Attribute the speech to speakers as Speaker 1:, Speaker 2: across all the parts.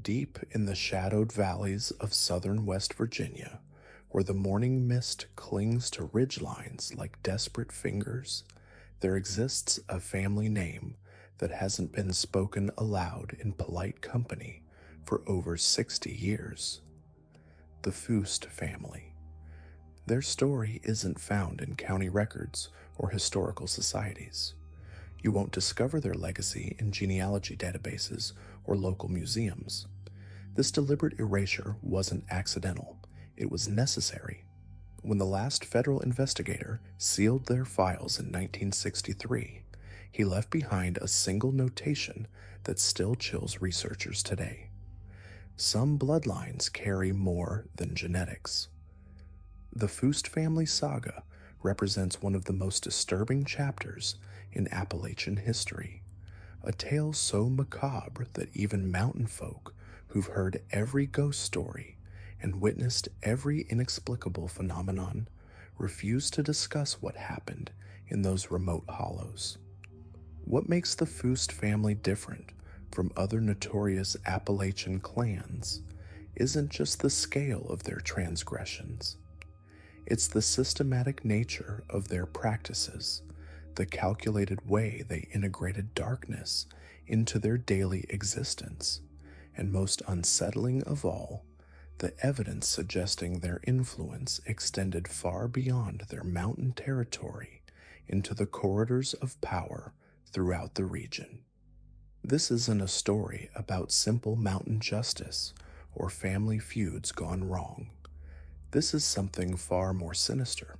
Speaker 1: Deep in the shadowed valleys of southern West Virginia, where the morning mist clings to ridge lines like desperate fingers, there exists a family name that hasn't been spoken aloud in polite company for over 60 years. The Foust family. Their story isn't found in county records or historical societies. You won't discover their legacy in genealogy databases or local museums. This deliberate erasure wasn't accidental, it was necessary. When the last federal investigator sealed their files in 1963, he left behind a single notation that still chills researchers today. Some bloodlines carry more than genetics. The Foust family saga represents one of the most disturbing chapters in Appalachian history, a tale so macabre that even mountain folk who've heard every ghost story and witnessed every inexplicable phenomenon refuse to discuss what happened in those remote hollows. What makes the Foust family different from other notorious Appalachian clans isn't just the scale of their transgressions. It's the systematic nature of their practices, the calculated way they integrated darkness into their daily existence, and most unsettling of all, the evidence suggesting their influence extended far beyond their mountain territory into the corridors of power throughout the region. This isn't a story about simple mountain justice or family feuds gone wrong. This is something far more sinister.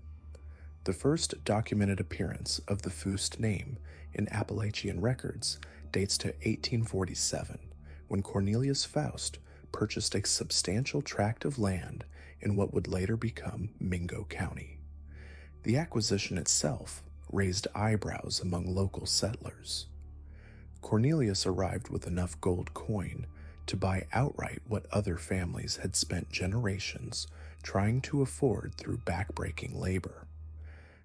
Speaker 1: The first documented appearance of the Foust name in Appalachian records dates to 1847, when Cornelius Foust purchased a substantial tract of land in what would later become Mingo County. The acquisition itself raised eyebrows among local settlers. Cornelius arrived with enough gold coin to buy outright what other families had spent generations trying to afford through backbreaking labor.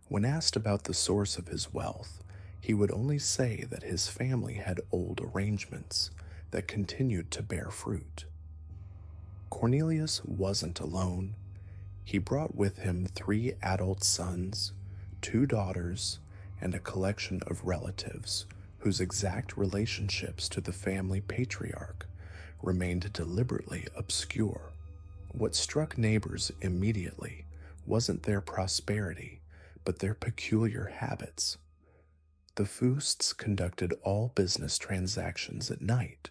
Speaker 1: When asked about the source of his wealth, he would only say that his family had old arrangements that continued to bear fruit. Cornelius wasn't alone. He brought with him 3 adult sons, 2 daughters, and a collection of relatives whose exact relationships to the family patriarch remained deliberately obscure. What struck neighbors immediately wasn't their prosperity, but their peculiar habits. The Fousts conducted all business transactions at night.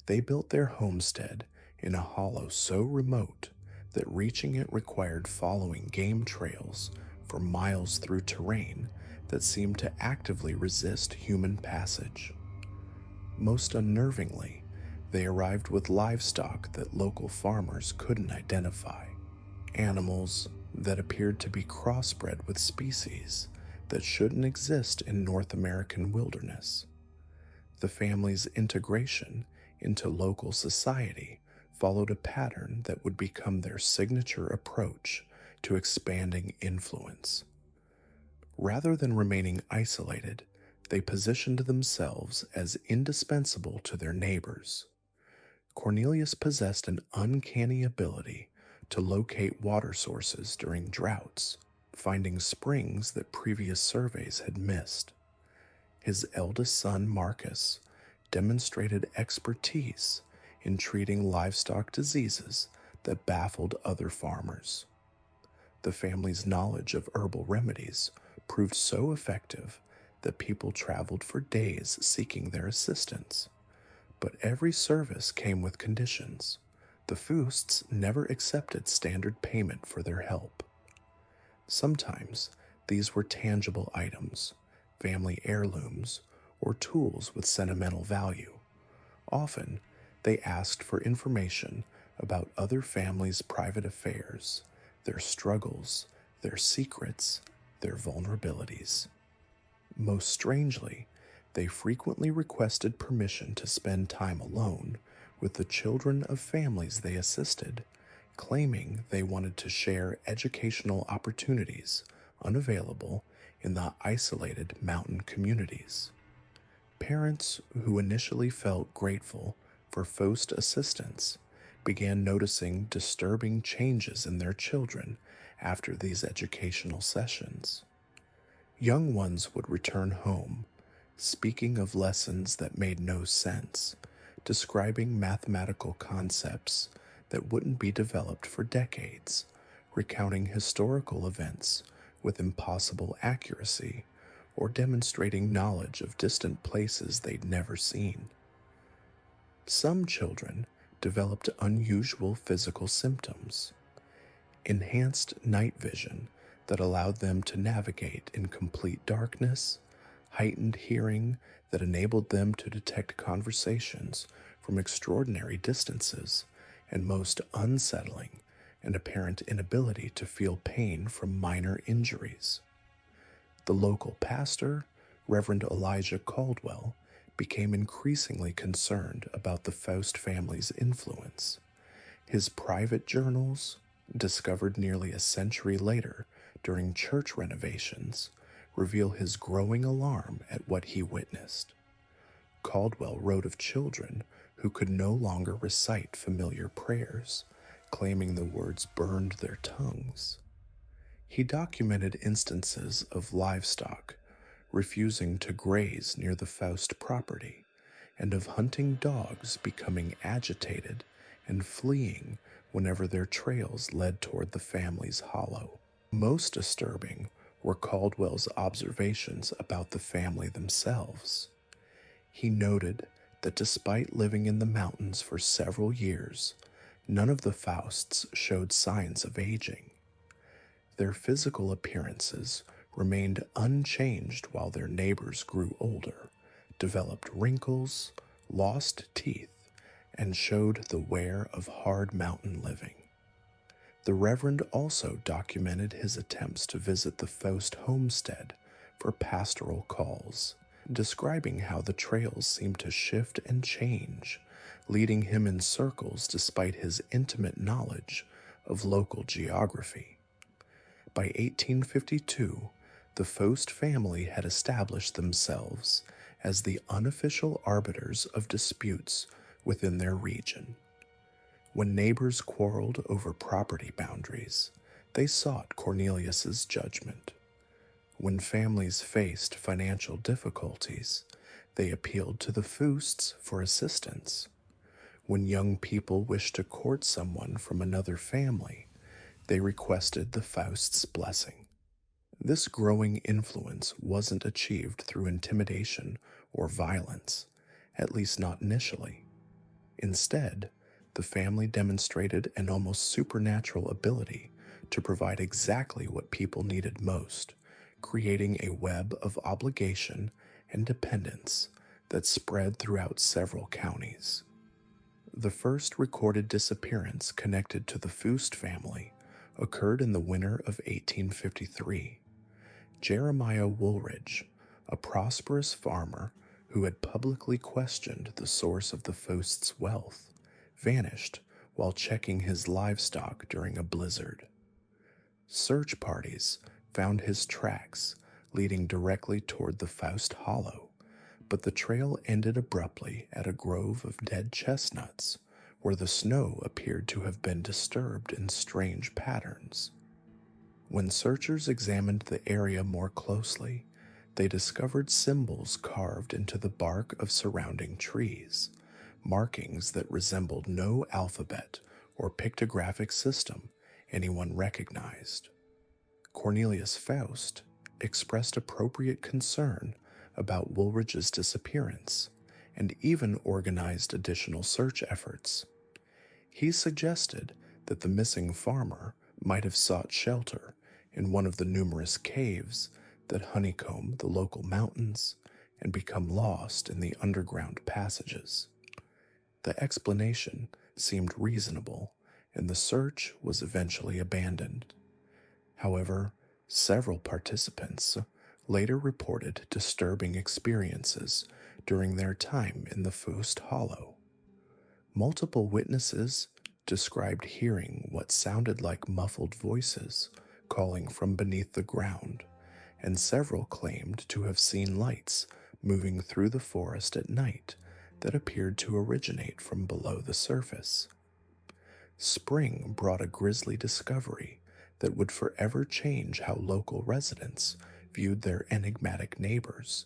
Speaker 1: They built their homestead in a hollow so remote that reaching it required following game trails for miles through terrain that seemed to actively resist human passage. Most unnervingly, they arrived with livestock that local farmers couldn't identify, animals that appeared to be crossbred with species that shouldn't exist in North American wilderness. The family's integration into local society followed a pattern that would become their signature approach to expanding influence. Rather than remaining isolated, they positioned themselves as indispensable to their neighbors. Cornelius possessed an uncanny ability to locate water sources during droughts, finding springs that previous surveys had missed. His eldest son, Marcus, demonstrated expertise in treating livestock diseases that baffled other farmers. The family's knowledge of herbal remedies proved so effective that people traveled for days seeking their assistance. But every service came with conditions. The Fousts never accepted standard payment for their help. Sometimes these were tangible items, family heirlooms, or tools with sentimental value. Often, they asked for information about other families' private affairs, their struggles, their secrets, their vulnerabilities. Most strangely, they frequently requested permission to spend time alone with the children of families they assisted, claiming they wanted to share educational opportunities unavailable in the isolated mountain communities. Parents who initially felt grateful for Foust assistance began noticing disturbing changes in their children after these educational sessions. Young ones would return home, speaking of lessons that made no sense, describing mathematical concepts that wouldn't be developed for decades, recounting historical events with impossible accuracy, or demonstrating knowledge of distant places they'd never seen. Some children developed unusual physical symptoms, enhanced night vision that allowed them to navigate in complete darkness, heightened hearing that enabled them to detect conversations from extraordinary distances, and most unsettling, an apparent inability to feel pain from minor injuries. The local pastor, Reverend Elijah Caldwell, became increasingly concerned about the Foust family's influence. His private journals, discovered nearly a century later during church renovations, reveal his growing alarm at what he witnessed. Caldwell wrote of children who could no longer recite familiar prayers, claiming the words burned their tongues. He documented instances of livestock refusing to graze near the Foust property, and of hunting dogs becoming agitated and fleeing whenever their trails led toward the family's hollow. Most disturbing were Caldwell's observations about the family themselves. He noted that despite living in the mountains for several years, none of the Fausts showed signs of aging. Their physical appearances remained unchanged while their neighbors grew older, developed wrinkles, lost teeth, and showed the wear of hard mountain living. The Reverend also documented his attempts to visit the Foust homestead for pastoral calls, describing how the trails seemed to shift and change, leading him in circles despite his intimate knowledge of local geography. By 1852, the Foust family had established themselves as the unofficial arbiters of disputes within their region. When neighbors quarreled over property boundaries, they sought Cornelius's judgment. When families faced financial difficulties, they appealed to the Fausts for assistance. When young people wished to court someone from another family, they requested the Faust's blessing. This growing influence wasn't achieved through intimidation or violence, at least not initially. Instead, the family demonstrated an almost supernatural ability to provide exactly what people needed most, creating a web of obligation and dependence that spread throughout several counties. The first recorded disappearance connected to the Foust family occurred in the winter of 1853. Jeremiah Woolridge, a prosperous farmer who had publicly questioned the source of the Faust's wealth, vanished while checking his livestock during a blizzard. Search parties found his tracks leading directly toward the Foust Hollow, but the trail ended abruptly at a grove of dead chestnuts where the snow appeared to have been disturbed in strange patterns. When searchers examined the area more closely, they discovered symbols carved into the bark of surrounding trees, markings that resembled no alphabet or pictographic system anyone recognized. Cornelius Faust expressed appropriate concern about Woolridge's disappearance and even organized additional search efforts. He suggested that the missing farmer might have sought shelter in one of the numerous caves that honeycomb the local mountains and become lost in the underground passages. The explanation seemed reasonable, and the search was eventually abandoned. However, several participants later reported disturbing experiences during their time in the Foust Hollow. Multiple witnesses described hearing what sounded like muffled voices calling from beneath the ground, and several claimed to have seen lights moving through the forest at night that appeared to originate from below the surface. Spring brought a grisly discovery that would forever change how local residents viewed their enigmatic neighbors.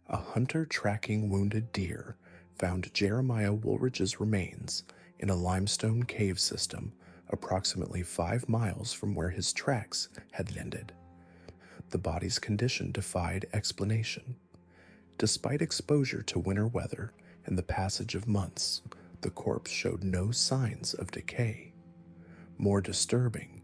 Speaker 1: A hunter tracking wounded deer found Jeremiah Woolridge's remains in a limestone cave system approximately 5 miles from where his tracks had ended. The body's condition defied explanation. Despite exposure to winter weather and the passage of months, the corpse showed no signs of decay. More disturbing,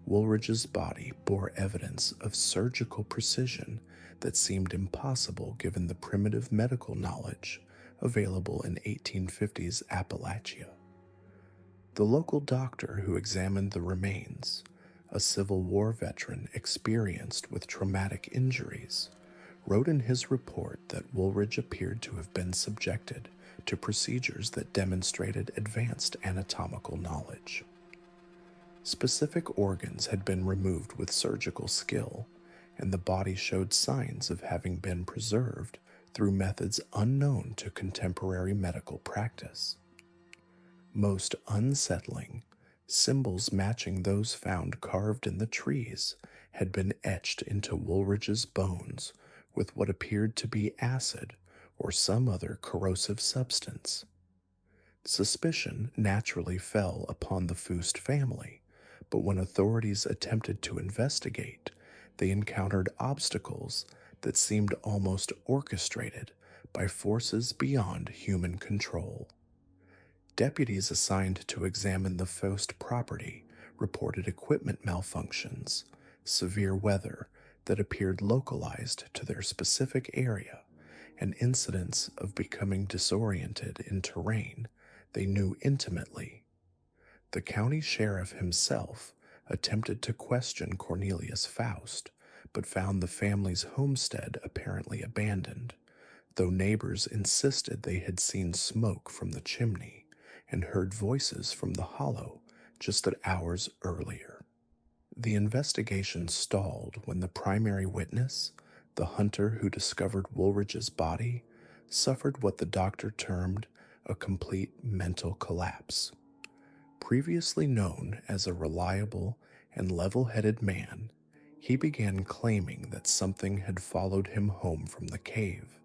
Speaker 1: Woolridge's body bore evidence of surgical precision that seemed impossible given the primitive medical knowledge available in 1850s Appalachia. The local doctor who examined the remains, a Civil War veteran experienced with traumatic injuries, wrote in his report that Woolridge appeared to have been subjected to procedures that demonstrated advanced anatomical knowledge. Specific organs had been removed with surgical skill, and the body showed signs of having been preserved through methods unknown to contemporary medical practice. Most unsettling, symbols matching those found carved in the trees had been etched into Woolridge's bones with what appeared to be acid or some other corrosive substance. Suspicion naturally fell upon the Foust family, but when authorities attempted to investigate, they encountered obstacles that seemed almost orchestrated by forces beyond human control. Deputies assigned to examine the Foust property reported equipment malfunctions, severe weather that appeared localized to their specific area, and incidents of becoming disoriented in terrain they knew intimately. The county sheriff himself attempted to question Cornelius Foust, but found the family's homestead apparently abandoned, though neighbors insisted they had seen smoke from the chimney and heard voices from the hollow just hours earlier. The investigation stalled when the primary witness, the hunter who discovered Woolridge's body, suffered what the doctor termed a complete mental collapse. Previously known as a reliable and level-headed man, he began claiming that something had followed him home from the cave.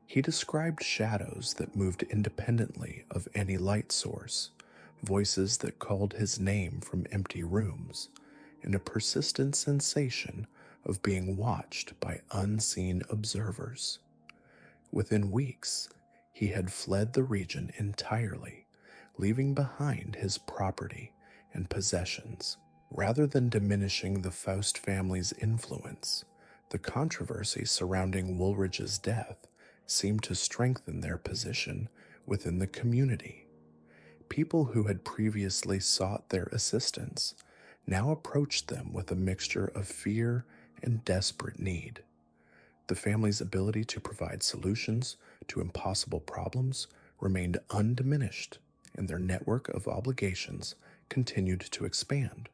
Speaker 1: He described shadows that moved independently of any light source, voices that called his name from empty rooms, and a persistent sensation of being watched by unseen observers. Within weeks, he had fled the region entirely, leaving behind his property and possessions. Rather than diminishing the Foust family's influence, the controversy surrounding Woolridge's death seemed to strengthen their position within the community. People who had previously sought their assistance now approached them with a mixture of fear and desperate need. The family's ability to provide solutions to impossible problems remained undiminished, and their network of obligations continued to expand.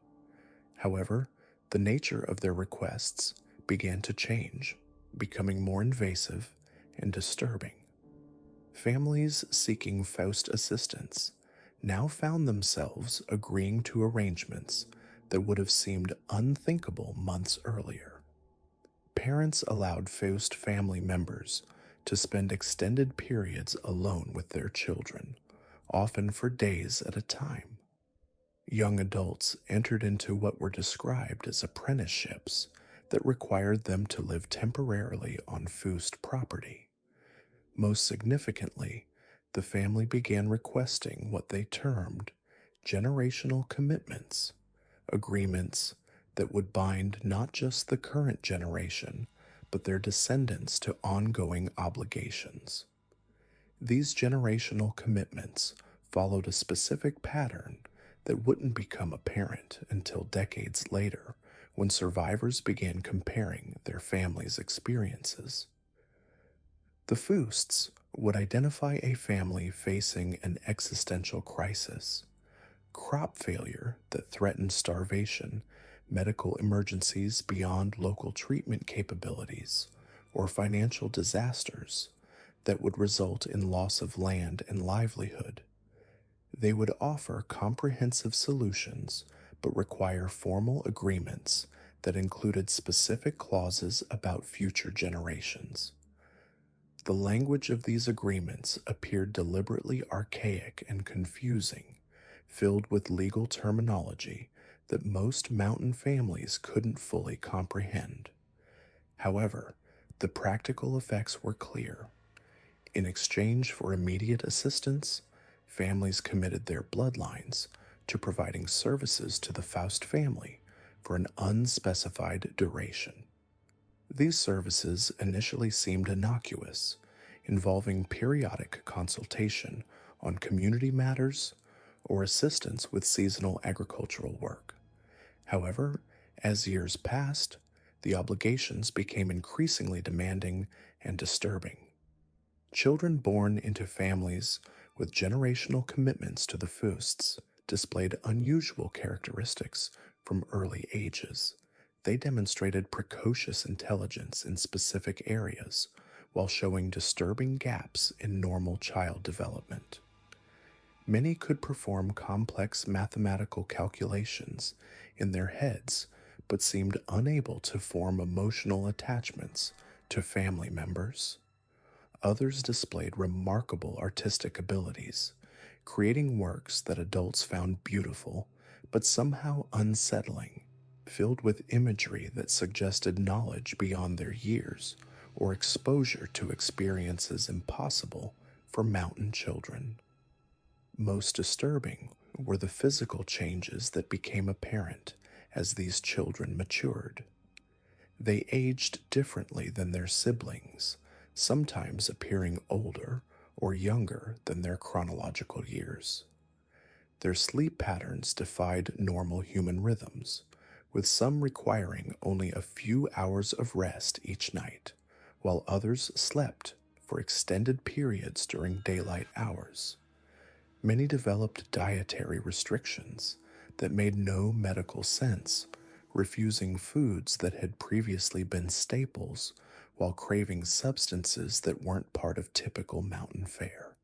Speaker 1: However, the nature of their requests began to change, becoming more invasive and disturbing. Families seeking Foust assistance now found themselves agreeing to arrangements that would have seemed unthinkable months earlier. Parents allowed Foust family members to spend extended periods alone with their children, often for days at a time. Young adults entered into what were described as apprenticeships that required them to live temporarily on Foust property. Most significantly, the family began requesting what they termed generational commitments, agreements that would bind not just the current generation, but their descendants to ongoing obligations. These generational commitments followed a specific pattern that wouldn't become apparent until decades later, when survivors began comparing their families' experiences. The Fousts would identify a family facing an existential crisis, crop failure that threatened starvation, medical emergencies beyond local treatment capabilities, or financial disasters that would result in loss of land and livelihood. They would offer comprehensive solutions but require formal agreements that included specific clauses about future generations. The language of these agreements appeared deliberately archaic and confusing, filled with legal terminology that most mountain families couldn't fully comprehend. However, the practical effects were clear. In exchange for immediate assistance, families committed their bloodlines to providing services to the Foust family for an unspecified duration. These services initially seemed innocuous, involving periodic consultation on community matters or assistance with seasonal agricultural work. However, as years passed, the obligations became increasingly demanding and disturbing. Children born into families with generational commitments to the Fausts displayed unusual characteristics from early ages. They demonstrated precocious intelligence in specific areas while showing disturbing gaps in normal child development. Many could perform complex mathematical calculations in their heads but seemed unable to form emotional attachments to family members. Others displayed remarkable artistic abilities, creating works that adults found beautiful but somehow unsettling, filled with imagery that suggested knowledge beyond their years or exposure to experiences impossible for mountain children. Most disturbing were the physical changes that became apparent as these children matured. They aged differently than their siblings, sometimes appearing older or younger than their chronological years. Their sleep patterns defied normal human rhythms, with some requiring only a few hours of rest each night, while others slept for extended periods during daylight hours. Many developed dietary restrictions that made no medical sense, refusing foods that had previously been staples while craving substances that weren't part of typical mountain fare.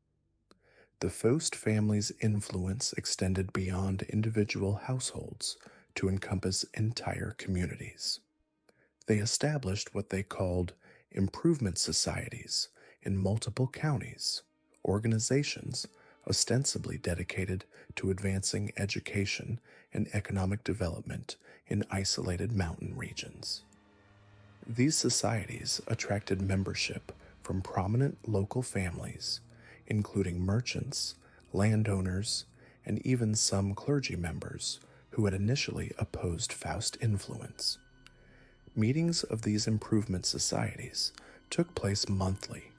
Speaker 1: The Foust family's influence extended beyond individual households to encompass entire communities. They established what they called improvement societies in multiple counties, organizations ostensibly dedicated to advancing education and economic development in isolated mountain regions. These societies attracted membership from prominent local families, including merchants, landowners, and even some clergy members who had initially opposed Faust influence. Meetings of these improvement societies took place monthly,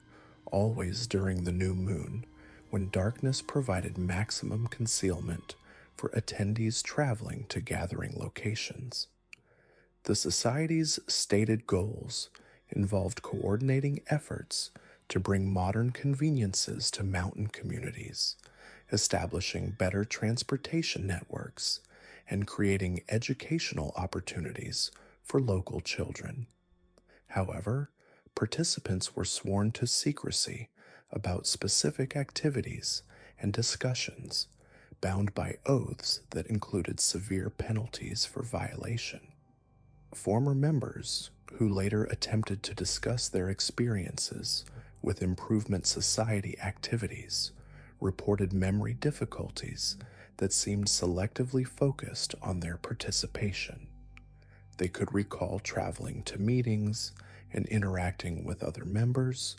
Speaker 1: always during the new moon, when darkness provided maximum concealment for attendees traveling to gathering locations. The Society's stated goals involved coordinating efforts to bring modern conveniences to mountain communities, establishing better transportation networks, and creating educational opportunities for local children. However, participants were sworn to secrecy about specific activities and discussions, bound by oaths that included severe penalties for violation. Former members, who later attempted to discuss their experiences with Improvement Society activities, reported memory difficulties that seemed selectively focused on their participation. They could recall traveling to meetings and interacting with other members,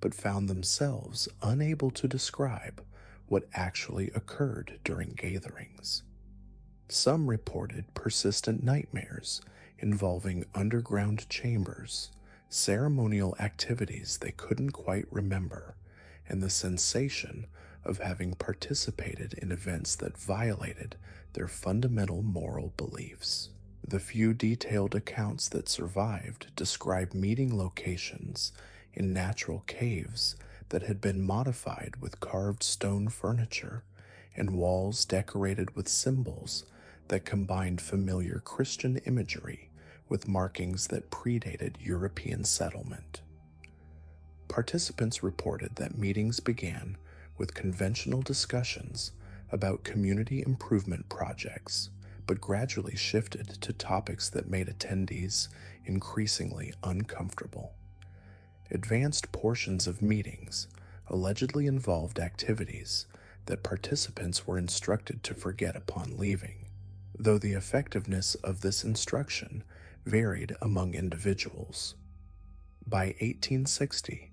Speaker 1: but found themselves unable to describe what actually occurred during gatherings. Some reported persistent nightmares involving underground chambers, ceremonial activities they couldn't quite remember, and the sensation of having participated in events that violated their fundamental moral beliefs. The few detailed accounts that survived describe meeting locations in natural caves that had been modified with carved stone furniture and walls decorated with symbols that combined familiar Christian imagery with markings that predated European settlement. Participants reported that meetings began with conventional discussions about community improvement projects, but gradually shifted to topics that made attendees increasingly uncomfortable. Advanced portions of meetings allegedly involved activities that participants were instructed to forget upon leaving, though the effectiveness of this instruction varied among individuals. By 1860,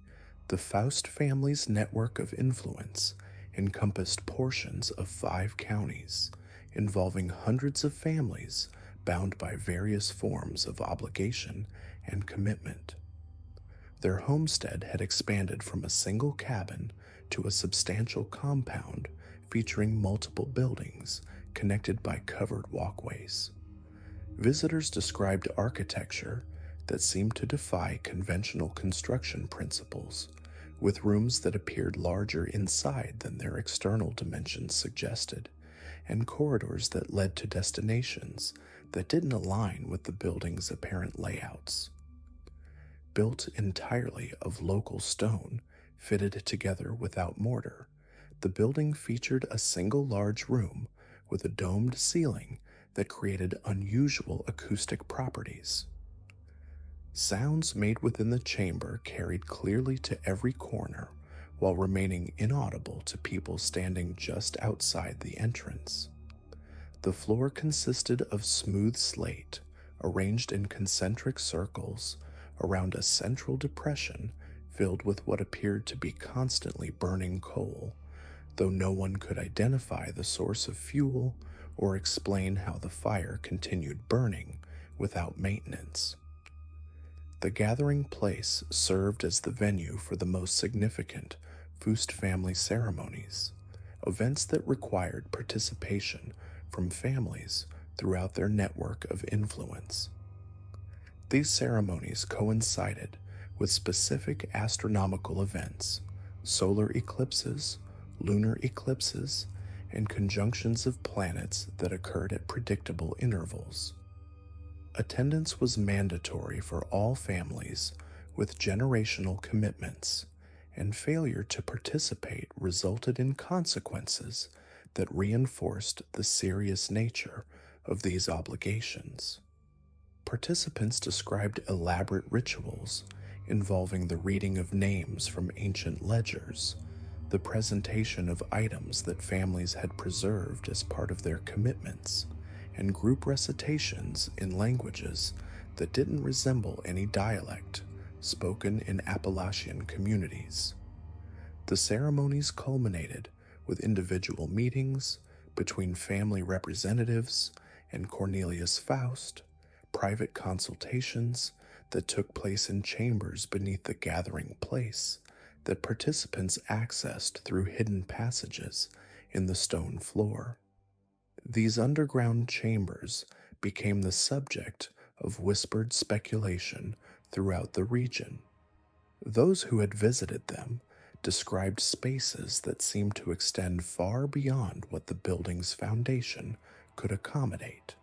Speaker 1: the Foust family's network of influence encompassed portions of 5 counties, involving hundreds of families bound by various forms of obligation and commitment. Their homestead had expanded from a single cabin to a substantial compound featuring multiple buildings connected by covered walkways. Visitors described architecture that seemed to defy conventional construction principles, with rooms that appeared larger inside than their external dimensions suggested, and corridors that led to destinations that didn't align with the building's apparent layouts. Built entirely of local stone, fitted together without mortar, the building featured a single large room with a domed ceiling that created unusual acoustic properties. Sounds made within the chamber carried clearly to every corner, while remaining inaudible to people standing just outside the entrance. The floor consisted of smooth slate, arranged in concentric circles around a central depression filled with what appeared to be constantly burning coal, though no one could identify the source of fuel or explain how the fire continued burning without maintenance. The gathering place served as the venue for the most significant Foust family ceremonies, events that required participation from families throughout their network of influence. These ceremonies coincided with specific astronomical events, solar eclipses, lunar eclipses, and conjunctions of planets that occurred at predictable intervals. Attendance was mandatory for all families with generational commitments, and failure to participate resulted in consequences that reinforced the serious nature of these obligations. Participants described elaborate rituals involving the reading of names from ancient ledgers, the presentation of items that families had preserved as part of their commitments, and group recitations in languages that didn't resemble any dialect spoken in Appalachian communities. The ceremonies culminated with individual meetings between family representatives and Cornelius Foust, private consultations that took place in chambers beneath the gathering place that participants accessed through hidden passages in the stone floor. These underground chambers became the subject of whispered speculation throughout the region. Those who had visited them described spaces that seemed to extend far beyond what the building's foundation could accommodate.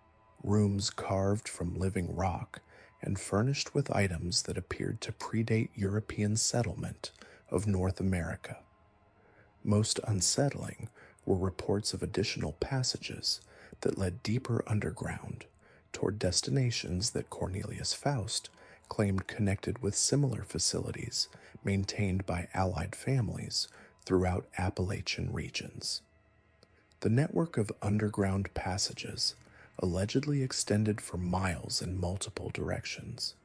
Speaker 1: Rooms carved from living rock and furnished with items that appeared to predate European settlement of North America. Most unsettling were reports of additional passages that led deeper underground toward destinations that Cornelius Foust claimed connected with similar facilities maintained by allied families throughout Appalachian regions. The network of underground passages allegedly extended for miles in multiple directions,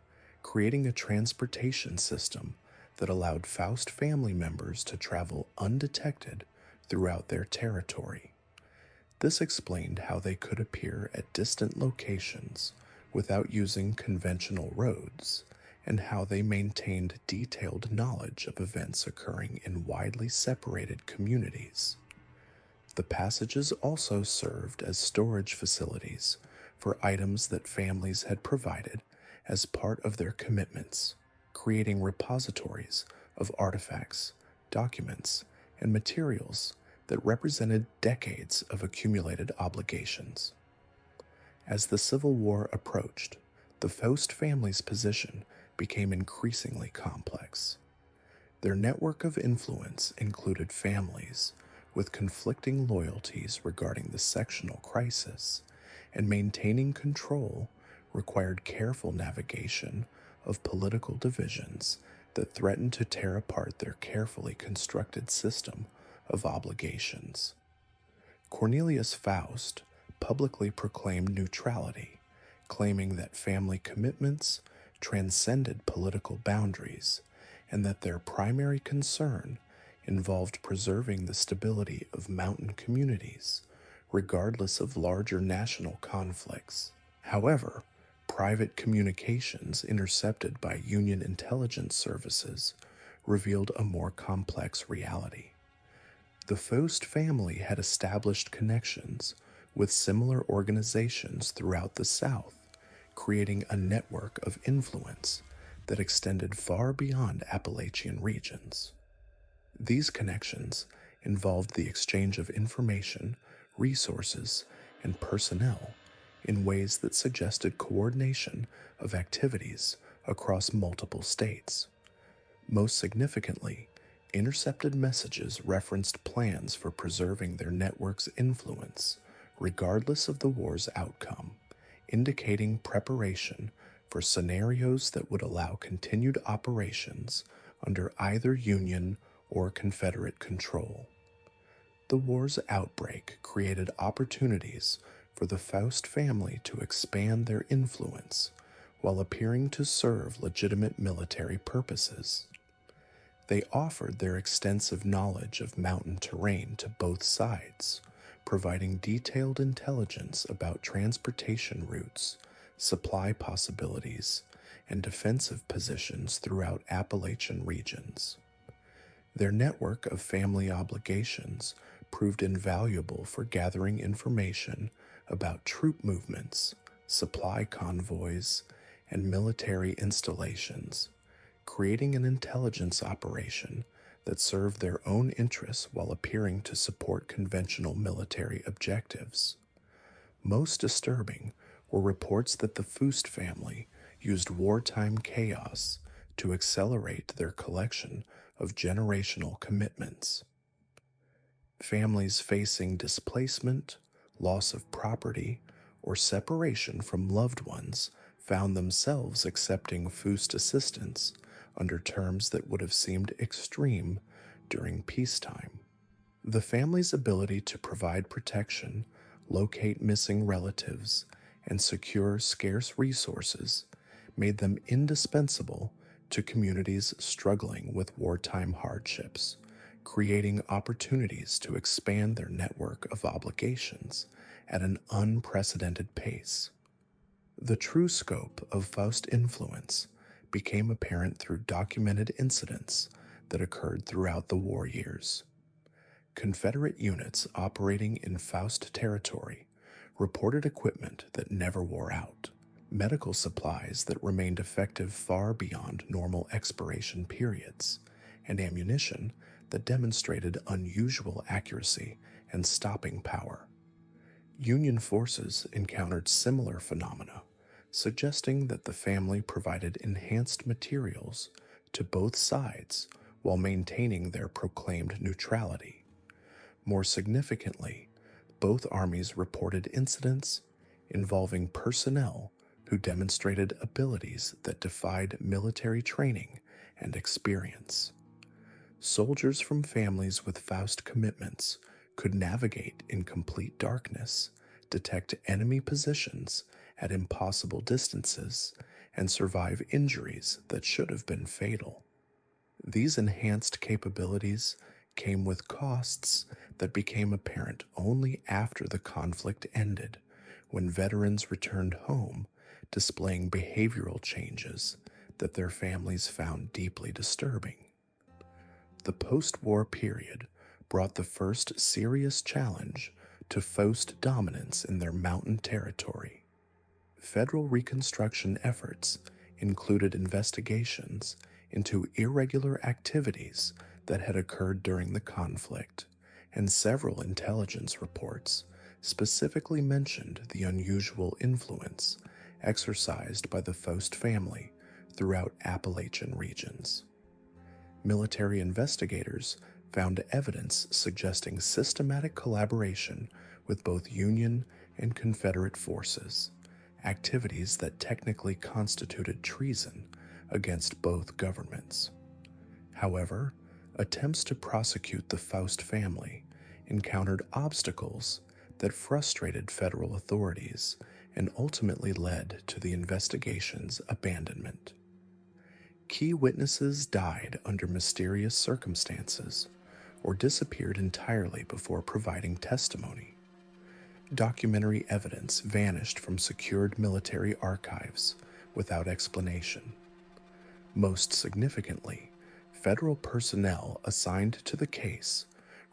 Speaker 1: creating a transportation system that allowed Foust family members to travel undetected throughout their territory. This explained how they could appear at distant locations without using conventional roads, and how they maintained detailed knowledge of events occurring in widely separated communities. The passages also served as storage facilities for items that families had provided as part of their commitments, creating repositories of artifacts, documents, and materials that represented decades of accumulated obligations. As the Civil War approached, the Foust family's position became increasingly complex. Their network of influence included families with conflicting loyalties regarding the sectional crisis, and maintaining control required careful navigation of political divisions that threatened to tear apart their carefully constructed system of obligations. Cornelius Foust publicly proclaimed neutrality, claiming that family commitments transcended political boundaries and that their primary concern involved preserving the stability of mountain communities, regardless of larger national conflicts. However, private communications intercepted by Union intelligence services revealed a more complex reality. The Foust family had established connections with similar organizations throughout the South, creating a network of influence that extended far beyond Appalachian regions. These connections involved the exchange of information, resources, and personnel in ways that suggested coordination of activities across multiple states. Most significantly, intercepted messages referenced plans for preserving their network's influence, regardless of the war's outcome, indicating preparation for scenarios that would allow continued operations under either Union or Confederate control. The war's outbreak created opportunities for the Foust family to expand their influence while appearing to serve legitimate military purposes. They offered their extensive knowledge of mountain terrain to both sides, providing detailed intelligence about transportation routes, supply possibilities, and defensive positions throughout Appalachian regions. Their network of family obligations proved invaluable for gathering information about troop movements, supply convoys, and military installations, creating an intelligence operation that served their own interests while appearing to support conventional military objectives. Most disturbing were reports that the Foust family used wartime chaos to accelerate their collection of generational commitments. Families facing displacement, loss of property, or separation from loved ones found themselves accepting Foust assistance under terms that would have seemed extreme during peacetime. The family's ability to provide protection, locate missing relatives, and secure scarce resources made them indispensable to communities struggling with wartime hardships, creating opportunities to expand their network of obligations at an unprecedented pace. The true scope of Faust influence became apparent through documented incidents that occurred throughout the war years. Confederate units operating in Faust territory reported equipment that never wore out, medical supplies that remained effective far beyond normal expiration periods, and ammunition that demonstrated unusual accuracy and stopping power. Union forces encountered similar phenomena, suggesting that the family provided enhanced materials to both sides while maintaining their proclaimed neutrality. More significantly, both armies reported incidents involving personnel who demonstrated abilities that defied military training and experience. Soldiers from families with Faust commitments could navigate in complete darkness, detect enemy positions at impossible distances, and survive injuries that should have been fatal. These enhanced capabilities came with costs that became apparent only after the conflict ended, when veterans returned home displaying behavioral changes that their families found deeply disturbing. The post-war period brought the first serious challenge to Faust dominance in their mountain territory. Federal reconstruction efforts included investigations into irregular activities that had occurred during the conflict, and several intelligence reports specifically mentioned the unusual influence exercised by the Faust family throughout Appalachian regions. Military investigators found evidence suggesting systematic collaboration with both Union and Confederate forces, activities that technically constituted treason against both governments. However, attempts to prosecute the Foust family encountered obstacles that frustrated federal authorities and ultimately led to the investigation's abandonment. Key witnesses died under mysterious circumstances or disappeared entirely before providing testimony. Documentary evidence vanished from secured military archives without explanation. Most significantly, federal personnel assigned to the case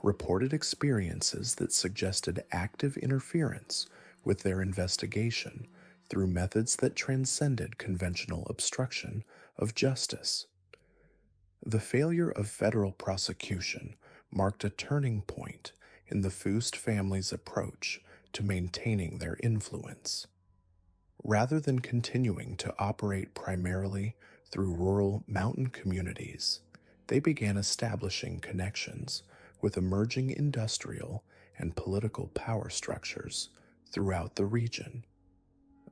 Speaker 1: reported experiences that suggested active interference with their investigation through methods that transcended conventional obstruction of justice. The failure of federal prosecution marked a turning point in the Foust family's approach to maintaining their influence. Rather than continuing to operate primarily through rural mountain communities, they began establishing connections with emerging industrial and political power structures throughout the region.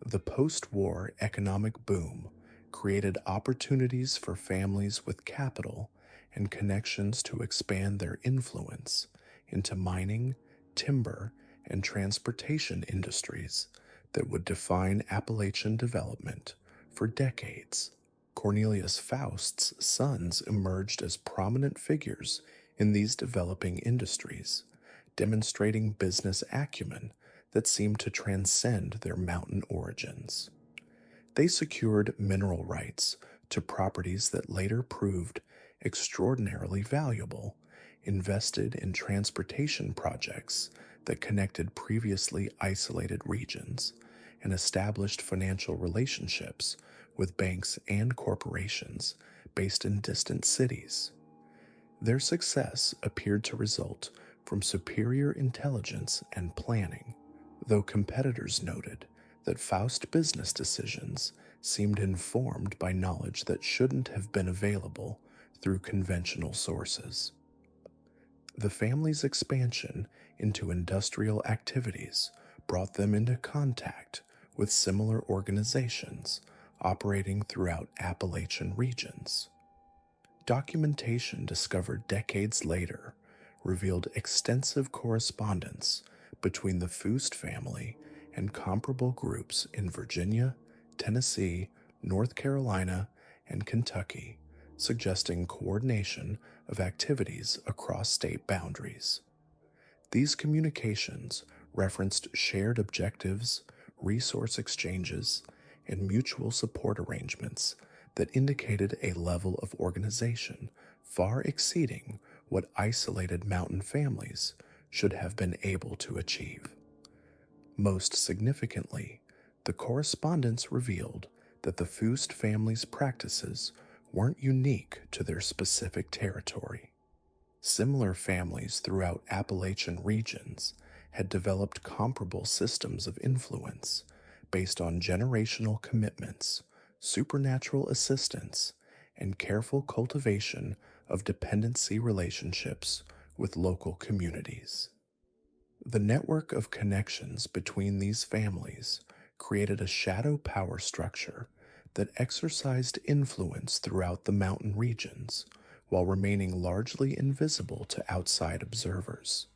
Speaker 1: The post-war economic boom created opportunities for families with capital and connections to expand their influence into mining, timber, and transportation industries that would define Appalachian development for decades. Cornelius Faust's sons emerged as prominent figures in these developing industries, demonstrating business acumen that seemed to transcend their mountain origins. They secured mineral rights to properties that later proved extraordinarily valuable, invested in transportation projects that connected previously isolated regions, and established financial relationships with banks and corporations based in distant cities. Their success appeared to result from superior intelligence and planning, though competitors noted that Faust business decisions seemed informed by knowledge that shouldn't have been available through conventional sources. The family's expansion into industrial activities brought them into contact with similar organizations operating throughout Appalachian regions. Documentation discovered decades later revealed extensive correspondence between the Foust family and comparable groups in Virginia, Tennessee, North Carolina, and Kentucky, suggesting coordination of activities across state boundaries. These communications referenced shared objectives, resource exchanges, and mutual support arrangements that indicated a level of organization far exceeding what isolated mountain families should have been able to achieve. Most significantly, the correspondence revealed that the Foust family's practices weren't unique to their specific territory. Similar families throughout Appalachian regions had developed comparable systems of influence based on generational commitments, supernatural assistance, and careful cultivation of dependency relationships with local communities. The network of connections between these families created a shadow power structure that exercised influence throughout the mountain regions while remaining largely invisible to outside observers.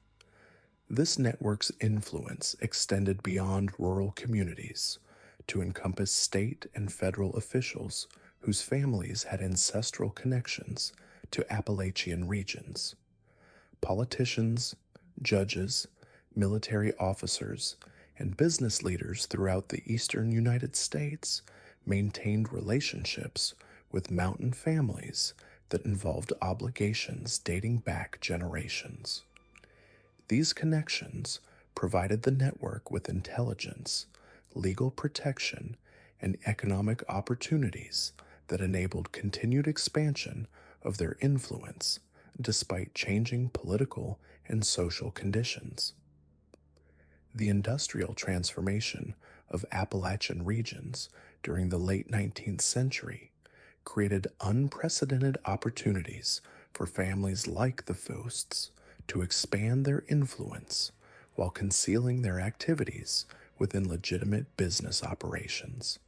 Speaker 1: This network's influence extended beyond rural communities to encompass state and federal officials whose families had ancestral connections to Appalachian regions. Politicians, judges, military officers, and business leaders throughout the eastern United States maintained relationships with mountain families that involved obligations dating back generations. These connections provided the network with intelligence, legal protection, and economic opportunities that enabled continued expansion of their influence despite changing political and social conditions. The industrial transformation of Appalachian regions during the late 19th century created unprecedented opportunities for families like the Fausts to expand their influence while concealing their activities within legitimate business operations.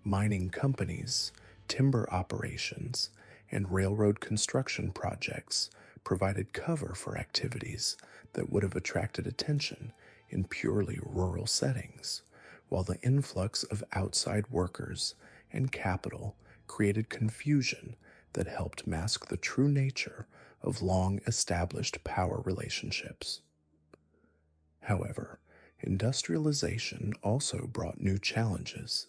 Speaker 1: Mining companies, timber operations, and railroad construction projects provided cover for activities that would have attracted attention in purely rural settings, while the influx of outside workers and capital created confusion that helped mask the true nature of long established power relationships. However, industrialization also brought new challenges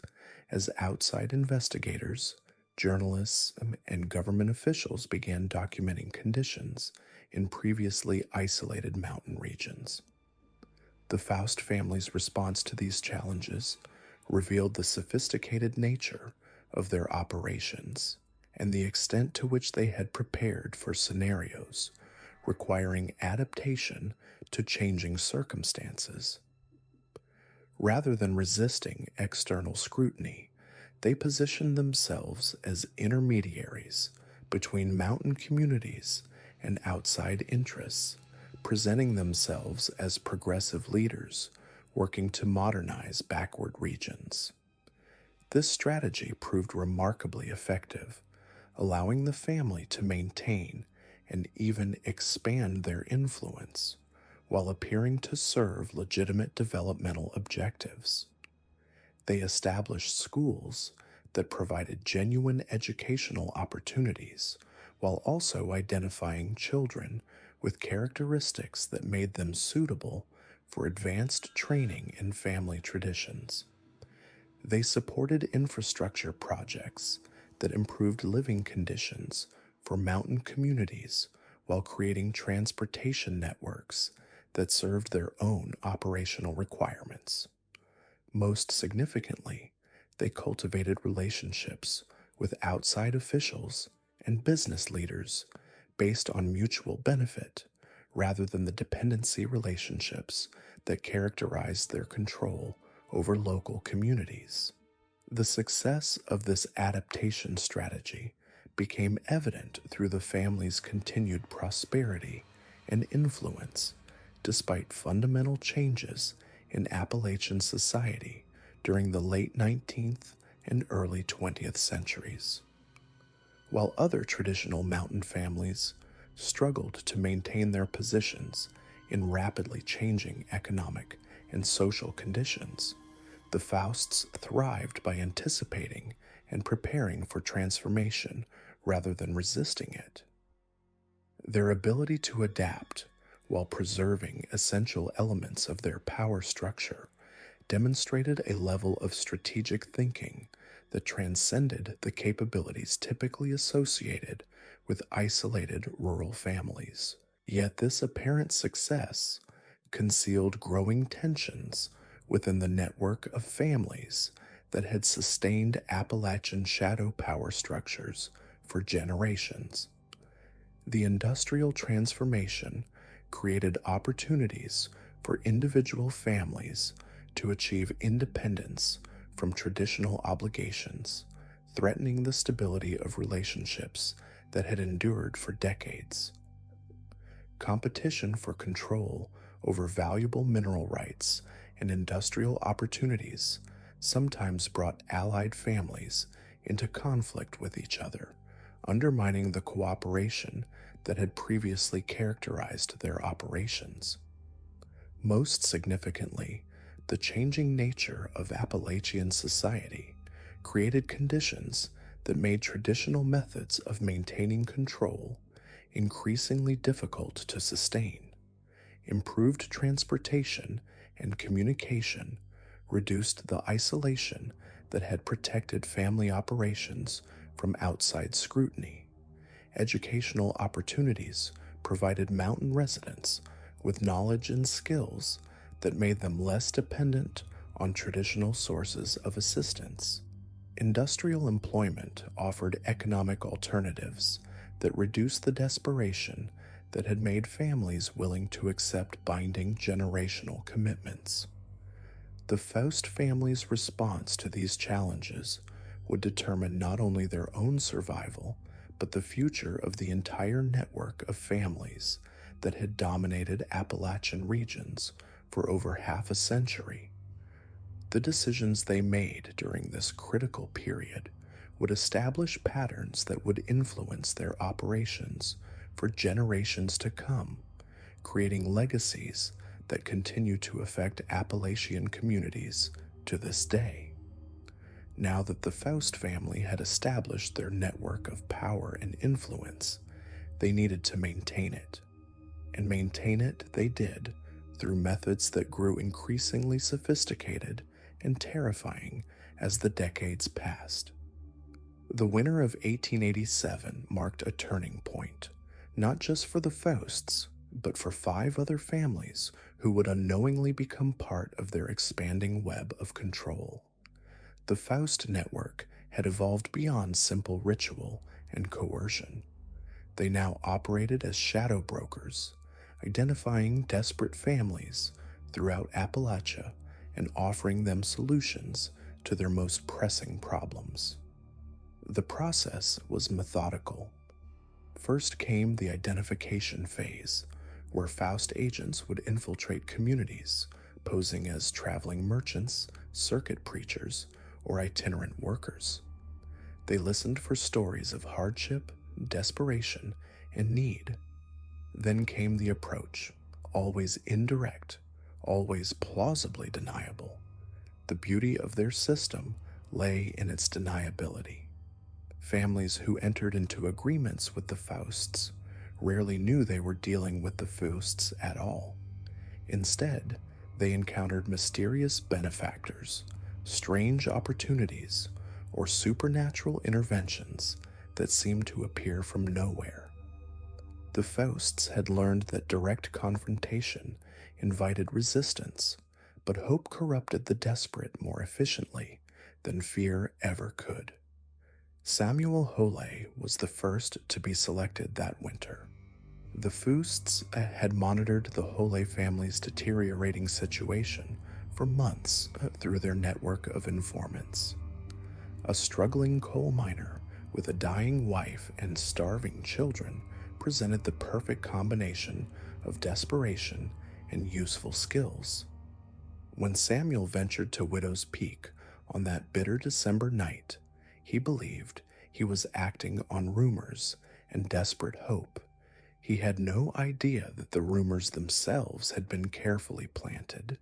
Speaker 1: as outside investigators, journalists, and government officials began documenting conditions in previously isolated mountain regions. The Foust family's response to these challenges revealed the sophisticated nature of their operations and the extent to which they had prepared for scenarios requiring adaptation to changing circumstances. Rather than resisting external scrutiny, they positioned themselves as intermediaries between mountain communities and outside interests, presenting themselves as progressive leaders working to modernize backward regions. This strategy proved remarkably effective, allowing the family to maintain and even expand their influence while appearing to serve legitimate developmental objectives. They established schools that provided genuine educational opportunities while also identifying children with characteristics that made them suitable for advanced training in family traditions. They supported infrastructure projects that improved living conditions for mountain communities while creating transportation networks that served their own operational requirements. Most significantly, they cultivated relationships with outside officials and business leaders based on mutual benefit rather than the dependency relationships that characterized their control over local communities. The success of this adaptation strategy became evident through the family's continued prosperity and influence despite fundamental changes in Appalachian society during the late 19th and early 20th centuries. While other traditional mountain families struggled to maintain their positions in rapidly changing economic and social conditions, the Fausts thrived by anticipating and preparing for transformation rather than resisting it. Their ability to adapt while preserving essential elements of their power structure demonstrated a level of strategic thinking that transcended the capabilities typically associated with isolated rural families. Yet this apparent success concealed growing tensions within the network of families that had sustained Appalachian shadow power structures for generations. The industrial transformation created opportunities for individual families to achieve independence from traditional obligations, threatening the stability of relationships that had endured for decades. Competition for control over valuable mineral rights and industrial opportunities sometimes brought allied families into conflict with each other, undermining the cooperation that had previously characterized their operations. Most significantly, the changing nature of Appalachian society created conditions that made traditional methods of maintaining control increasingly difficult to sustain. Improved transportation and communication reduced the isolation that had protected family operations from outside scrutiny. Educational opportunities provided mountain residents with knowledge and skills that made them less dependent on traditional sources of assistance. Industrial employment offered economic alternatives that reduced the desperation that had made families willing to accept binding generational commitments. The Foust family's response to these challenges would determine not only their own survival, but the future of the entire network of families that had dominated Appalachian regions for over half a century. The decisions they made during this critical period would establish patterns that would influence their operations for generations to come, creating legacies that continue to affect Appalachian communities to this day. Now that the Foust family had established their network of power and influence, they needed to maintain it. And maintain it they did through methods that grew increasingly sophisticated and terrifying as the decades passed. The winter of 1887 marked a turning point, not just for the Fausts, but for 5 other families who would unknowingly become part of their expanding web of control. The Foust network had evolved beyond simple ritual and coercion. They now operated as shadow brokers, identifying desperate families throughout Appalachia and offering them solutions to their most pressing problems. The process was methodical. First came the identification phase, where Foust agents would infiltrate communities, posing as traveling merchants, circuit preachers, or itinerant workers. They listened for stories of hardship, desperation, and need. Then came the approach, always indirect, always plausibly deniable. The beauty of their system lay in its deniability. Families who entered into agreements with the Fausts rarely knew they were dealing with the Fausts at all. Instead, they encountered mysterious benefactors, strange opportunities, or supernatural interventions that seemed to appear from nowhere. The Fausts had learned that direct confrontation invited resistance, but hope corrupted the desperate more efficiently than fear ever could. Samuel Holey was the first to be selected that winter. The Fausts had monitored the Holey family's deteriorating situation for months through their network of informants. A struggling coal miner with a dying wife and starving children presented the perfect combination of desperation and useful skills. When Samuel ventured to Widow's Peak on that bitter December night, he believed he was acting on rumors and desperate hope. He had no idea that the rumors themselves had been carefully planted,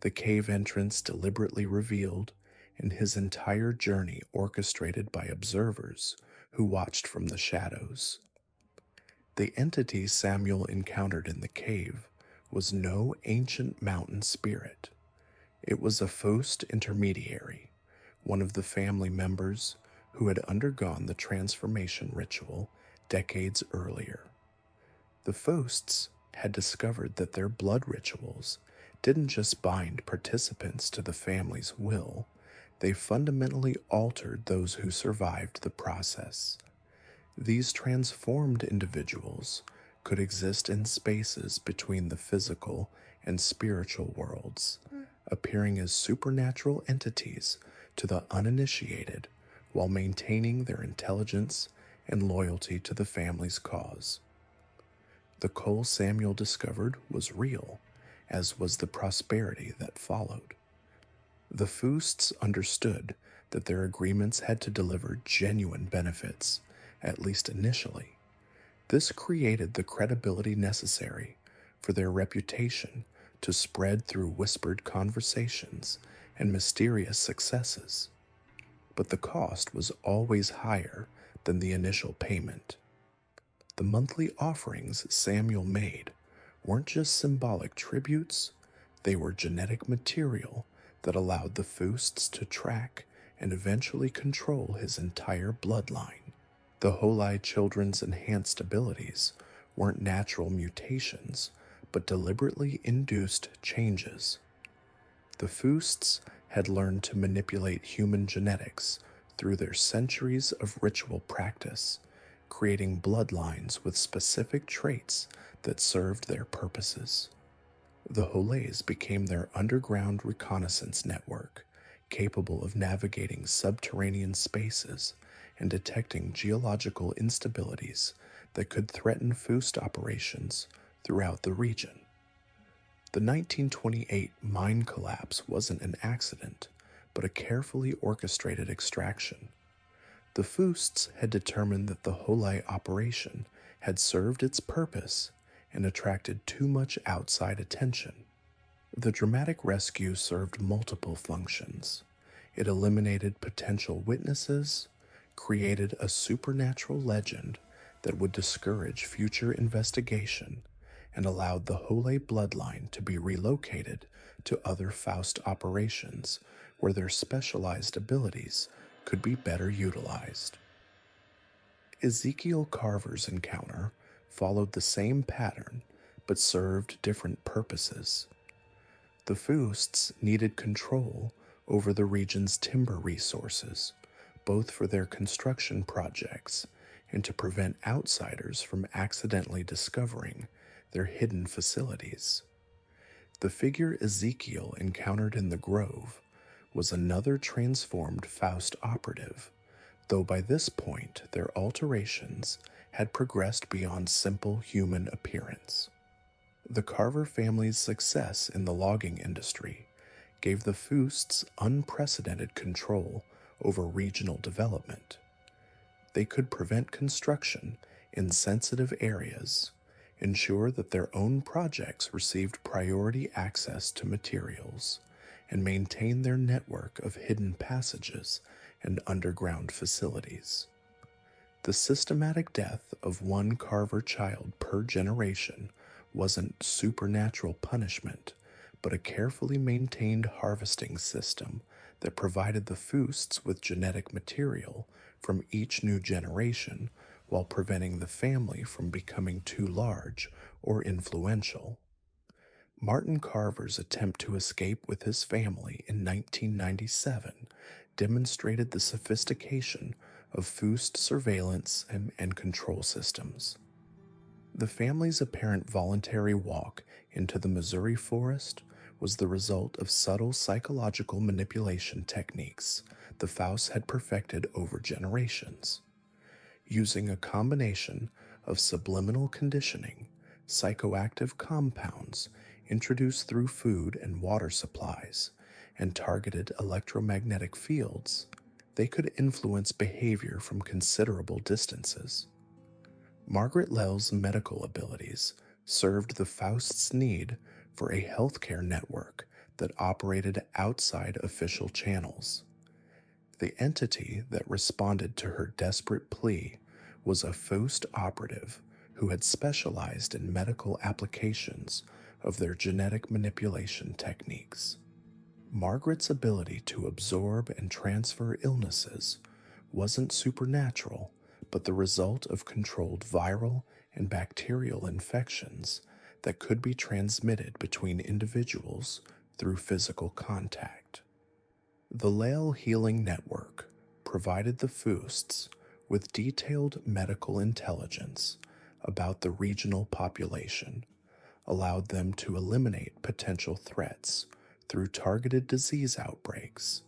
Speaker 1: the cave entrance deliberately revealed, and his entire journey orchestrated by observers who watched from the shadows. The entity Samuel encountered in the cave was no ancient mountain spirit. It was a Foust intermediary, one of the family members who had undergone the transformation ritual decades earlier. The Fausts had discovered that their blood rituals didn't just bind participants to the family's will, they fundamentally altered those who survived the process. These transformed individuals could exist in spaces between the physical and spiritual worlds, appearing as supernatural entities to the uninitiated while maintaining their intelligence and loyalty to the family's cause. The coal Samuel discovered was real, as was the prosperity that followed. The Fausts understood that their agreements had to deliver genuine benefits, at least initially. This created the credibility necessary for their reputation to spread through whispered conversations and mysterious successes. But the cost was always higher than the initial payment. The monthly offerings Samuel made weren't just symbolic tributes, they were genetic material that allowed the Fausts to track and eventually control his entire bloodline. The Holey children's enhanced abilities weren't natural mutations, but deliberately induced changes. The Fausts had learned to manipulate human genetics through their centuries of ritual practice, creating bloodlines with specific traits that served their purposes. The Holeys became their underground reconnaissance network, capable of navigating subterranean spaces and detecting geological instabilities that could threaten Foust operations throughout the region. The 1928 mine collapse wasn't an accident, but a carefully orchestrated extraction. The Fousts had determined that the Holei operation had served its purpose and attracted too much outside attention. The dramatic rescue served multiple functions. It eliminated potential witnesses, created a supernatural legend that would discourage future investigation, and allowed the Holei bloodline to be relocated to other Foust operations where their specialized abilities could be better utilized. Ezekiel Carver's encounter followed the same pattern but served different purposes. The Fousts needed control over the region's timber resources, both for their construction projects and to prevent outsiders from accidentally discovering their hidden facilities. The figure Ezekiel encountered in the grove was another transformed Foust operative, though by this point their alterations had progressed beyond simple human appearance. The Carver family's success in the logging industry gave the Fousts unprecedented control over regional development. They could prevent construction in sensitive areas, ensure that their own projects received priority access to materials, and maintain their network of hidden passages and underground facilities. The systematic death of one Carver child per generation wasn't supernatural punishment, but a carefully maintained harvesting system that provided the Fousts with genetic material from each new generation while preventing the family from becoming too large or influential. Martin Carver's attempt to escape with his family in 1997 demonstrated the sophistication of Foust surveillance and control systems. The family's apparent voluntary walk into the Missouri forest was the result of subtle psychological manipulation techniques the Fousts had perfected over generations. Using a combination of subliminal conditioning, psychoactive compounds introduced through food and water supplies, and targeted electromagnetic fields, they could influence behavior from considerable distances. Margaret Lell's medical abilities served the Fausts' need for a healthcare network that operated outside official channels. The entity that responded to her desperate plea was a Foust operative who had specialized in medical applications of their genetic manipulation techniques. Margaret's ability to absorb and transfer illnesses wasn't supernatural, but the result of controlled viral and bacterial infections that could be transmitted between individuals through physical contact. The Lale Healing Network provided the Fousts with detailed medical intelligence about the regional population, allowed them to eliminate potential threats through targeted disease outbreaks,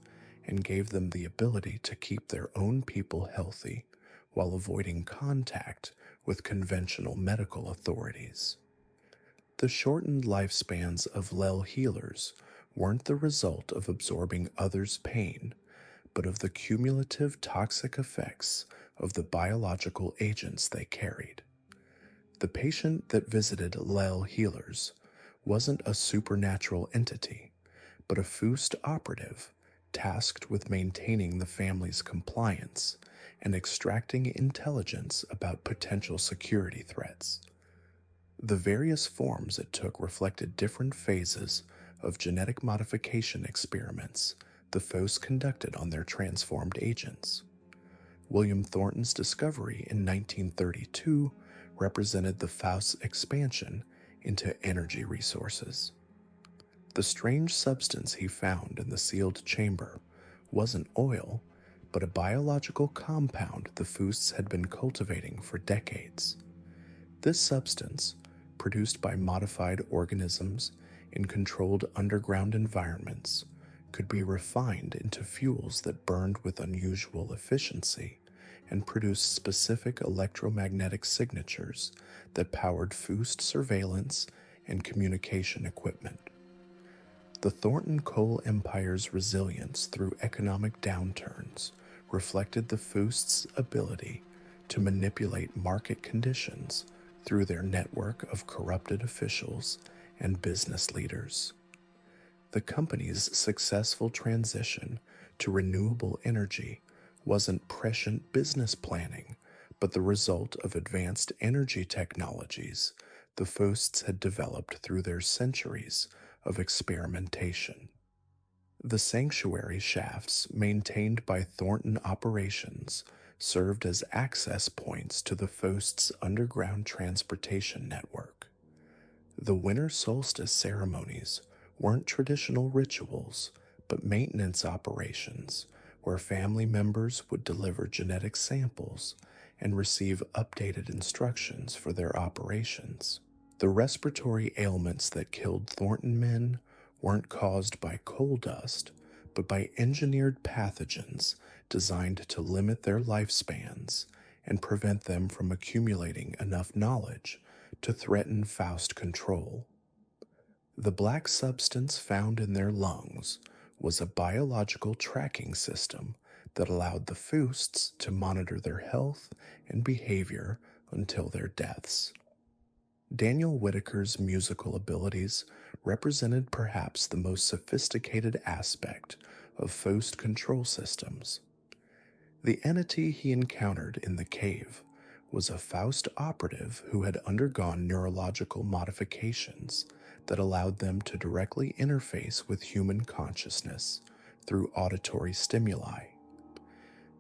Speaker 1: and gave them the ability to keep their own people healthy while avoiding contact with conventional medical authorities. The shortened lifespans of Lel healers weren't the result of absorbing others' pain, but of the cumulative toxic effects of the biological agents they carried. The patient that visited Lel healers wasn't a supernatural entity, but a Foust operative tasked with maintaining the family's compliance and extracting intelligence about potential security threats. The various forms it took reflected different phases of genetic modification experiments the Foust conducted on their transformed agents. William Thornton's discovery in 1932 represented the Faust's expansion into energy resources. The strange substance he found in the sealed chamber wasn't oil, but a biological compound the Fausts had been cultivating for decades. This substance, produced by modified organisms in controlled underground environments, could be refined into fuels that burned with unusual efficiency and produced specific electromagnetic signatures that powered Foust surveillance and communication equipment. The Thornton coal empire's resilience through economic downturns reflected the Foust's ability to manipulate market conditions through their network of corrupted officials and business leaders. The company's successful transition to renewable energy wasn't prescient business planning, but the result of advanced energy technologies the Fausts had developed through their centuries of experimentation. The sanctuary shafts maintained by Thornton operations served as access points to the Faust's underground transportation network. The winter solstice ceremonies weren't traditional rituals, but maintenance operations where family members would deliver genetic samples and receive updated instructions for their operations. The respiratory ailments that killed Thornton men weren't caused by coal dust, but by engineered pathogens designed to limit their lifespans and prevent them from accumulating enough knowledge to threaten Faust control. The black substance found in their lungs was a biological tracking system that allowed the Fausts to monitor their health and behavior until their deaths. Daniel Whitaker's musical abilities represented perhaps the most sophisticated aspect of Faust control systems. The entity he encountered in the cave was a Faust operative who had undergone neurological modifications that allowed them to directly interface with human consciousness through auditory stimuli.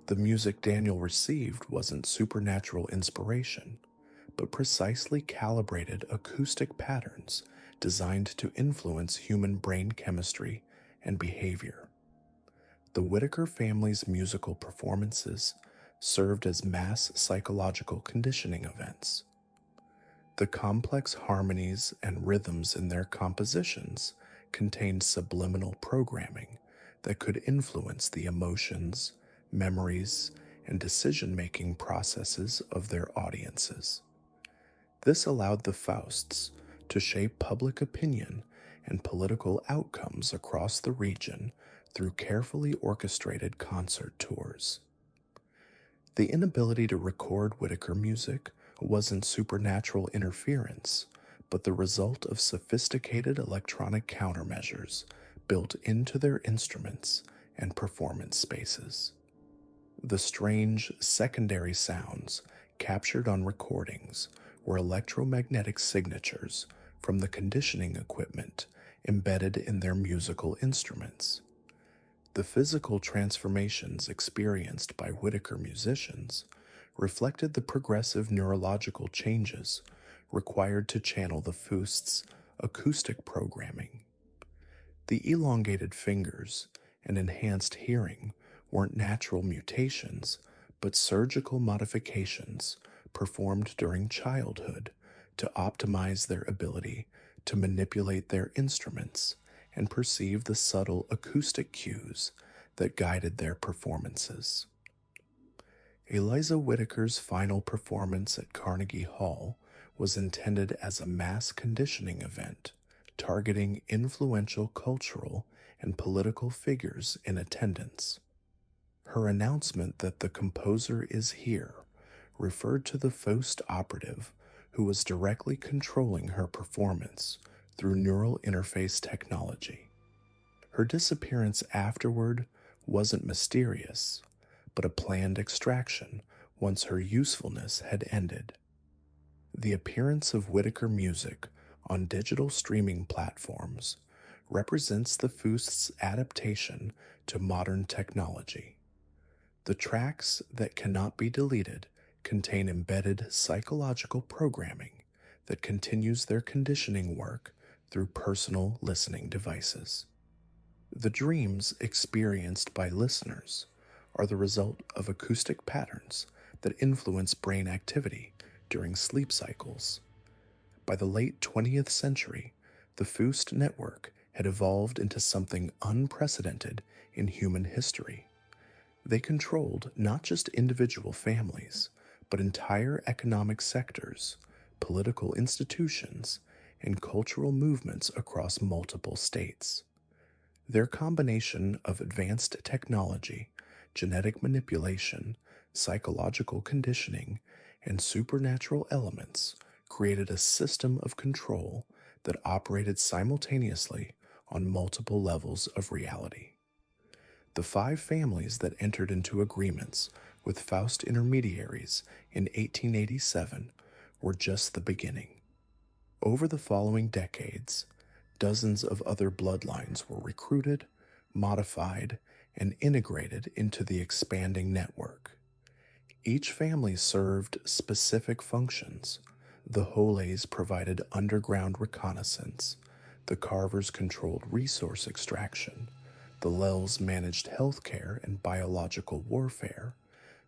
Speaker 1: The music Daniel received wasn't supernatural inspiration, but precisely calibrated acoustic patterns designed to influence human brain chemistry and behavior. The Whitaker family's musical performances served as mass psychological conditioning events. The complex harmonies and rhythms in their compositions contained subliminal programming that could influence the emotions, memories, and decision-making processes of their audiences. This allowed the Fausts to shape public opinion and political outcomes across the region through carefully orchestrated concert tours. The inability to record Whitaker music wasn't supernatural interference, but the result of sophisticated electronic countermeasures built into their instruments and performance spaces. The strange secondary sounds captured on recordings were electromagnetic signatures from the conditioning equipment embedded in their musical instruments. The physical transformations experienced by Whitaker musicians reflected the progressive neurological changes required to channel the Faust's acoustic programming. The elongated fingers and enhanced hearing weren't natural mutations, but surgical modifications performed during childhood to optimize their ability to manipulate their instruments and perceive the subtle acoustic cues that guided their performances. Eliza Whitaker's final performance at Carnegie Hall was intended as a mass conditioning event, targeting influential cultural and political figures in attendance. Her announcement that the composer is here referred to the Faust operative who was directly controlling her performance through neural interface technology. Her disappearance afterward wasn't mysterious, but a planned extraction once her usefulness had ended. The appearance of Whitaker music on digital streaming platforms represents the Faust's adaptation to modern technology. The tracks that cannot be deleted contain embedded psychological programming that continues their conditioning work through personal listening devices. The dreams experienced by listeners are the result of acoustic patterns that influence brain activity during sleep cycles. By the late 20th century, the Faust network had evolved into something unprecedented in human history. They controlled not just individual families, but entire economic sectors, political institutions, and cultural movements across multiple states. Their combination of advanced technology, genetic manipulation, psychological conditioning, and supernatural elements created a system of control that operated simultaneously on multiple levels of reality. The 5 families that entered into agreements with Foust intermediaries in 1887 were just the beginning. Over the following decades, dozens of other bloodlines were recruited, modified, and integrated into the expanding network. Each family served specific functions. The Holes provided underground reconnaissance, the Carvers controlled resource extraction, the Lels managed healthcare and biological warfare,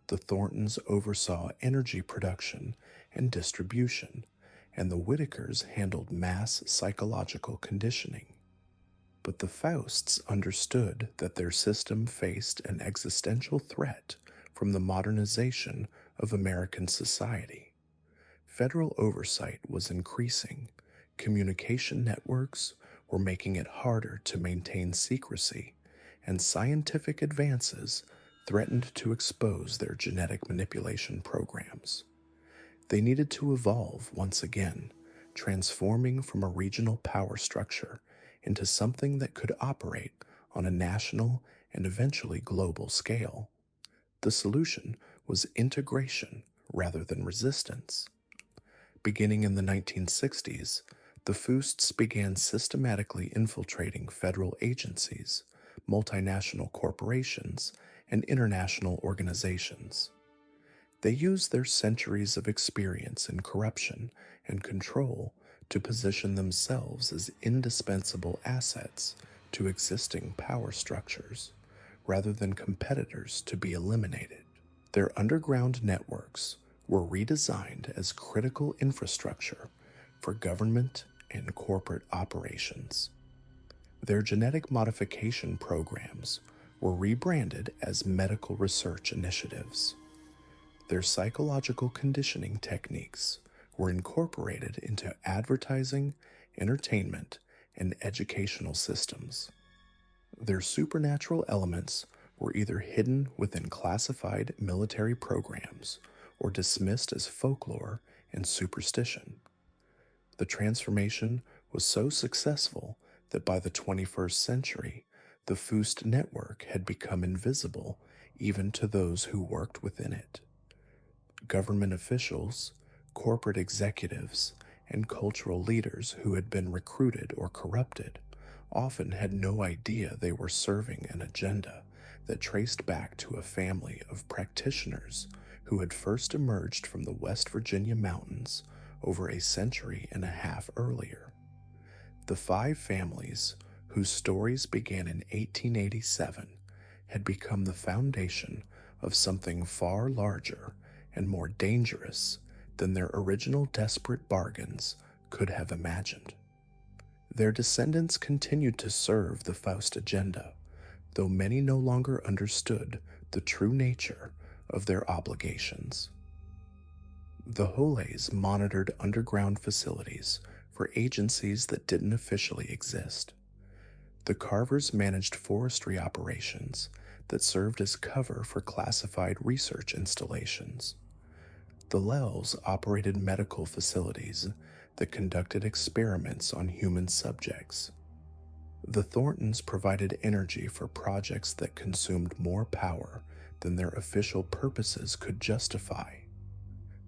Speaker 1: the Thorntons oversaw energy production and distribution, and the Whitakers handled mass psychological conditioning. But the Fausts understood that their system faced an existential threat from the modernization of American society. Federal oversight was increasing, communication networks were making it harder to maintain secrecy, and scientific advances threatened to expose their genetic manipulation programs. They needed to evolve once again, transforming from a regional power structure into something that could operate on a national and eventually global scale. The solution was integration rather than resistance. Beginning in the 1960s, the Fausts began systematically infiltrating federal agencies, multinational corporations, and international organizations. They used their centuries of experience in corruption and control to position themselves as indispensable assets to existing power structures, rather than competitors to be eliminated. Their underground networks were redesigned as critical infrastructure for government and corporate operations. Their genetic modification programs were rebranded as medical research initiatives. Their psychological conditioning techniques were incorporated into advertising, entertainment, and educational systems. Their supernatural elements were either hidden within classified military programs or dismissed as folklore and superstition. The transformation was so successful that by the 21st century, the Foust network had become invisible even to those who worked within it. Government officials, corporate executives, and cultural leaders who had been recruited or corrupted often had no idea they were serving an agenda that traced back to a family of practitioners who had first emerged from the West Virginia mountains over a century and a half earlier. The 5 families, whose stories began in 1887, had become the foundation of something far larger and more dangerous than their original desperate bargains could have imagined. Their descendants continued to serve the Faust agenda, though many no longer understood the true nature of their obligations. The Holes monitored underground facilities for agencies that didn't officially exist. The Carvers managed forestry operations that served as cover for classified research installations. The Lels operated medical facilities that conducted experiments on human subjects. The Thorntons provided energy for projects that consumed more power than their official purposes could justify.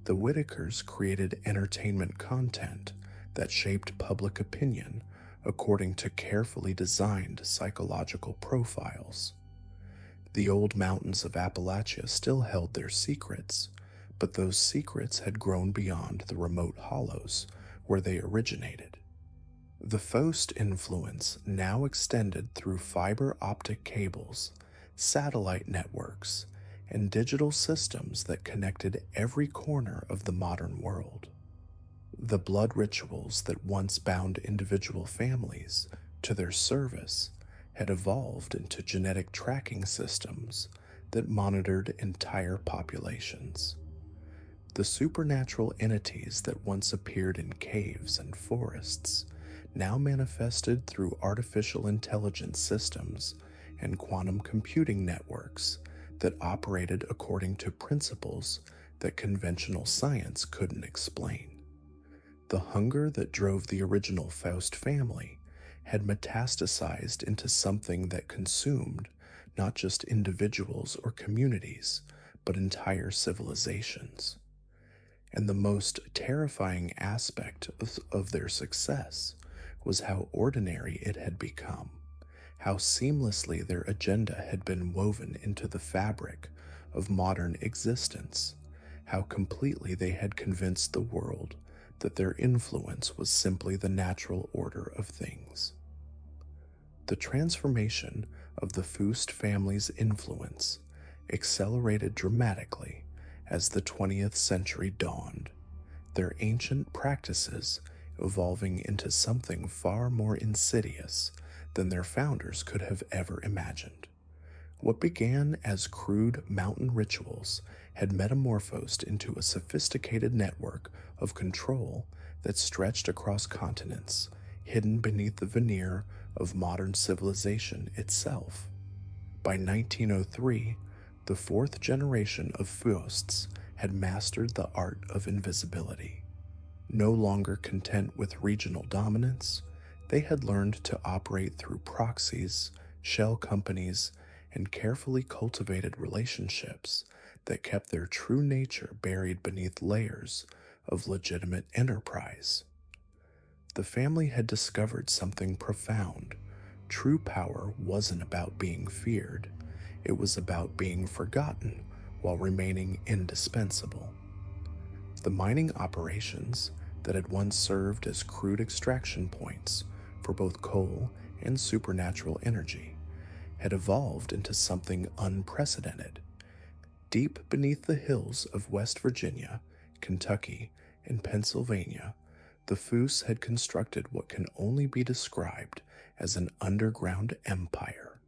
Speaker 1: The Whitakers created entertainment content that shaped public opinion according to carefully designed psychological profiles. The old mountains of Appalachia still held their secrets, but those secrets had grown beyond the remote hollows where they originated. The Faust influence now extended through fiber optic cables, satellite networks, and digital systems that connected every corner of the modern world. The blood rituals that once bound individual families to their service had evolved into genetic tracking systems that monitored entire populations. The supernatural entities that once appeared in caves and forests now manifested through artificial intelligence systems and quantum computing networks that operated according to principles that conventional science couldn't explain. The hunger that drove the original Foust family had metastasized into something that consumed not just individuals or communities, but entire civilizations. And the most terrifying aspect of their success was how ordinary it had become, how seamlessly their agenda had been woven into the fabric of modern existence, how completely they had convinced the world that their influence was simply the natural order of things. The transformation of the Foust family's influence accelerated dramatically as the 20th century dawned, their ancient practices evolving into something far more insidious than their founders could have ever imagined. What began as crude mountain rituals had metamorphosed into a sophisticated network of control that stretched across continents, hidden beneath the veneer of modern civilization itself. By 1903, the fourth generation of Fausts had mastered the art of invisibility. No longer content with regional dominance, they had learned to operate through proxies, shell companies, and carefully cultivated relationships that kept their true nature buried beneath layers of legitimate enterprise. The family had discovered something profound. True power wasn't about being feared, it was about being forgotten while remaining indispensable. The mining operations that had once served as crude extraction points for both coal and supernatural energy had evolved into something unprecedented. Deep beneath the hills of West Virginia, Kentucky, and Pennsylvania, the Fausts had constructed what can only be described as an underground empire.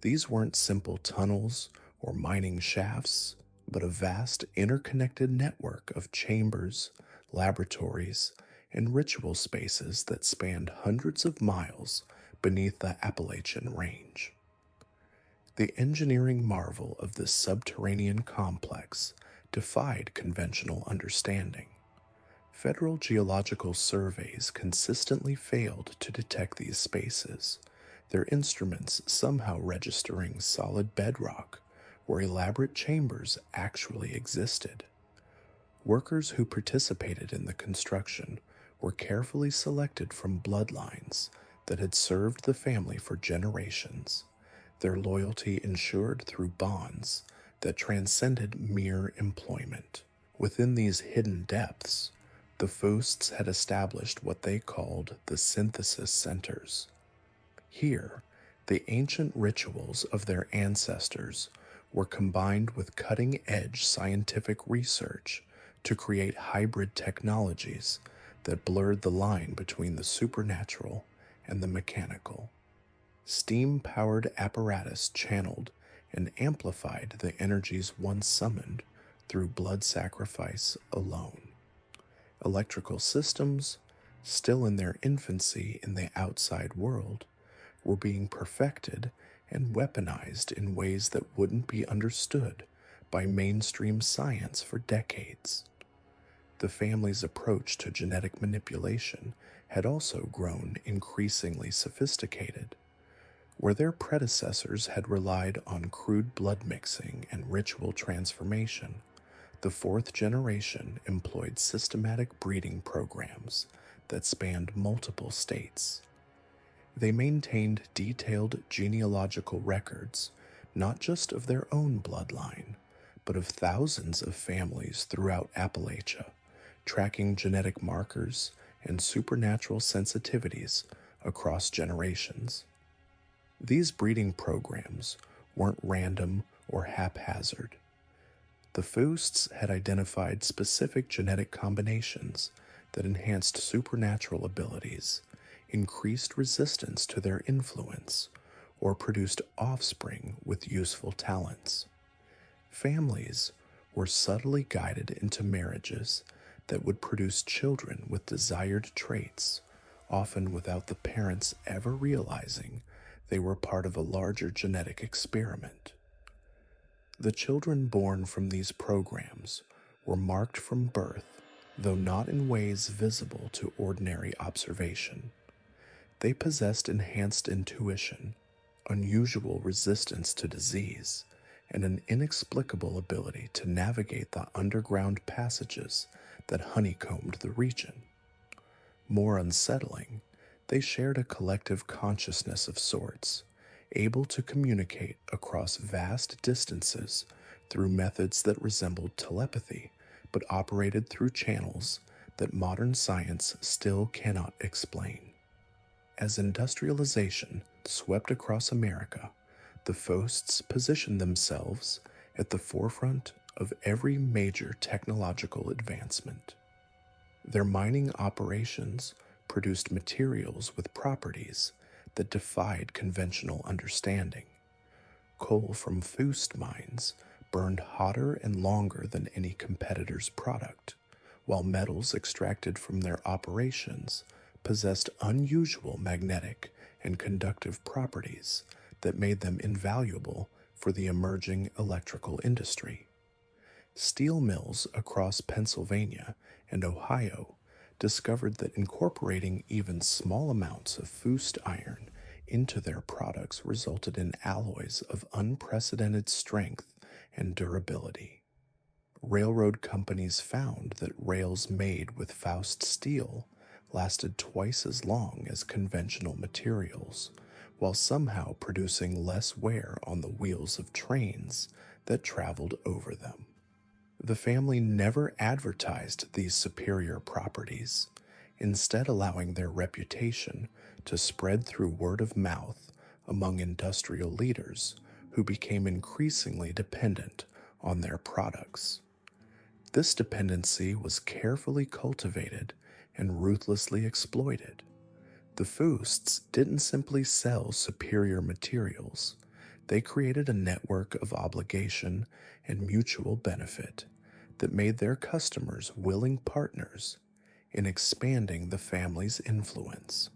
Speaker 1: These weren't simple tunnels or mining shafts, but a vast interconnected network of chambers, laboratories, and ritual spaces that spanned hundreds of miles beneath the Appalachian Range. The engineering marvel of this subterranean complex defied conventional understanding. Federal geological surveys consistently failed to detect these spaces, their instruments somehow registering solid bedrock where elaborate chambers actually existed. Workers who participated in the construction were carefully selected from bloodlines that had served the family for generations, their loyalty ensured through bonds that transcended mere employment. Within these hidden depths, the Fausts had established what they called the synthesis centers. Here, the ancient rituals of their ancestors were combined with cutting-edge scientific research to create hybrid technologies that blurred the line between the supernatural and the mechanical. Steam-powered apparatus channeled and amplified the energies once summoned through blood sacrifice alone. Electrical systems, still in their infancy in the outside world, were being perfected and weaponized in ways that wouldn't be understood by mainstream science for decades. The family's approach to genetic manipulation had also grown increasingly sophisticated. Where their predecessors had relied on crude blood mixing and ritual transformation, the fourth generation employed systematic breeding programs that spanned multiple states. They maintained detailed genealogical records, not just of their own bloodline, but of thousands of families throughout Appalachia, tracking genetic markers and supernatural sensitivities across generations. These breeding programs weren't random or haphazard. The Fausts had identified specific genetic combinations that enhanced supernatural abilities, increased resistance to their influence, or produced offspring with useful talents. Families were subtly guided into marriages that would produce children with desired traits, often without the parents ever realizing they were part of a larger genetic experiment. The children born from these programs were marked from birth, though not in ways visible to ordinary observation. They possessed enhanced intuition, unusual resistance to disease, and an inexplicable ability to navigate the underground passages that honeycombed the region. More unsettling, they shared a collective consciousness of sorts, able to communicate across vast distances through methods that resembled telepathy, but operated through channels that modern science still cannot explain. As industrialization swept across America, the Fausts positioned themselves at the forefront of every major technological advancement. Their mining operations produced materials with properties that defied conventional understanding. Coal from Foust mines burned hotter and longer than any competitor's product, while metals extracted from their operations possessed unusual magnetic and conductive properties that made them invaluable for the emerging electrical industry. Steel mills across Pennsylvania and Ohio discovered that incorporating even small amounts of Foust iron into their products resulted in alloys of unprecedented strength and durability. Railroad companies found that rails made with Foust steel lasted twice as long as conventional materials, while somehow producing less wear on the wheels of trains that traveled over them. The family never advertised these superior properties, instead allowing their reputation to spread through word of mouth among industrial leaders who became increasingly dependent on their products. This dependency was carefully cultivated and ruthlessly exploited. The Fausts didn't simply sell superior materials, they created a network of obligation and mutual benefit that made their customers willing partners in expanding the family's influence.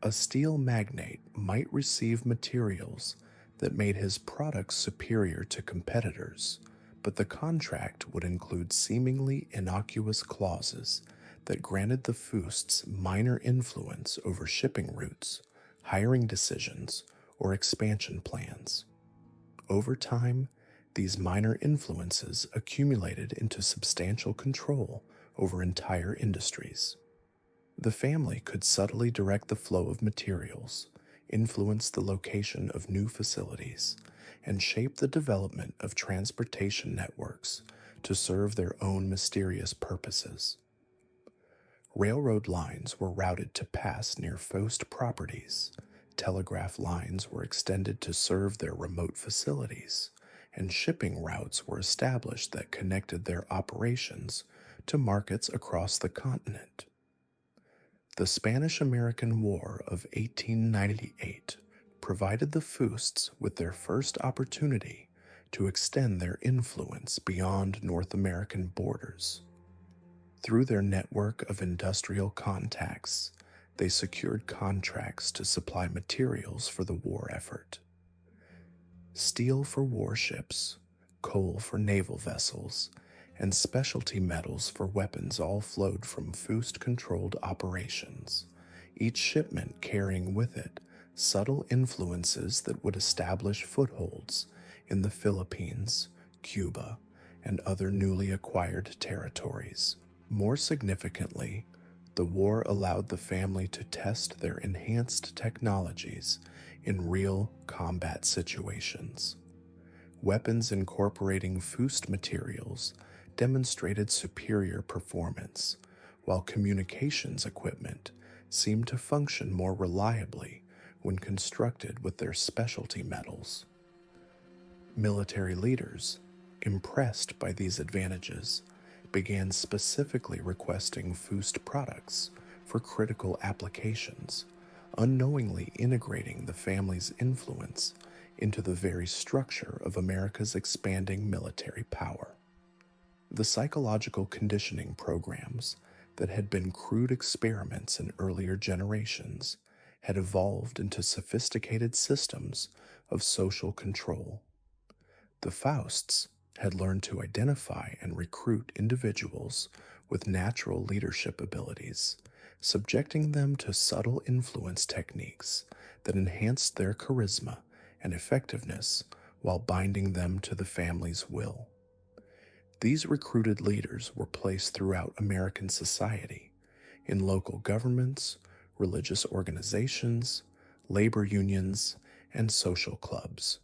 Speaker 1: A steel magnate might receive materials that made his products superior to competitors, but the contract would include seemingly innocuous clauses that granted the Fausts minor influence over shipping routes, hiring decisions, or expansion plans. Over time, these minor influences accumulated into substantial control over entire industries. The family could subtly direct the flow of materials, influence the location of new facilities, and shape the development of transportation networks to serve their own mysterious purposes. Railroad lines were routed to pass near Faust properties, telegraph lines were extended to serve their remote facilities, and shipping routes were established that connected their operations to markets across the continent. The Spanish-American War of 1898 provided the Fausts with their first opportunity to extend their influence beyond North American borders. Through their network of industrial contacts, they secured contracts to supply materials for the war effort. Steel for warships, coal for naval vessels, and specialty metals for weapons all flowed from Faust-controlled operations, each shipment carrying with it subtle influences that would establish footholds in the Philippines, Cuba, and other newly acquired territories. More significantly, the war allowed the family to test their enhanced technologies in real combat situations. Weapons incorporating Faust materials demonstrated superior performance, while communications equipment seemed to function more reliably when constructed with their specialty metals. Military leaders, impressed by these advantages, began specifically requesting Faust products for critical applications, unknowingly integrating the family's influence into the very structure of America's expanding military power. The psychological conditioning programs that had been crude experiments in earlier generations had evolved into sophisticated systems of social control. The Fausts had learned to identify and recruit individuals with natural leadership abilities, subjecting them to subtle influence techniques that enhanced their charisma and effectiveness while binding them to the family's will. These recruited leaders were placed throughout American society, in local governments, religious organizations, labor unions, and social clubs.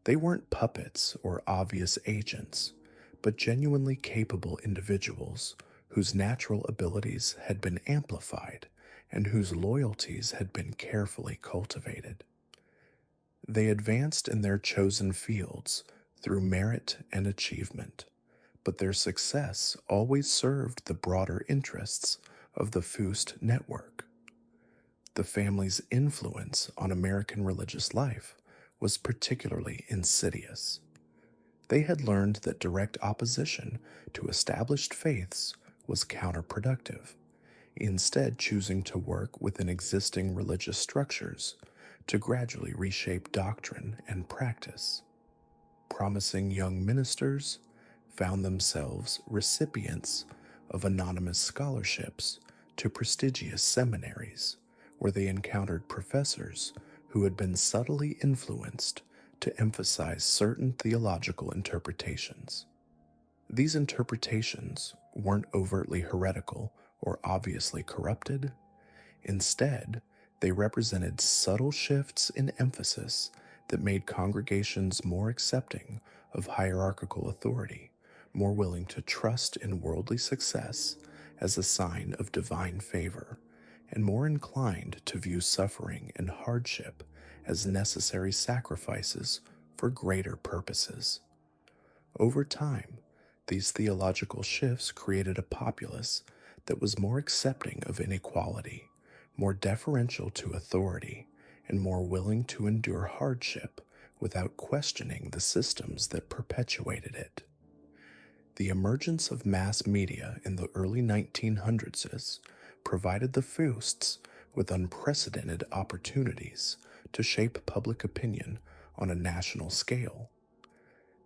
Speaker 1: They weren't puppets or obvious agents, but genuinely capable individuals whose natural abilities had been amplified and whose loyalties had been carefully cultivated. They advanced in their chosen fields through merit and achievement, but their success always served the broader interests of the Foust network. The family's influence on American religious life was particularly insidious. They had learned that direct opposition to established faiths was counterproductive, instead choosing to work within existing religious structures to gradually reshape doctrine and practice. Promising young ministers found themselves recipients of anonymous scholarships to prestigious seminaries, where they encountered professors who had been subtly influenced to emphasize certain theological interpretations. These interpretations weren't overtly heretical or obviously corrupted. Instead, they represented subtle shifts in emphasis that made congregations more accepting of hierarchical authority, more willing to trust in worldly success as a sign of divine favor, and more inclined to view suffering and hardship as necessary sacrifices for greater purposes. Over time, these theological shifts created a populace that was more accepting of inequality, more deferential to authority, and more willing to endure hardship without questioning the systems that perpetuated it. The emergence of mass media in the early 1900s provided the Fausts with unprecedented opportunities to shape public opinion on a national scale.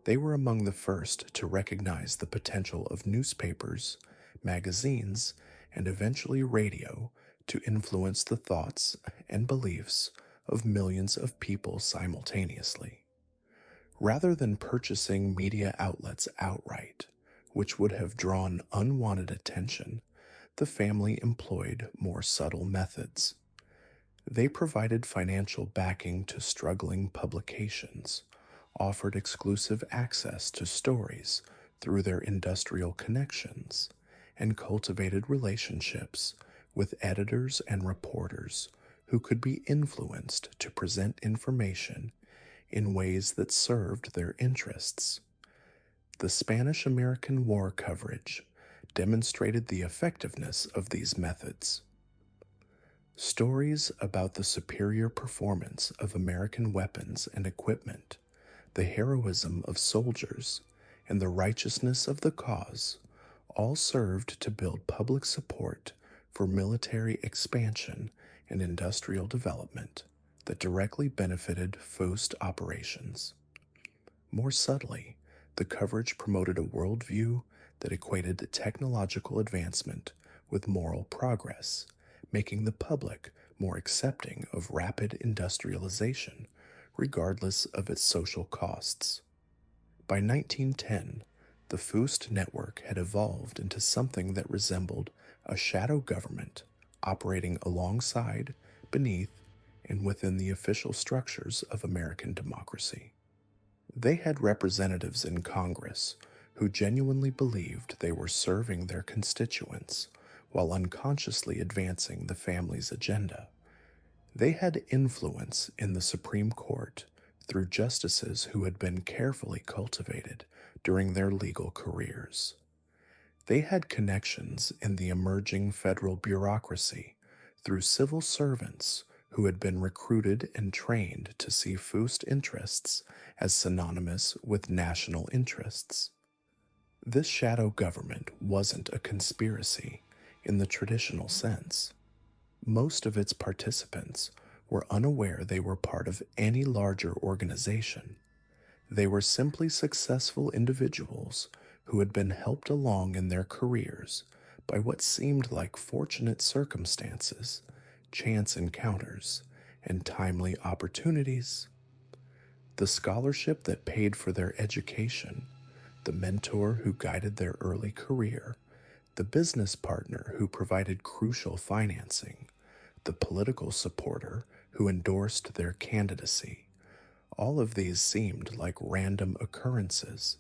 Speaker 1: They were among the first to recognize the potential of newspapers, magazines, and eventually radio to influence the thoughts and beliefs of millions of people simultaneously. Rather than purchasing media outlets outright, which would have drawn unwanted attention, the family employed more subtle methods. They provided financial backing to struggling publications, offered exclusive access to stories through their industrial connections, and cultivated relationships with editors and reporters who could be influenced to present information in ways that served their interests. The Spanish-American War coverage demonstrated the effectiveness of these methods. Stories about the superior performance of American weapons and equipment, the heroism of soldiers, and the righteousness of the cause all served to build public support for military expansion and industrial development that directly benefited Foust operations. More subtly, the coverage promoted a worldview that equated technological advancement with moral progress, making the public more accepting of rapid industrialization, regardless of its social costs. By 1910, the Foust network had evolved into something that resembled a shadow government operating alongside, beneath, and within the official structures of American democracy. They had representatives in Congress who genuinely believed they were serving their constituents while unconsciously advancing the family's agenda. They had influence in the Supreme Court through justices who had been carefully cultivated during their legal careers. They had connections in the emerging federal bureaucracy through civil servants who had been recruited and trained to see Foust interests as synonymous with national interests. This shadow government wasn't a conspiracy in the traditional sense. Most of its participants were unaware they were part of any larger organization. They were simply successful individuals who had been helped along in their careers by what seemed like fortunate circumstances, chance encounters, and timely opportunities. The scholarship that paid for their education, the mentor who guided their early career, the business partner who provided crucial financing, the political supporter who endorsed their candidacy. All of these seemed like random occurrences,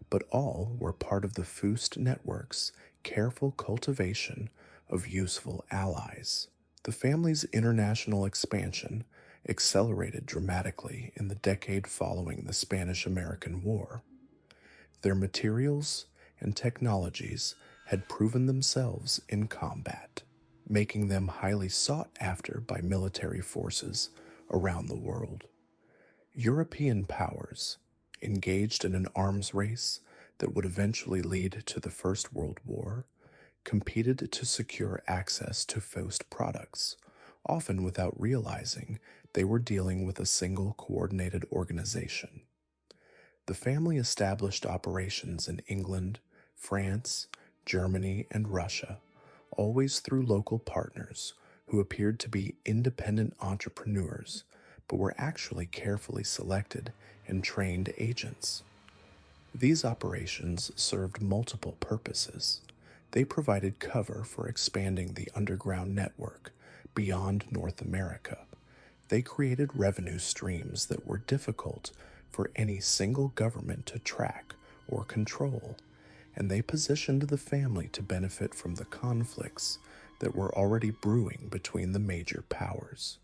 Speaker 1: but all were part of the Foust network's careful cultivation of useful allies. The family's international expansion accelerated dramatically in the decade following the Spanish-American War. Their materials and technologies had proven themselves in combat, making them highly sought after by military forces around the world. European powers, engaged in an arms race that would eventually lead to the First World War, competed to secure access to Foust products, often without realizing they were dealing with a single coordinated organization. The family established operations in England, France, Germany, and Russia, always through local partners who appeared to be independent entrepreneurs but were actually carefully selected and trained agents. These operations served multiple purposes. They provided cover for expanding the underground network beyond North America. They created revenue streams that were difficult for any single government to track or control, and they positioned the family to benefit from the conflicts that were already brewing between the major powers.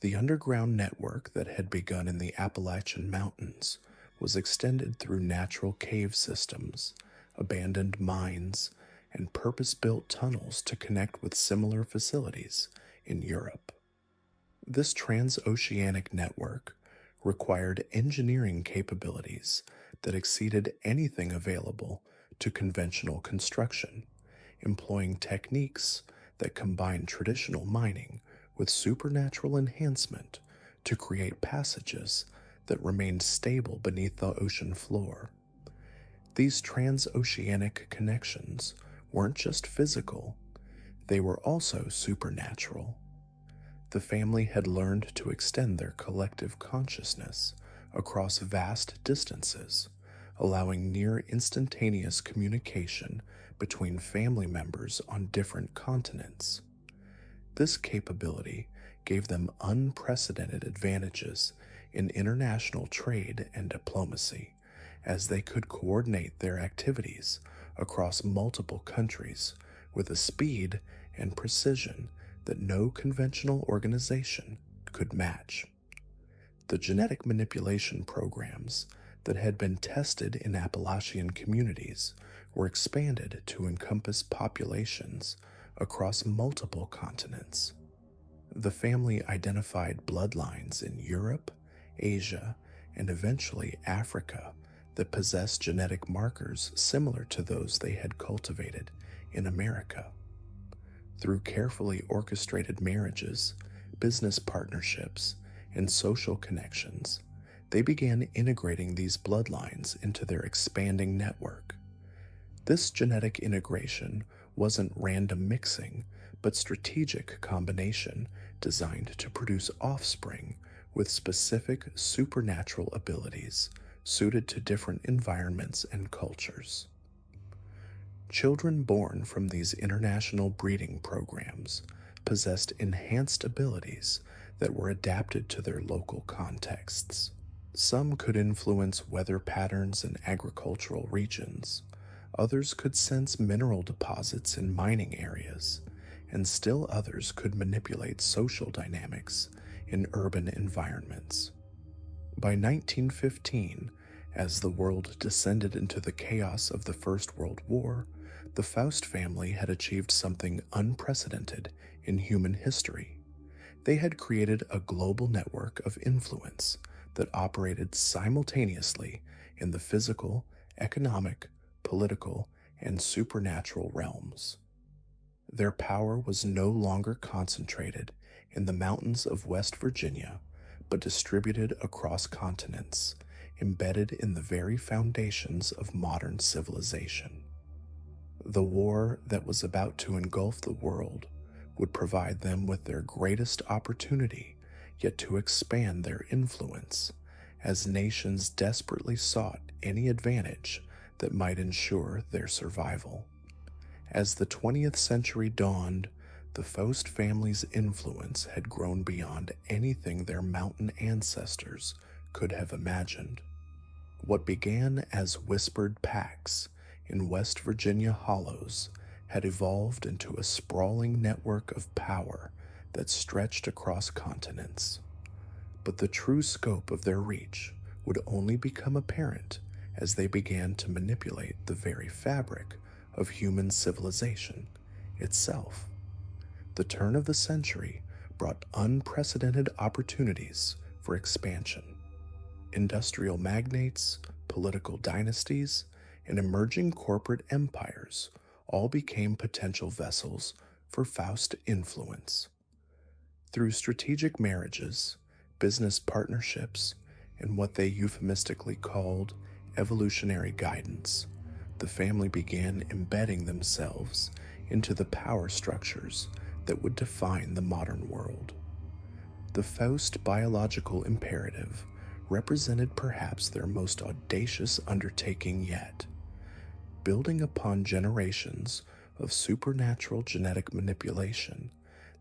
Speaker 1: The underground network that had begun in the Appalachian Mountains was extended through natural cave systems, abandoned mines, and purpose-built tunnels to connect with similar facilities in Europe. This trans-oceanic network required engineering capabilities that exceeded anything available to conventional construction, employing techniques that combined traditional mining with supernatural enhancement to create passages that remained stable beneath the ocean floor. These transoceanic connections weren't just physical, they were also supernatural. The family had learned to extend their collective consciousness across vast distances, allowing near instantaneous communication between family members on different continents. This capability gave them unprecedented advantages in international trade and diplomacy, as they could coordinate their activities across multiple countries with a speed and precision that no conventional organization could match. The genetic manipulation programs that had been tested in Appalachian communities were expanded to encompass populations across multiple continents. The family identified bloodlines in Europe, Asia, and eventually Africa that possessed genetic markers similar to those they had cultivated in America. Through carefully orchestrated marriages, business partnerships, and social connections, they began integrating these bloodlines into their expanding network. This genetic integration wasn't random mixing, but strategic combination designed to produce offspring with specific supernatural abilities suited to different environments and cultures. Children born from these international breeding programs possessed enhanced abilities that were adapted to their local contexts. Some could influence weather patterns in agricultural regions, others could sense mineral deposits in mining areas, and still others could manipulate social dynamics in urban environments. By 1915, As the world descended into the chaos of the First World War, the Foust family had achieved something unprecedented in human history. They had created a global network of influence that operated simultaneously in the physical, economic, political, and supernatural realms. Their power was no longer concentrated in the mountains of West Virginia, but distributed across continents, embedded in the very foundations of modern civilization. The war that was about to engulf the world would provide them with their greatest opportunity yet to expand their influence, as nations desperately sought any advantage that might ensure their survival. As the 20th century dawned, the Foust family's influence had grown beyond anything their mountain ancestors could have imagined. What began as whispered pacts in West Virginia hollows had evolved into a sprawling network of power that stretched across continents. But the true scope of their reach would only become apparent as they began to manipulate the very fabric of human civilization itself. The turn of the century brought unprecedented opportunities for expansion. Industrial magnates, political dynasties, and emerging corporate empires all became potential vessels for Faust influence. Through strategic marriages, business partnerships, and what they euphemistically called evolutionary guidance, the family began embedding themselves into the power structures that would define the modern world. The Faust biological imperative represented perhaps their most audacious undertaking yet. Building upon generations of supernatural genetic manipulation,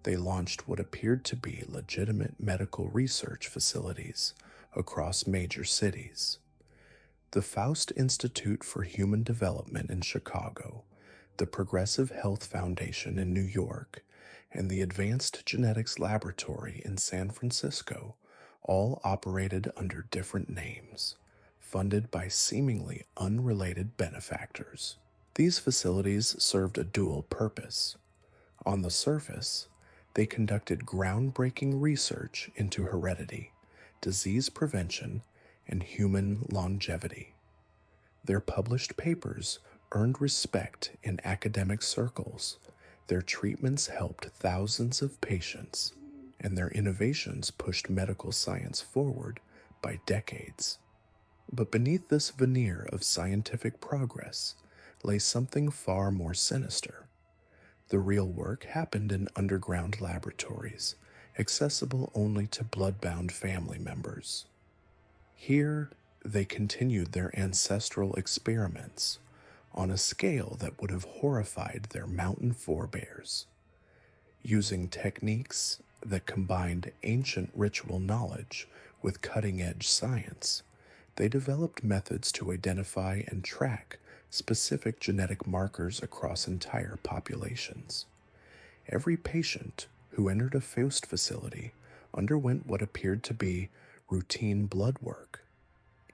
Speaker 1: they launched what appeared to be legitimate medical research facilities across major cities. The Faust Institute for Human Development in Chicago, the Progressive Health Foundation in New York, and the Advanced Genetics Laboratory in San Francisco all operated under different names, funded by seemingly unrelated benefactors. These facilities served a dual purpose. On the surface, they conducted groundbreaking research into heredity, disease prevention, and human longevity. Their published papers earned respect in academic circles. Their treatments helped thousands of patients, and their innovations pushed medical science forward by decades. But beneath this veneer of scientific progress lay something far more sinister. The real work happened in underground laboratories, accessible only to blood-bound family members. Here, they continued their ancestral experiments on a scale that would have horrified their mountain forebears. Using techniques that combined ancient ritual knowledge with cutting-edge science, they developed methods to identify and track specific genetic markers across entire populations. Every patient who entered a Faust facility underwent what appeared to be routine blood work.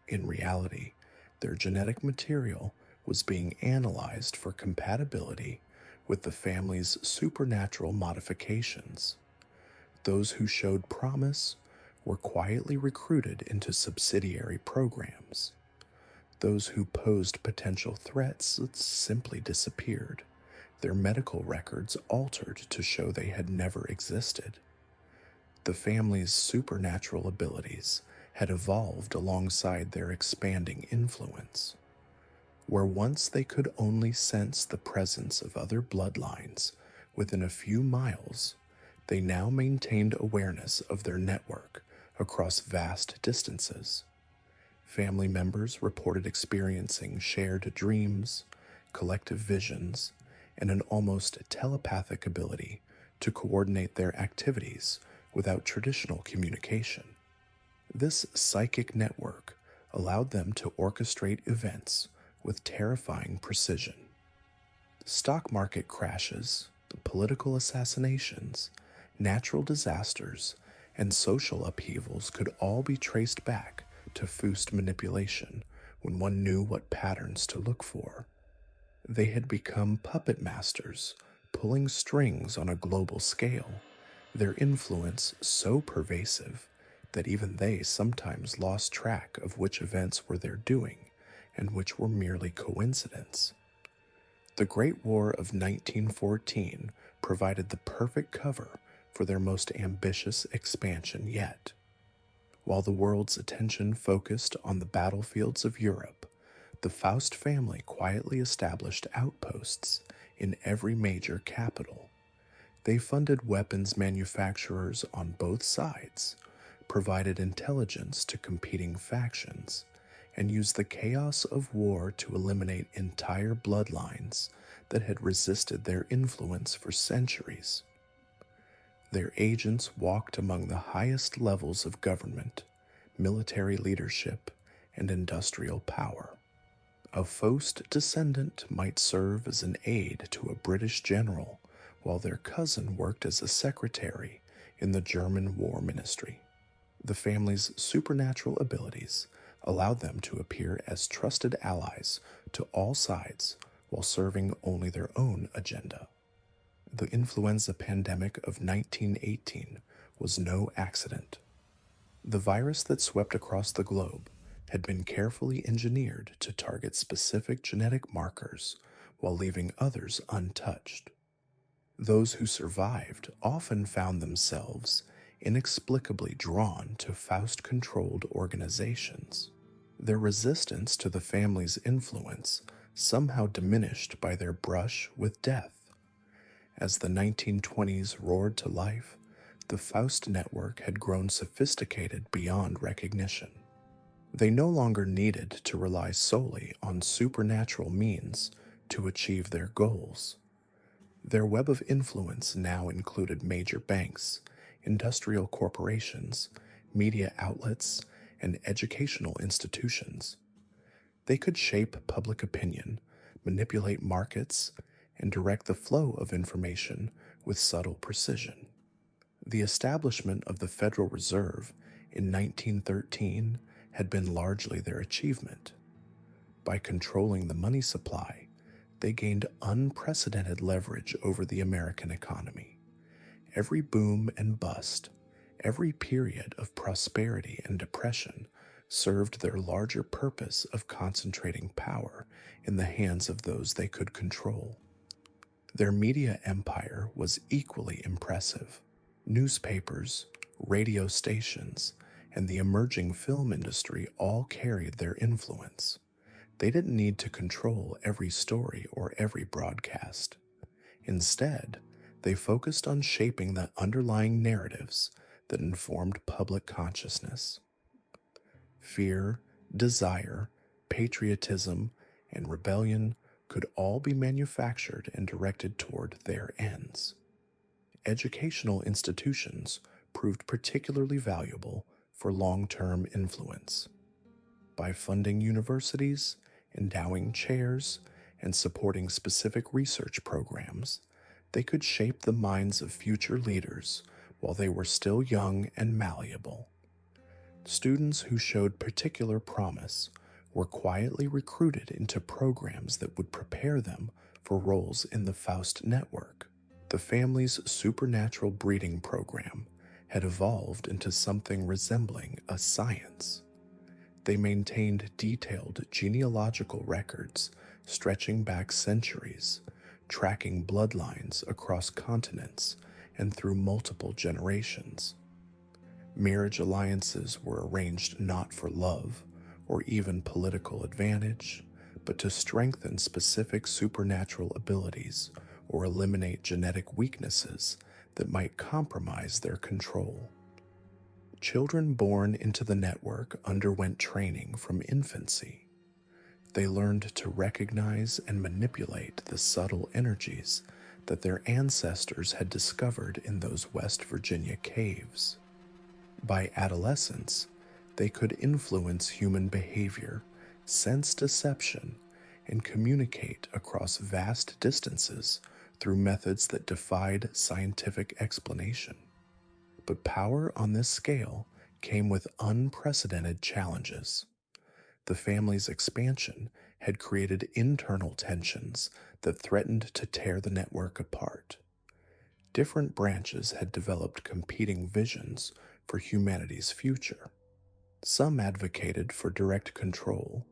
Speaker 1: In reality, their genetic material was being analyzed for compatibility with the family's supernatural modifications. Those who showed promise were quietly recruited into subsidiary programs. Those who posed potential threats simply disappeared, their medical records altered to show they had never existed. The family's supernatural abilities had evolved alongside their expanding influence. Where once they could only sense the presence of other bloodlines within a few miles, they now maintained awareness of their network across vast distances. Family members reported experiencing shared dreams, collective visions, and an almost telepathic ability to coordinate their activities without traditional communication. This psychic network allowed them to orchestrate events with terrifying precision. Stock market crashes, political assassinations, natural disasters, and social upheavals could all be traced back to Foust manipulation when one knew what patterns to look for. They had become puppet masters, pulling strings on a global scale, their influence so pervasive that even they sometimes lost track of which events were their doing and which were merely coincidence. The Great War of 1914 provided the perfect cover for their most ambitious expansion yet. While the world's attention focused on the battlefields of Europe, the Foust family quietly established outposts in every major capital. They funded weapons manufacturers on both sides, provided intelligence to competing factions, and used the chaos of war to eliminate entire bloodlines that had resisted their influence for centuries. Their agents walked among the highest levels of government, military leadership, and industrial power. A Foust descendant might serve as an aide to a British general, while their cousin worked as a secretary in the German War Ministry. The family's supernatural abilities allowed them to appear as trusted allies to all sides while serving only their own agenda. The influenza pandemic of 1918 was no accident. The virus that swept across the globe had been carefully engineered to target specific genetic markers while leaving others untouched. Those who survived often found themselves inexplicably drawn to Faust-controlled organizations. Their resistance to the family's influence somehow diminished by their brush with death. As the 1920s roared to life, the Foust network had grown sophisticated beyond recognition. They no longer needed to rely solely on supernatural means to achieve their goals. Their web of influence now included major banks, industrial corporations, media outlets, and educational institutions. They could shape public opinion, manipulate markets, and direct the flow of information with subtle precision. The establishment of the Federal Reserve in 1913 had been largely their achievement. By controlling the money supply, they gained unprecedented leverage over the American economy. Every boom and bust, every period of prosperity and depression served their larger purpose of concentrating power in the hands of those they could control. Their media empire was equally impressive. Newspapers, radio stations, and the emerging film industry all carried their influence. They didn't need to control every story or every broadcast. Instead, they focused on shaping the underlying narratives that informed public consciousness. Fear, desire, patriotism, and rebellion could all be manufactured and directed toward their ends. Educational institutions proved particularly valuable for long-term influence. By funding universities, endowing chairs, and supporting specific research programs, they could shape the minds of future leaders while they were still young and malleable. Students who showed particular promise were quietly recruited into programs that would prepare them for roles in the Foust network. The family's supernatural breeding program had evolved into something resembling a science. They maintained detailed genealogical records stretching back centuries, tracking bloodlines across continents and through multiple generations. Marriage alliances were arranged not for love or even political advantage, but to strengthen specific supernatural abilities or eliminate genetic weaknesses that might compromise their control. Children born into the network underwent training from infancy. They learned to recognize and manipulate the subtle energies that their ancestors had discovered in those West Virginia caves. By adolescence, they could influence human behavior, sense deception, and communicate across vast distances through methods that defied scientific explanation. But power on this scale came with unprecedented challenges. The family's expansion had created internal tensions that threatened to tear the network apart. Different branches had developed competing visions for humanity's future. Some advocated for direct control,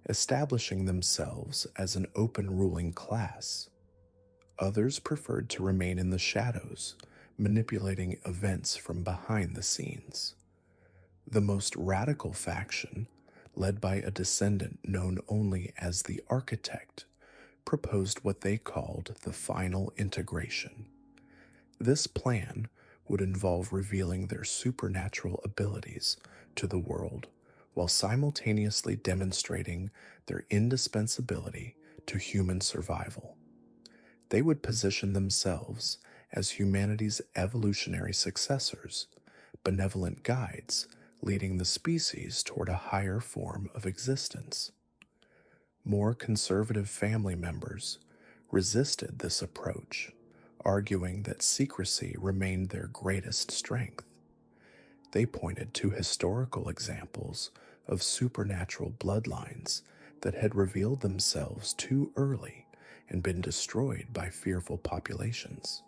Speaker 1: establishing themselves as an open ruling class. Others preferred to remain in the shadows, manipulating events from behind the scenes. The most radical faction, led by a descendant known only as the Architect, proposed what they called the final integration. This plan would involve revealing their supernatural abilities to the world while simultaneously demonstrating their indispensability to human survival. They would position themselves as humanity's evolutionary successors, benevolent guides leading the species toward a higher form of existence. More conservative family members resisted this approach, arguing that secrecy remained their greatest strength. They pointed to historical examples of supernatural bloodlines that had revealed themselves too early and been destroyed by fearful populations.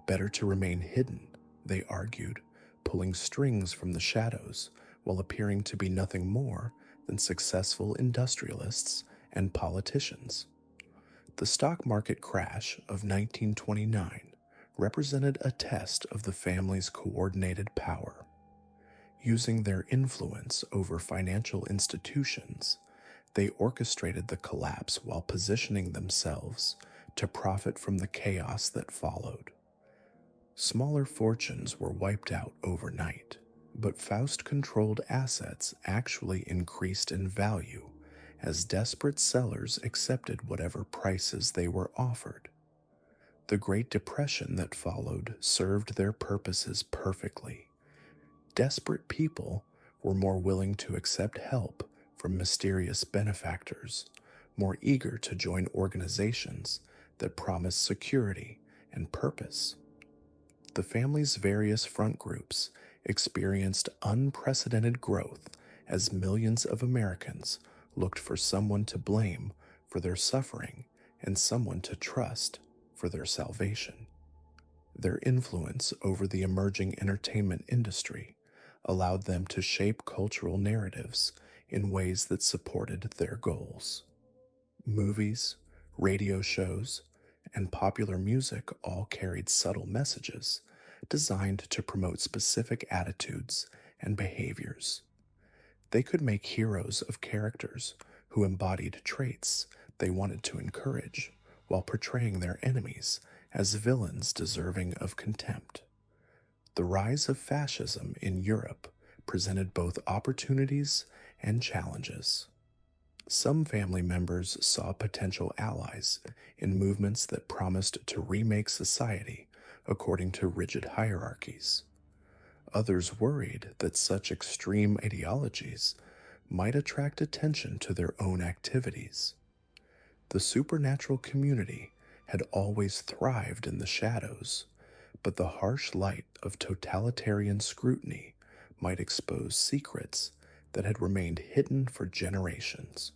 Speaker 1: Better to remain hidden, they argued, pulling strings from the shadows while appearing to be nothing more than successful industrialists and politicians. The stock market crash of 1929 represented a test of the family's coordinated power. Using their influence over financial institutions, they orchestrated the collapse while positioning themselves to profit from the chaos that followed. Smaller fortunes were wiped out overnight, but Faust-controlled assets actually increased in value as desperate sellers accepted whatever prices they were offered. The Great Depression that followed served their purposes perfectly. Desperate people were more willing to accept help from mysterious benefactors, more eager to join organizations that promised security and purpose. The family's various front groups experienced unprecedented growth as millions of Americans looked for someone to blame for their suffering and someone to trust for their salvation. Their influence over the emerging entertainment industry allowed them to shape cultural narratives in ways that supported their goals. Movies, radio shows, and popular music all carried subtle messages designed to promote specific attitudes and behaviors. They could make heroes of characters who embodied traits they wanted to encourage, while portraying their enemies as villains deserving of contempt. The rise of fascism in Europe presented both opportunities and challenges. Some family members saw potential allies in movements that promised to remake society according to rigid hierarchies. Others worried that such extreme ideologies might attract attention to their own activities. The supernatural community had always thrived in the shadows, but the harsh light of totalitarian scrutiny might expose secrets that had remained hidden for generations.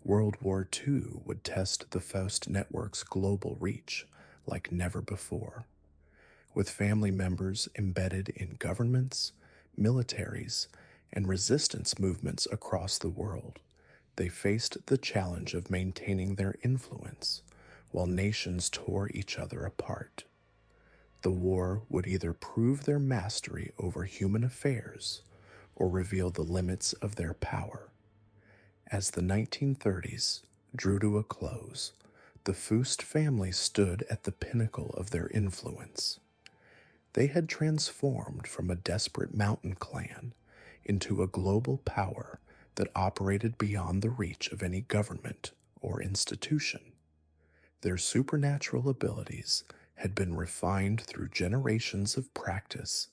Speaker 1: World War II would test the Foust network's global reach like never before. With family members embedded in governments, militaries, and resistance movements across the world, they faced the challenge of maintaining their influence while nations tore each other apart. The war would either prove their mastery over human affairs or reveal the limits of their power. As the 1930s drew to a close, the Foust family stood at the pinnacle of their influence. They had transformed from a desperate mountain clan into a global power that operated beyond the reach of any government or institution. Their supernatural abilities had been refined through generations of practice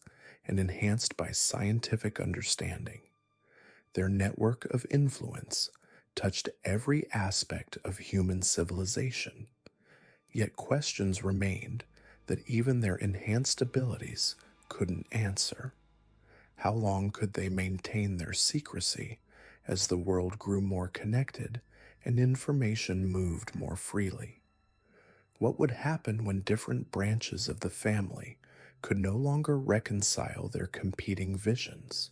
Speaker 1: and enhanced by scientific understanding. Their network of influence touched every aspect of human civilization, yet questions remained that even their enhanced abilities couldn't answer. How long could they maintain their secrecy as the world grew more connected and information moved more freely. What would happen when different branches of the family could no longer reconcile their competing visions?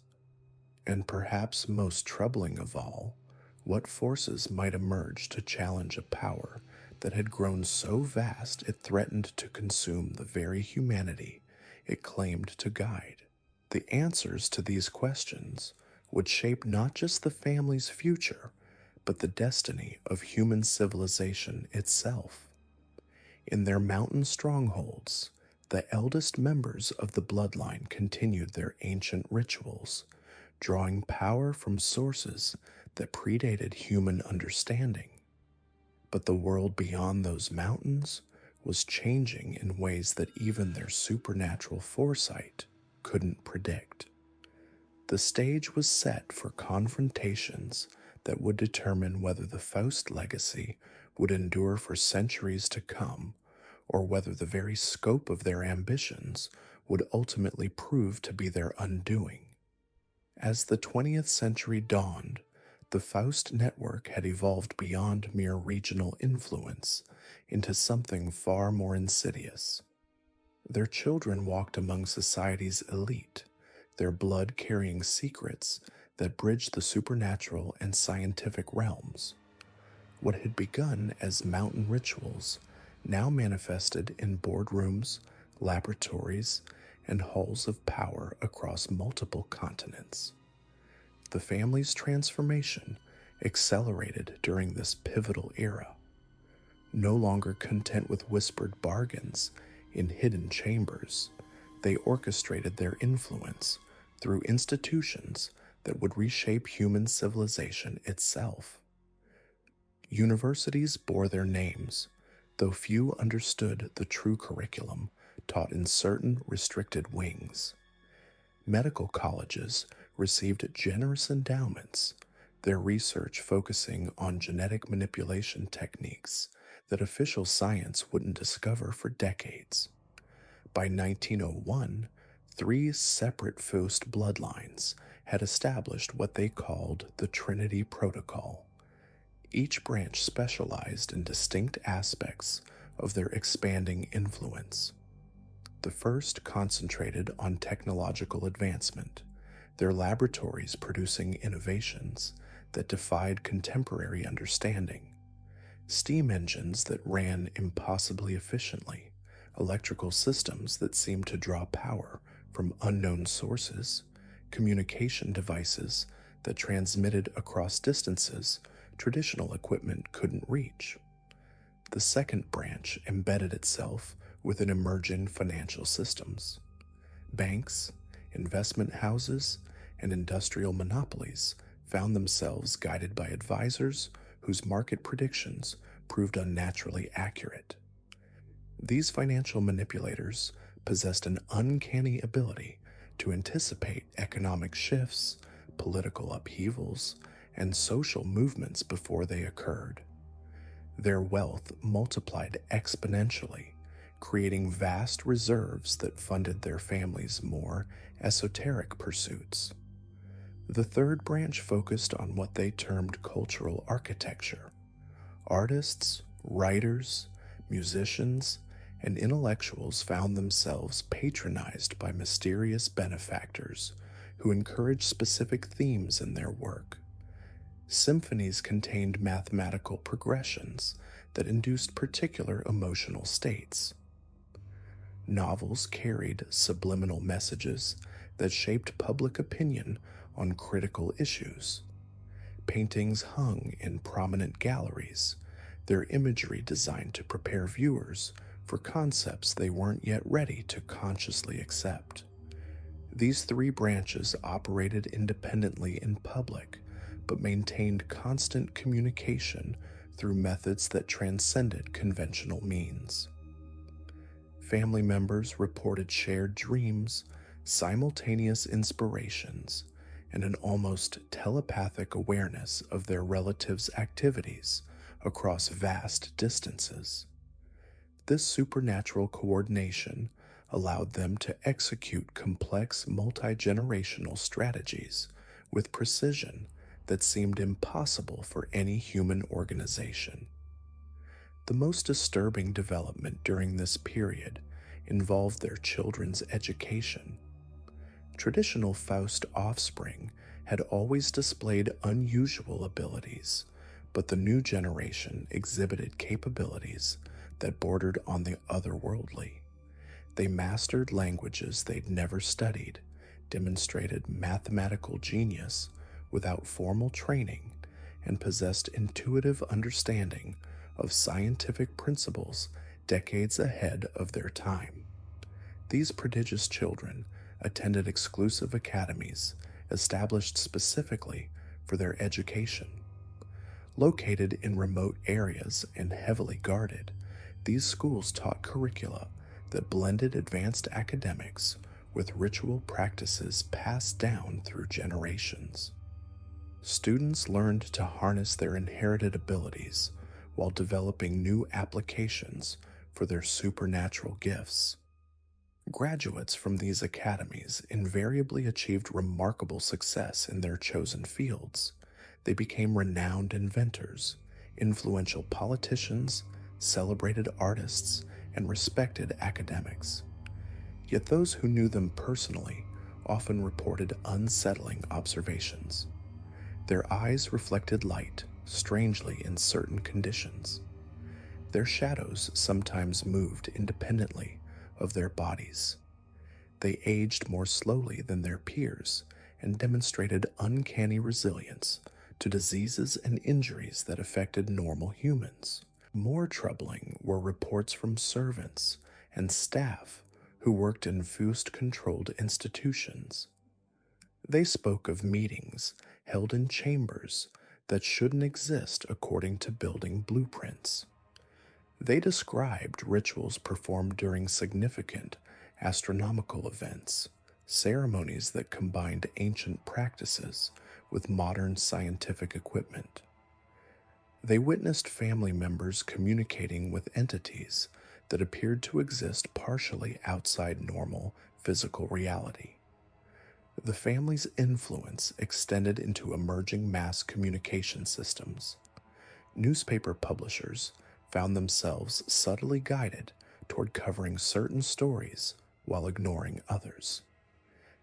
Speaker 1: And perhaps most troubling of all, what forces might emerge to challenge a power that had grown so vast it threatened to consume the very humanity it claimed to guide? The answers to these questions would shape not just the family's future, but the destiny of human civilization itself. In their mountain strongholds, the eldest members of the bloodline continued their ancient rituals, drawing power from sources that predated human understanding. But the world beyond those mountains was changing in ways that even their supernatural foresight couldn't predict. The stage was set for confrontations that would determine whether the Foust legacy would endure for centuries to come, or whether the very scope of their ambitions would ultimately prove to be their undoing. As the 20th century dawned, the Foust network had evolved beyond mere regional influence into something far more insidious. Their children walked among society's elite, their blood carrying secrets that bridged the supernatural and scientific realms. What had begun as mountain rituals now manifested in boardrooms, laboratories, and halls of power across multiple continents. The family's transformation accelerated during this pivotal era. No longer content with whispered bargains in hidden chambers, they orchestrated their influence through institutions that would reshape human civilization itself. Universities bore their names, though few understood the true curriculum taught in certain restricted wings. Medical colleges received generous endowments, their research focusing on genetic manipulation techniques that official science wouldn't discover for decades. By 1901, 3 separate Foust bloodlines had established what they called the Trinity Protocol. Each branch specialized in distinct aspects of their expanding influence. The first concentrated on technological advancement, their laboratories producing innovations that defied contemporary understanding. Steam engines that ran impossibly efficiently, electrical systems that seemed to draw power from unknown sources, communication devices that transmitted across distances traditional equipment couldn't reach. The second branch embedded itself within emerging financial systems. Banks, investment houses, and industrial monopolies found themselves guided by advisors whose market predictions proved unnaturally accurate. These financial manipulators possessed an uncanny ability to anticipate economic shifts, political upheavals, and social movements before they occurred. Their wealth multiplied exponentially, creating vast reserves that funded their families' more esoteric pursuits. The third branch focused on what they termed cultural architecture. Artists, writers, musicians, and intellectuals found themselves patronized by mysterious benefactors who encouraged specific themes in their work. Symphonies contained mathematical progressions that induced particular emotional states. Novels carried subliminal messages that shaped public opinion on critical issues. Paintings hung in prominent galleries, their imagery designed to prepare viewers for concepts they weren't yet ready to consciously accept. These 3 branches operated independently in public, but maintained constant communication through methods that transcended conventional means. Family members reported shared dreams, simultaneous inspirations, and an almost telepathic awareness of their relatives' activities across vast distances. This supernatural coordination allowed them to execute complex multi-generational strategies with precision that seemed impossible for any human organization. The most disturbing development during this period involved their children's education. Traditional Foust offspring had always displayed unusual abilities, but the new generation exhibited capabilities that bordered on the otherworldly. They mastered languages they'd never studied, demonstrated mathematical genius without formal training, and possessed intuitive understanding of scientific principles decades ahead of their time. These prodigious children attended exclusive academies established specifically for their education. Located in remote areas and heavily guarded, these schools taught curricula that blended advanced academics with ritual practices passed down through generations. Students learned to harness their inherited abilities while developing new applications for their supernatural gifts. Graduates from these academies invariably achieved remarkable success in their chosen fields. They became renowned inventors, influential politicians, celebrated artists, and respected academics. Yet those who knew them personally often reported unsettling observations. Their eyes reflected light, strangely in certain conditions. Their shadows sometimes moved independently of their bodies. They aged more slowly than their peers and demonstrated uncanny resilience to diseases and injuries that affected normal humans. More troubling were reports from servants and staff who worked in Foust-controlled institutions. They spoke of meetings held in chambers that shouldn't exist according to building blueprints. They described rituals performed during significant astronomical events, ceremonies that combined ancient practices with modern scientific equipment. They witnessed family members communicating with entities that appeared to exist partially outside normal physical reality. The family's influence extended into emerging mass communication systems. Newspaper publishers found themselves subtly guided toward covering certain stories while ignoring others.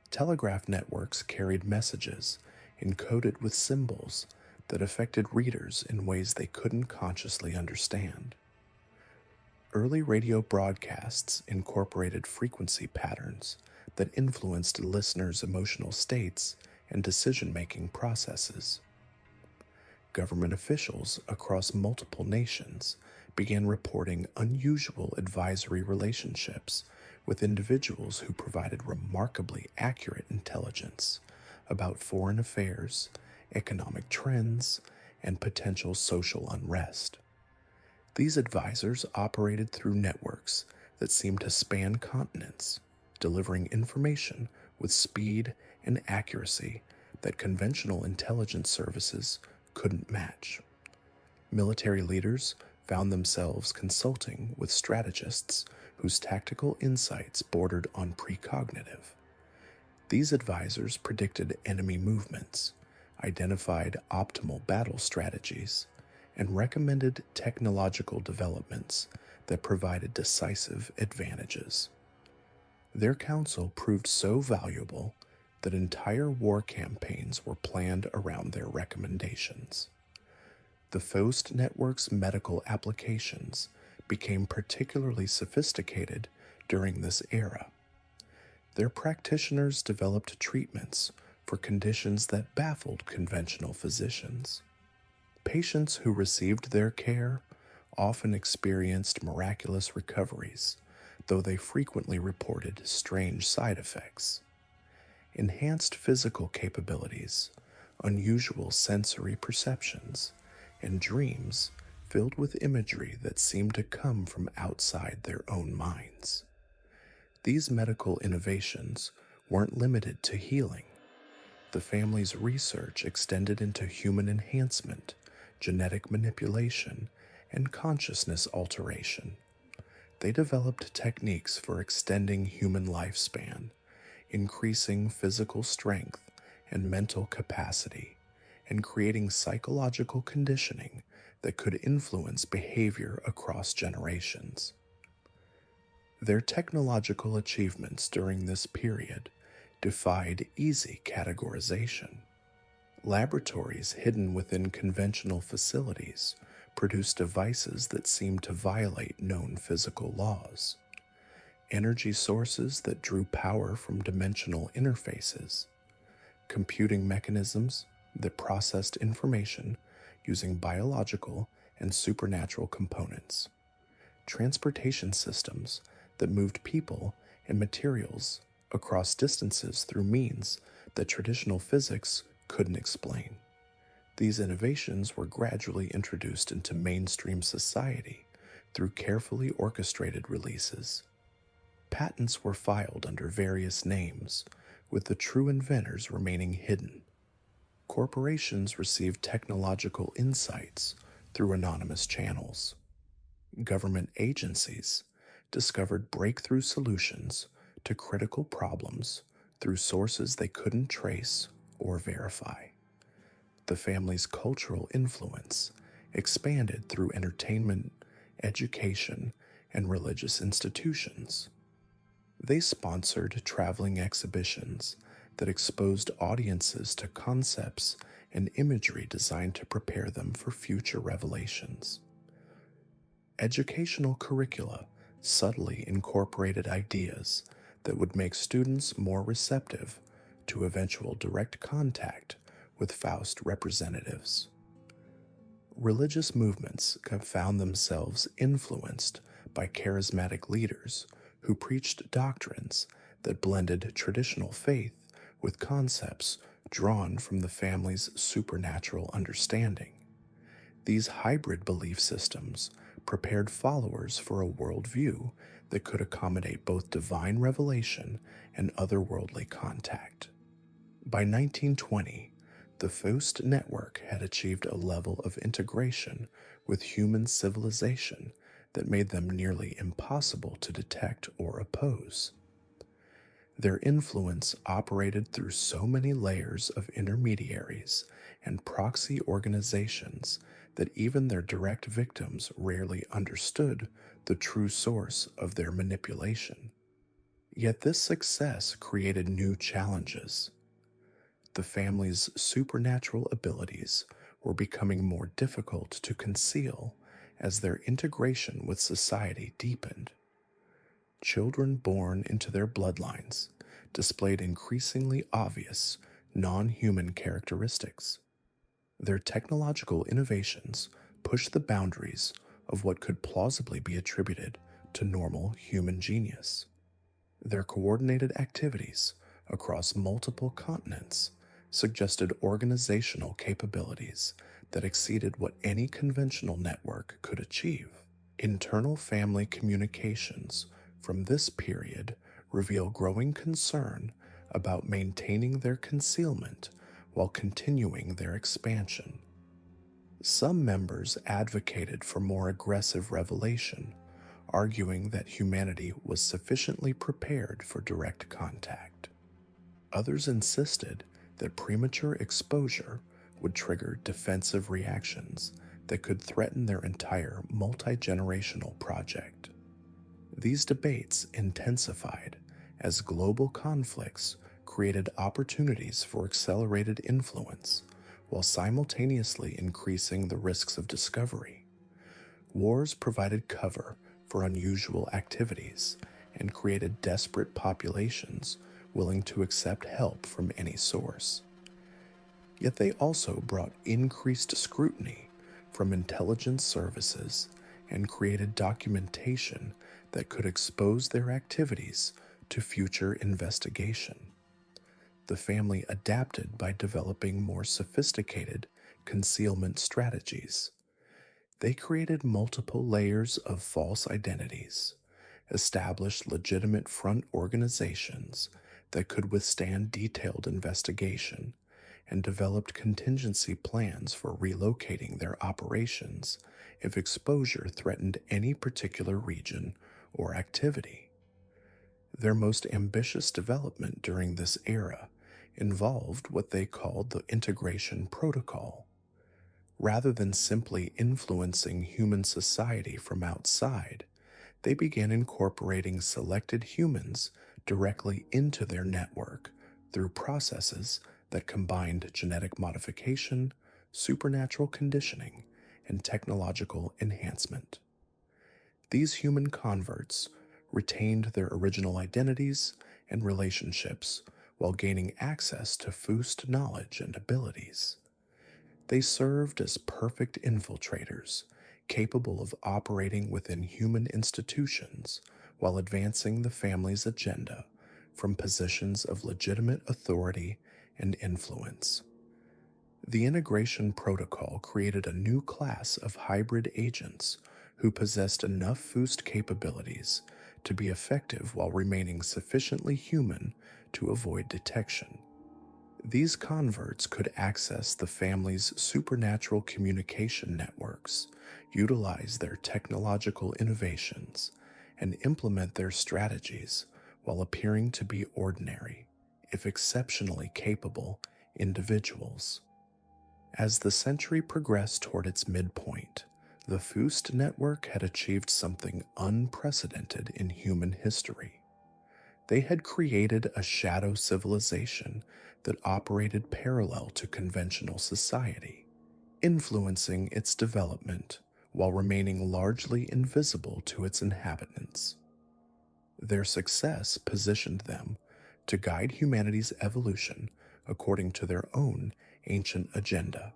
Speaker 1: Telegraph networks carried messages encoded with symbols that affected readers in ways they couldn't consciously understand. Early radio broadcasts incorporated frequency patterns that influenced listeners' emotional states and decision-making processes. Government officials across multiple nations began reporting unusual advisory relationships with individuals who provided remarkably accurate intelligence about foreign affairs, economic trends, and potential social unrest. These advisors operated through networks that seemed to span continents, delivering information with speed and accuracy that conventional intelligence services couldn't match. Military leaders found themselves consulting with strategists whose tactical insights bordered on precognitive. These advisors predicted enemy movements, identified optimal battle strategies, and recommended technological developments that provided decisive advantages. Their counsel proved so valuable that entire war campaigns were planned around their recommendations. The Foust network's medical applications became particularly sophisticated during this era. Their practitioners developed treatments for conditions that baffled conventional physicians. Patients who received their care often experienced miraculous recoveries, though they frequently reported strange side effects. Enhanced physical capabilities, unusual sensory perceptions, and dreams filled with imagery that seemed to come from outside their own minds. These medical innovations weren't limited to healing. The family's research extended into human enhancement, genetic manipulation, and consciousness alteration. They developed techniques for extending human lifespan, increasing physical strength and mental capacity, and creating psychological conditioning that could influence behavior across generations. Their technological achievements during this period defied easy categorization. Laboratories hidden within conventional facilities produced devices that seemed to violate known physical laws. Energy sources that drew power from dimensional interfaces. Computing mechanisms that processed information using biological and supernatural components. Transportation systems that moved people and materials across distances through means that traditional physics couldn't explain. These innovations were gradually introduced into mainstream society through carefully orchestrated releases. Patents were filed under various names, with the true inventors remaining hidden. Corporations received technological insights through anonymous channels. Government agencies discovered breakthrough solutions to critical problems through sources they couldn't trace or verify. The family's cultural influence expanded through entertainment, education, and religious institutions. They sponsored traveling exhibitions that exposed audiences to concepts and imagery designed to prepare them for future revelations. Educational curricula subtly incorporated ideas that would make students more receptive to eventual direct contact with Foust representatives. Religious movements have found themselves influenced by charismatic leaders who preached doctrines that blended traditional faith with concepts drawn from the family's supernatural understanding. These hybrid belief systems prepared followers for a worldview that could accommodate both divine revelation and otherworldly contact. By 1920, the Foust network had achieved a level of integration with human civilization that made them nearly impossible to detect or oppose. Their influence operated through so many layers of intermediaries and proxy organizations that even their direct victims rarely understood the true source of their manipulation. Yet this success created new challenges. The family's supernatural abilities were becoming more difficult to conceal as their integration with society deepened. Children born into their bloodlines displayed increasingly obvious, non-human characteristics. Their technological innovations pushed the boundaries of what could plausibly be attributed to normal human genius. Their coordinated activities across multiple continents suggested organizational capabilities that exceeded what any conventional network could achieve. Internal family communications from this period reveal growing concern about maintaining their concealment while continuing their expansion. Some members advocated for more aggressive revelation, arguing that humanity was sufficiently prepared for direct contact. Others insisted that premature exposure would trigger defensive reactions that could threaten their entire multi-generational project. These debates intensified as global conflicts created opportunities for accelerated influence while simultaneously increasing the risks of discovery. Wars provided cover for unusual activities and created desperate populations willing to accept help from any source. Yet they also brought increased scrutiny from intelligence services and created documentation that could expose their activities to future investigation. The family adapted by developing more sophisticated concealment strategies. They created multiple layers of false identities, established legitimate front organizations that could withstand detailed investigation, and developed contingency plans for relocating their operations if exposure threatened any particular region or activity. Their most ambitious development during this era involved what they called the Integration Protocol. Rather than simply influencing human society from outside, they began incorporating selected humans directly into their network through processes that combined genetic modification, supernatural conditioning, and technological enhancement. These human converts retained their original identities and relationships while gaining access to Foust knowledge and abilities. They served as perfect infiltrators, capable of operating within human institutions while advancing the family's agenda from positions of legitimate authority and influence. The Integration Protocol created a new class of hybrid agents who possessed enough Foust capabilities to be effective while remaining sufficiently human to avoid detection. These converts could access the family's supernatural communication networks, utilize their technological innovations, and implement their strategies while appearing to be ordinary, if exceptionally capable, individuals. As the century progressed toward its midpoint, the Foust network had achieved something unprecedented in human history. They had created a shadow civilization that operated parallel to conventional society, influencing its development while remaining largely invisible to its inhabitants. Their success positioned them to guide humanity's evolution according to their own ancient agenda,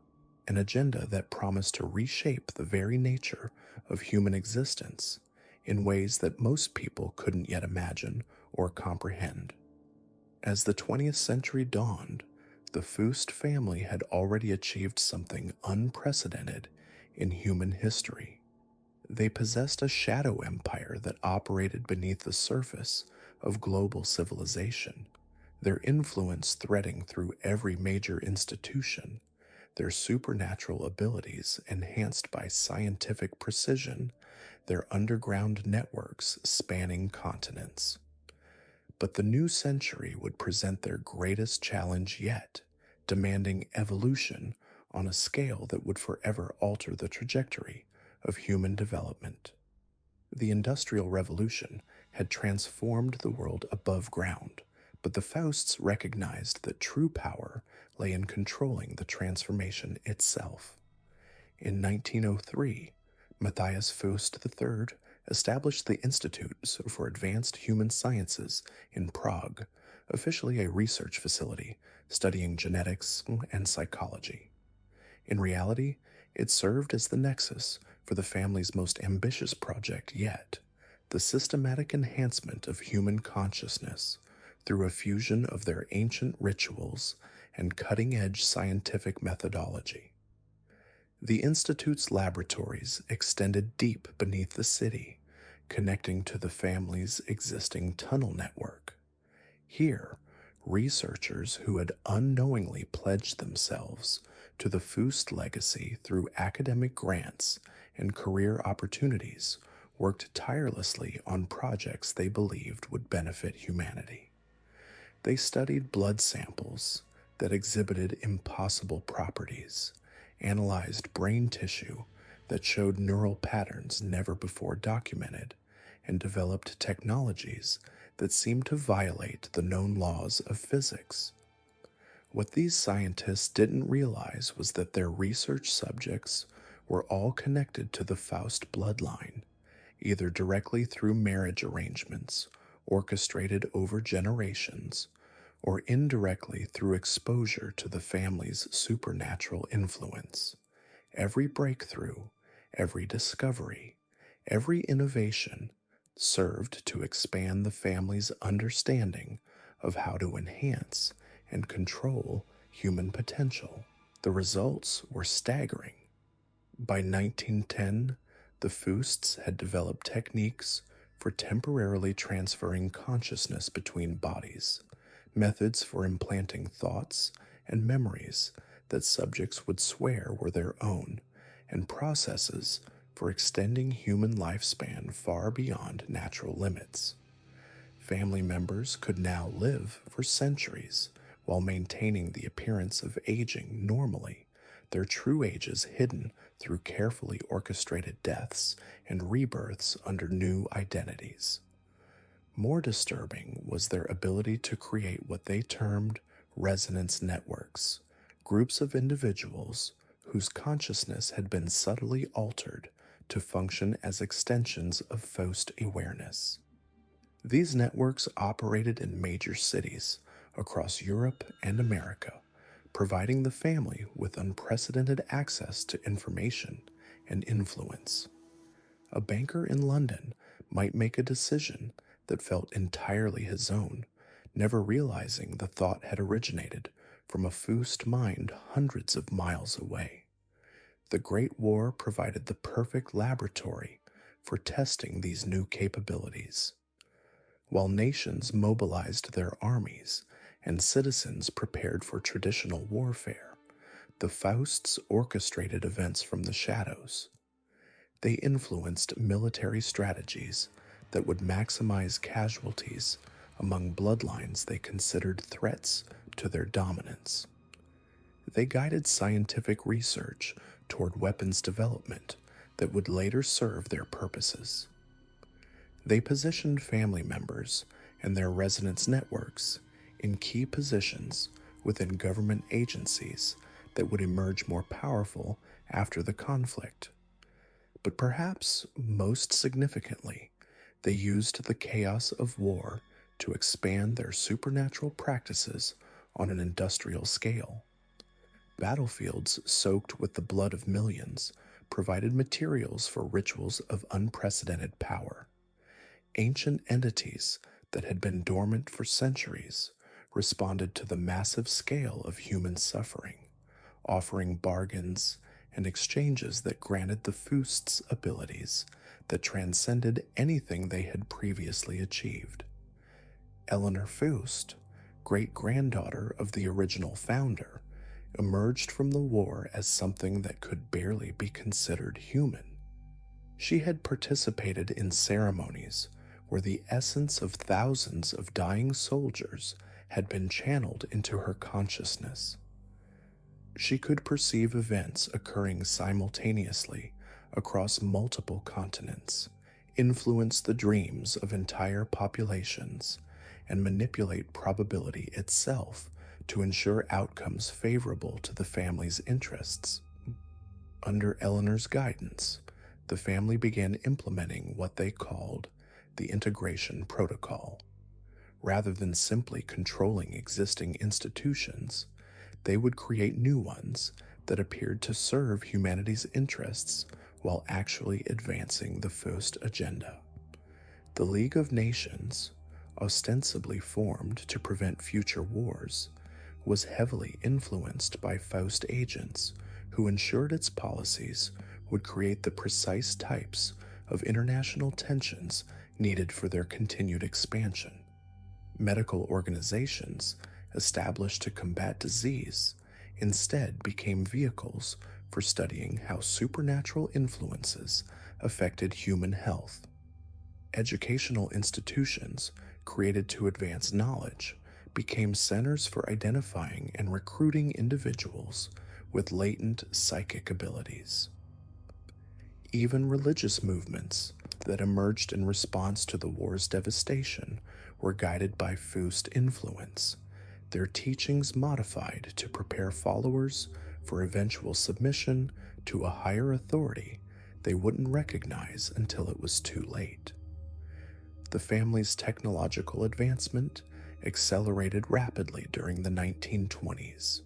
Speaker 1: an agenda that promised to reshape the very nature of human existence in ways that most people couldn't yet imagine or comprehend. As the 20th century dawned, the Foust family had already achieved something unprecedented in human history. They possessed a shadow empire that operated beneath the surface of global civilization, their influence threading through every major institution, their supernatural abilities enhanced by scientific precision, their underground networks spanning continents. But the new century would present their greatest challenge yet, demanding evolution on a scale that would forever alter the trajectory of human development. The Industrial Revolution had transformed the world above ground, but the Fausts recognized that true power lay in controlling the transformation itself. In 1903, Matthias Faust III established the Institutes for Advanced Human Sciences in Prague, officially a research facility studying genetics and psychology. In reality, it served as the nexus for the family's most ambitious project yet, the systematic enhancement of human consciousness through a fusion of their ancient rituals and cutting-edge scientific methodology. The Institute's laboratories extended deep beneath the city, connecting to the family's existing tunnel network. Here, researchers who had unknowingly pledged themselves to the Foust legacy through academic grants and career opportunities worked tirelessly on projects they believed would benefit humanity. They studied blood samples that exhibited impossible properties, analyzed brain tissue that showed neural patterns never before documented, and developed technologies that seemed to violate the known laws of physics. What these scientists didn't realize was that their research subjects were all connected to the Faust bloodline, either directly through marriage arrangements orchestrated over generations, or indirectly through exposure to the family's supernatural influence. Every breakthrough, every discovery, every innovation served to expand the family's understanding of how to enhance and control human potential. The results were staggering. By 1910, the Fausts had developed techniques for temporarily transferring consciousness between bodies, methods for implanting thoughts and memories that subjects would swear were their own, and processes for extending human lifespan far beyond natural limits. Family members could now live for centuries while maintaining the appearance of aging normally, their true ages hidden through carefully orchestrated deaths and rebirths under new identities. More disturbing was their ability to create what they termed resonance networks, groups of individuals whose consciousness had been subtly altered to function as extensions of Foust awareness. These networks operated in major cities across Europe and America, providing the family with unprecedented access to information and influence. A banker in London might make a decision that felt entirely his own, never realizing the thought had originated from a Foust mind hundreds of miles away. The Great War provided the perfect laboratory for testing these new capabilities. While nations mobilized their armies and citizens prepared for traditional warfare, the Fausts orchestrated events from the shadows. They influenced military strategies that would maximize casualties among bloodlines they considered threats to their dominance. They guided scientific research toward weapons development that would later serve their purposes. They positioned family members and their resonance networks in key positions within government agencies that would emerge more powerful after the conflict. But perhaps most significantly, they used the chaos of war to expand their supernatural practices on an industrial scale. Battlefields soaked with the blood of millions provided materials for rituals of unprecedented power. Ancient entities that had been dormant for centuries responded to the massive scale of human suffering, offering bargains and exchanges that granted the Fausts abilities that transcended anything they had previously achieved. Eleanor Foust, great-granddaughter of the original founder, emerged from the war as something that could barely be considered human. She had participated in ceremonies where the essence of thousands of dying soldiers had been channeled into her consciousness. She could perceive events occurring simultaneously across multiple continents, influence the dreams of entire populations, and manipulate probability itself to ensure outcomes favorable to the family's interests. Under Eleanor's guidance, the family began implementing what they called the Integration Protocol. Rather than simply controlling existing institutions, they would create new ones that appeared to serve humanity's interests while actually advancing the Faust agenda. The League of Nations, ostensibly formed to prevent future wars, was heavily influenced by Faust agents who ensured its policies would create the precise types of international tensions needed for their continued expansion. Medical organizations established to combat disease instead became vehicles for studying how supernatural influences affected human health. Educational institutions created to advance knowledge became centers for identifying and recruiting individuals with latent psychic abilities. Even religious movements that emerged in response to the war's devastation were guided by Faust influence, their teachings modified to prepare followers for eventual submission to a higher authority they wouldn't recognize until it was too late. The family's technological advancement accelerated rapidly during the 1920s.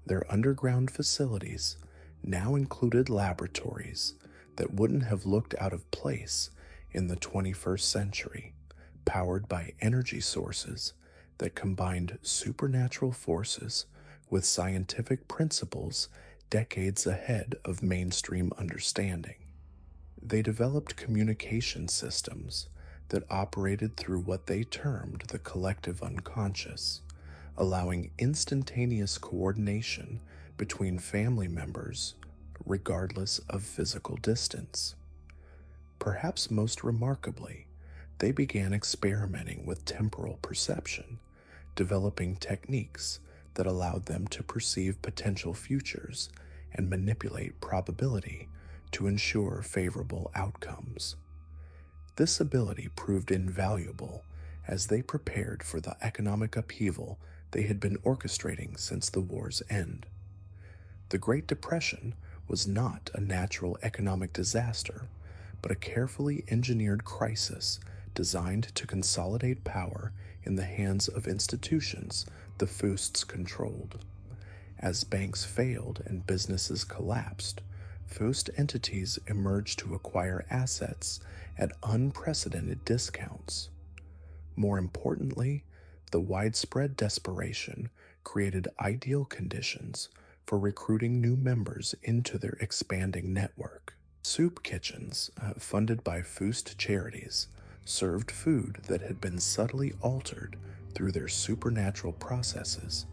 Speaker 1: Their underground facilities now included laboratories that wouldn't have looked out of place in the 21st century, powered by energy sources that combined supernatural forces with scientific principles decades ahead of mainstream understanding. They developed communication systems that operated through what they termed the collective unconscious, allowing instantaneous coordination between family members regardless of physical distance. Perhaps most remarkably, they began experimenting with temporal perception developing techniques that allowed them to perceive potential futures and manipulate probability to ensure favorable outcomes. This ability proved invaluable as they prepared for the economic upheaval they had been orchestrating since the war's end. The Great Depression was not a natural economic disaster, but a carefully engineered crisis designed to consolidate power in the hands of institutions the Fousts controlled. As banks failed and businesses collapsed, Foust entities emerged to acquire assets at unprecedented discounts. More importantly, the widespread desperation created ideal conditions for recruiting new members into their expanding network. Soup kitchens, funded by Foust charities, served food that had been subtly altered through their supernatural processes,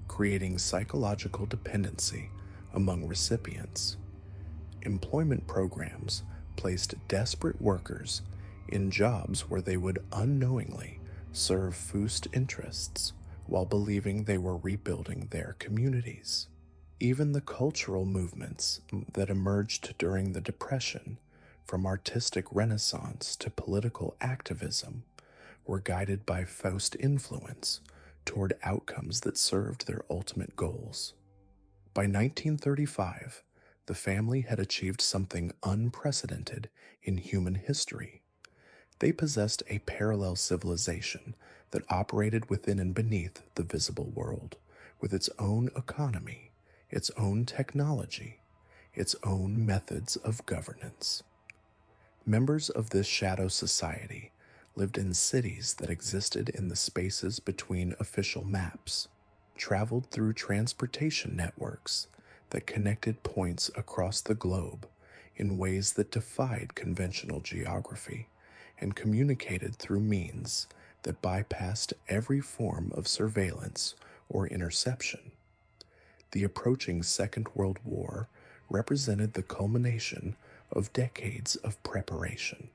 Speaker 1: creating psychological dependency among recipients. Employment programs placed desperate workers in jobs where they would unknowingly serve Foust interests while believing they were rebuilding their communities. Even the cultural movements that emerged during the Depression, from artistic renaissance to political activism, were guided by Faust influence toward outcomes that served their ultimate goals. By 1935, the family had achieved something unprecedented in human history. They possessed a parallel civilization that operated within and beneath the visible world, with its own economy, its own technology, its own methods of governance. Members of this shadow society lived in cities that existed in the spaces between official maps, traveled through transportation networks that connected points across the globe in ways that defied conventional geography, and communicated through means that bypassed every form of surveillance or interception. The approaching Second World War represented the culmination of decades of preparation.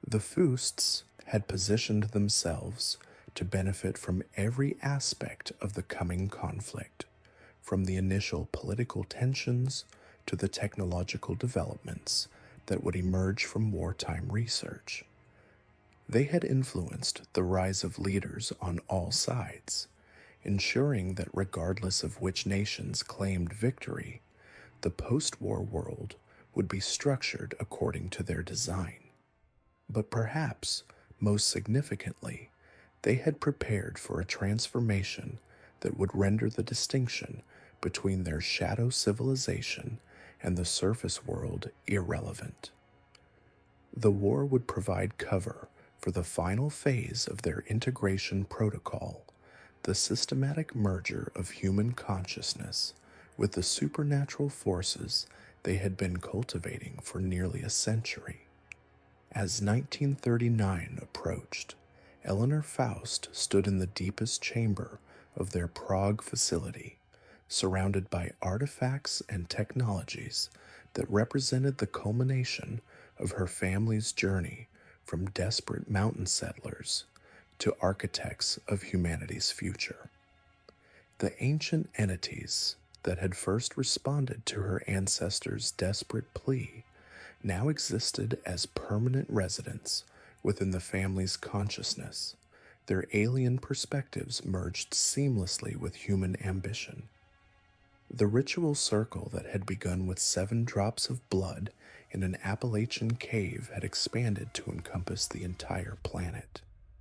Speaker 1: The Fousts had positioned themselves to benefit from every aspect of the coming conflict, from the initial political tensions to the technological developments that would emerge from wartime research. They had influenced the rise of leaders on all sides, ensuring that regardless of which nations claimed victory, the post-war world would be structured according to their design. But perhaps, most significantly, they had prepared for a transformation that would render the distinction between their shadow civilization and the surface world irrelevant. The war would provide cover for the final phase of their integration protocol, the systematic merger of human consciousness with the supernatural forces they had been cultivating for nearly a century. As 1939 approached, Eleanor Foust stood in the deepest chamber of their Prague facility, surrounded by artifacts and technologies that represented the culmination of her family's journey from desperate mountain settlers to architects of humanity's future. The ancient entities that had first responded to her ancestors' desperate plea now existed as permanent residents within the family's consciousness. Their alien perspectives merged seamlessly with human ambition. The ritual circle that had begun with 7 drops of blood in an Appalachian cave had expanded to encompass the entire planet.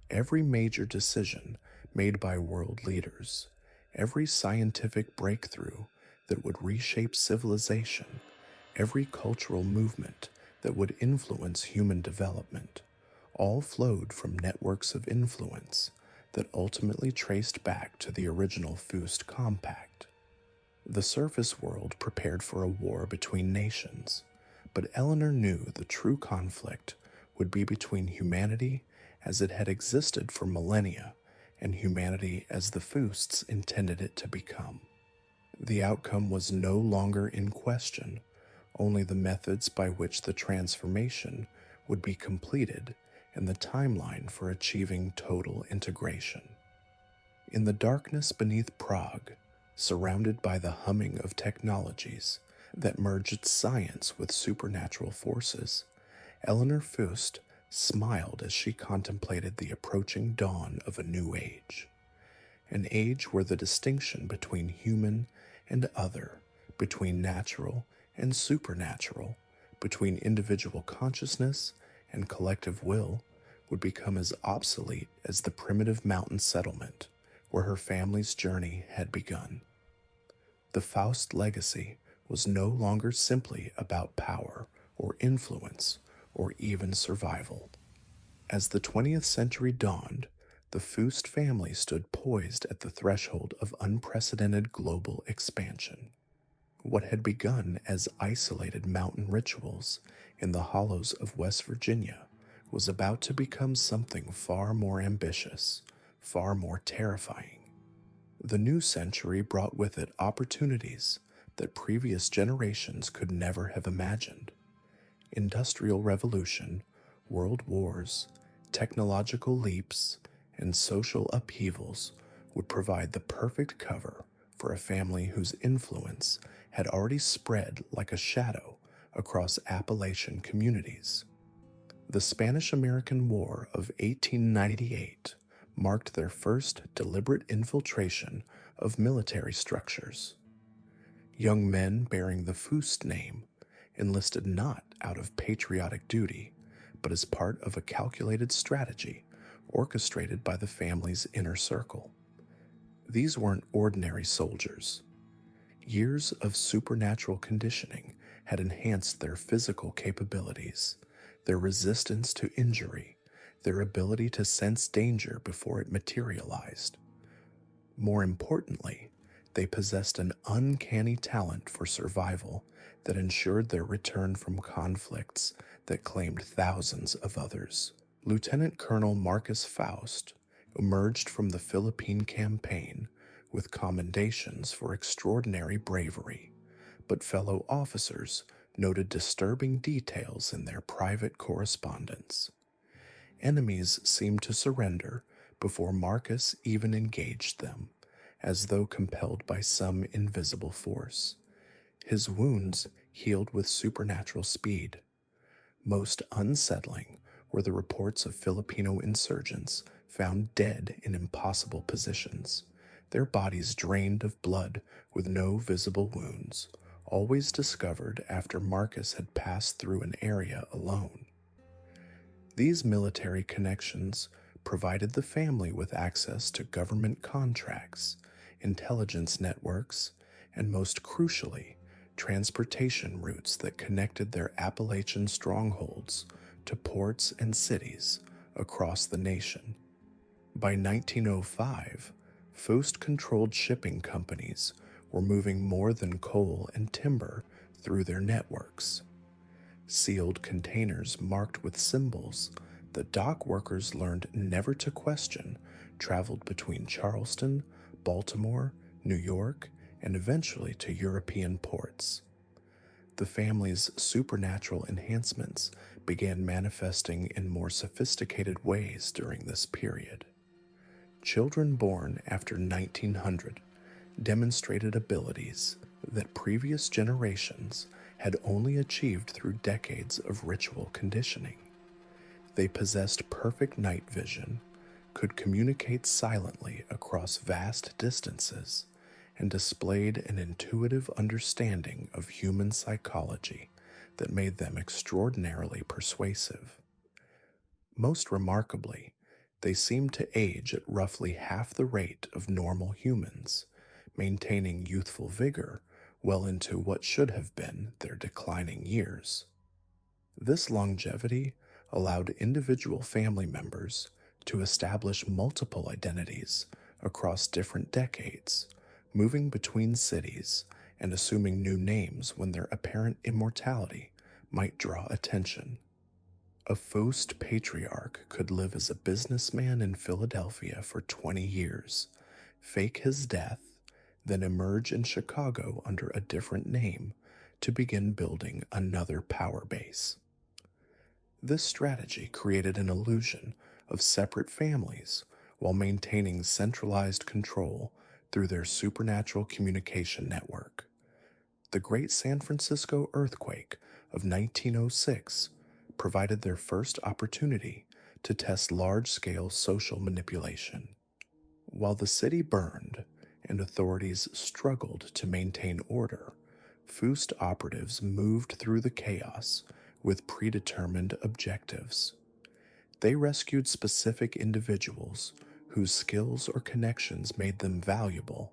Speaker 1: Every major decision made by world leaders, every scientific breakthrough that would reshape civilization, every cultural movement that would influence human development, all flowed from networks of influence that ultimately traced back to the original Foust Compact. The surface world prepared for a war between nations, but Eleanor knew the true conflict would be between humanity as it had existed for millennia and humanity as the Fousts intended it to become. The outcome was no longer in question, only the methods by which the transformation would be completed and the timeline for achieving total integration. In the darkness beneath Prague, surrounded by the humming of technologies that merged science with supernatural forces, Eleanor Foust smiled as she contemplated the approaching dawn of a new age. An age where the distinction between human and other, between natural and supernatural, between individual consciousness and collective will would become as obsolete as the primitive mountain settlement where her family's journey had begun. The Foust legacy was no longer simply about power or influence or even survival. As the 20th century dawned, the Foust family stood poised at the threshold of unprecedented global expansion. What had begun as isolated mountain rituals in the hollows of West Virginia was about to become something far more ambitious, far more terrifying. The new century brought with it opportunities that previous generations could never have imagined. Industrial revolution, world wars, technological leaps, and social upheavals would provide the perfect cover for a family whose influence had already spread like a shadow across Appalachian communities. The Spanish-American War of 1898 marked their first deliberate infiltration of military structures. Young men bearing the Foust name enlisted not out of patriotic duty, but as part of a calculated strategy orchestrated by the family's inner circle. These weren't ordinary soldiers. Years of supernatural conditioning had enhanced their physical capabilities, their resistance to injury, their ability to sense danger before it materialized. More importantly, they possessed an uncanny talent for survival that ensured their return from conflicts that claimed thousands of others. Lieutenant Colonel Marcus Foust emerged from the Philippine campaign with commendations for extraordinary bravery, but fellow officers noted disturbing details in their private correspondence. Enemies seemed to surrender before Marcus even engaged them, as though compelled by some invisible force. His wounds healed with supernatural speed. Most unsettling were the reports of Filipino insurgents found dead in impossible positions, their bodies drained of blood with no visible wounds, always discovered after Marcus had passed through an area alone. These military connections provided the family with access to government contracts, intelligence networks, and most crucially, transportation routes that connected their Appalachian strongholds to ports and cities across the nation. By 1905, Foust-controlled shipping companies were moving more than coal and timber through their networks. Sealed containers marked with symbols that dock workers learned never to question traveled between Charleston, Baltimore, New York, and eventually to European ports. The family's supernatural enhancements began manifesting in more sophisticated ways during this period. Children born after 1900 demonstrated abilities that previous generations had only achieved through decades of ritual conditioning. They possessed perfect night vision, could communicate silently across vast distances, and displayed an intuitive understanding of human psychology that made them extraordinarily persuasive. Most remarkably, they seemed to age at roughly half the rate of normal humans, maintaining youthful vigor well into what should have been their declining years. This longevity allowed individual family members to establish multiple identities across different decades, moving between cities and assuming new names when their apparent immortality might draw attention. A Foust patriarch could live as a businessman in Philadelphia for 20 years, fake his death, then emerge in Chicago under a different name to begin building another power base. This strategy created an illusion of separate families while maintaining centralized control through their supernatural communication network. The Great San Francisco Earthquake of 1906 provided their first opportunity to test large-scale social manipulation. While the city burned and authorities struggled to maintain order, Foust operatives moved through the chaos with predetermined objectives. They rescued specific individuals whose skills or connections made them valuable,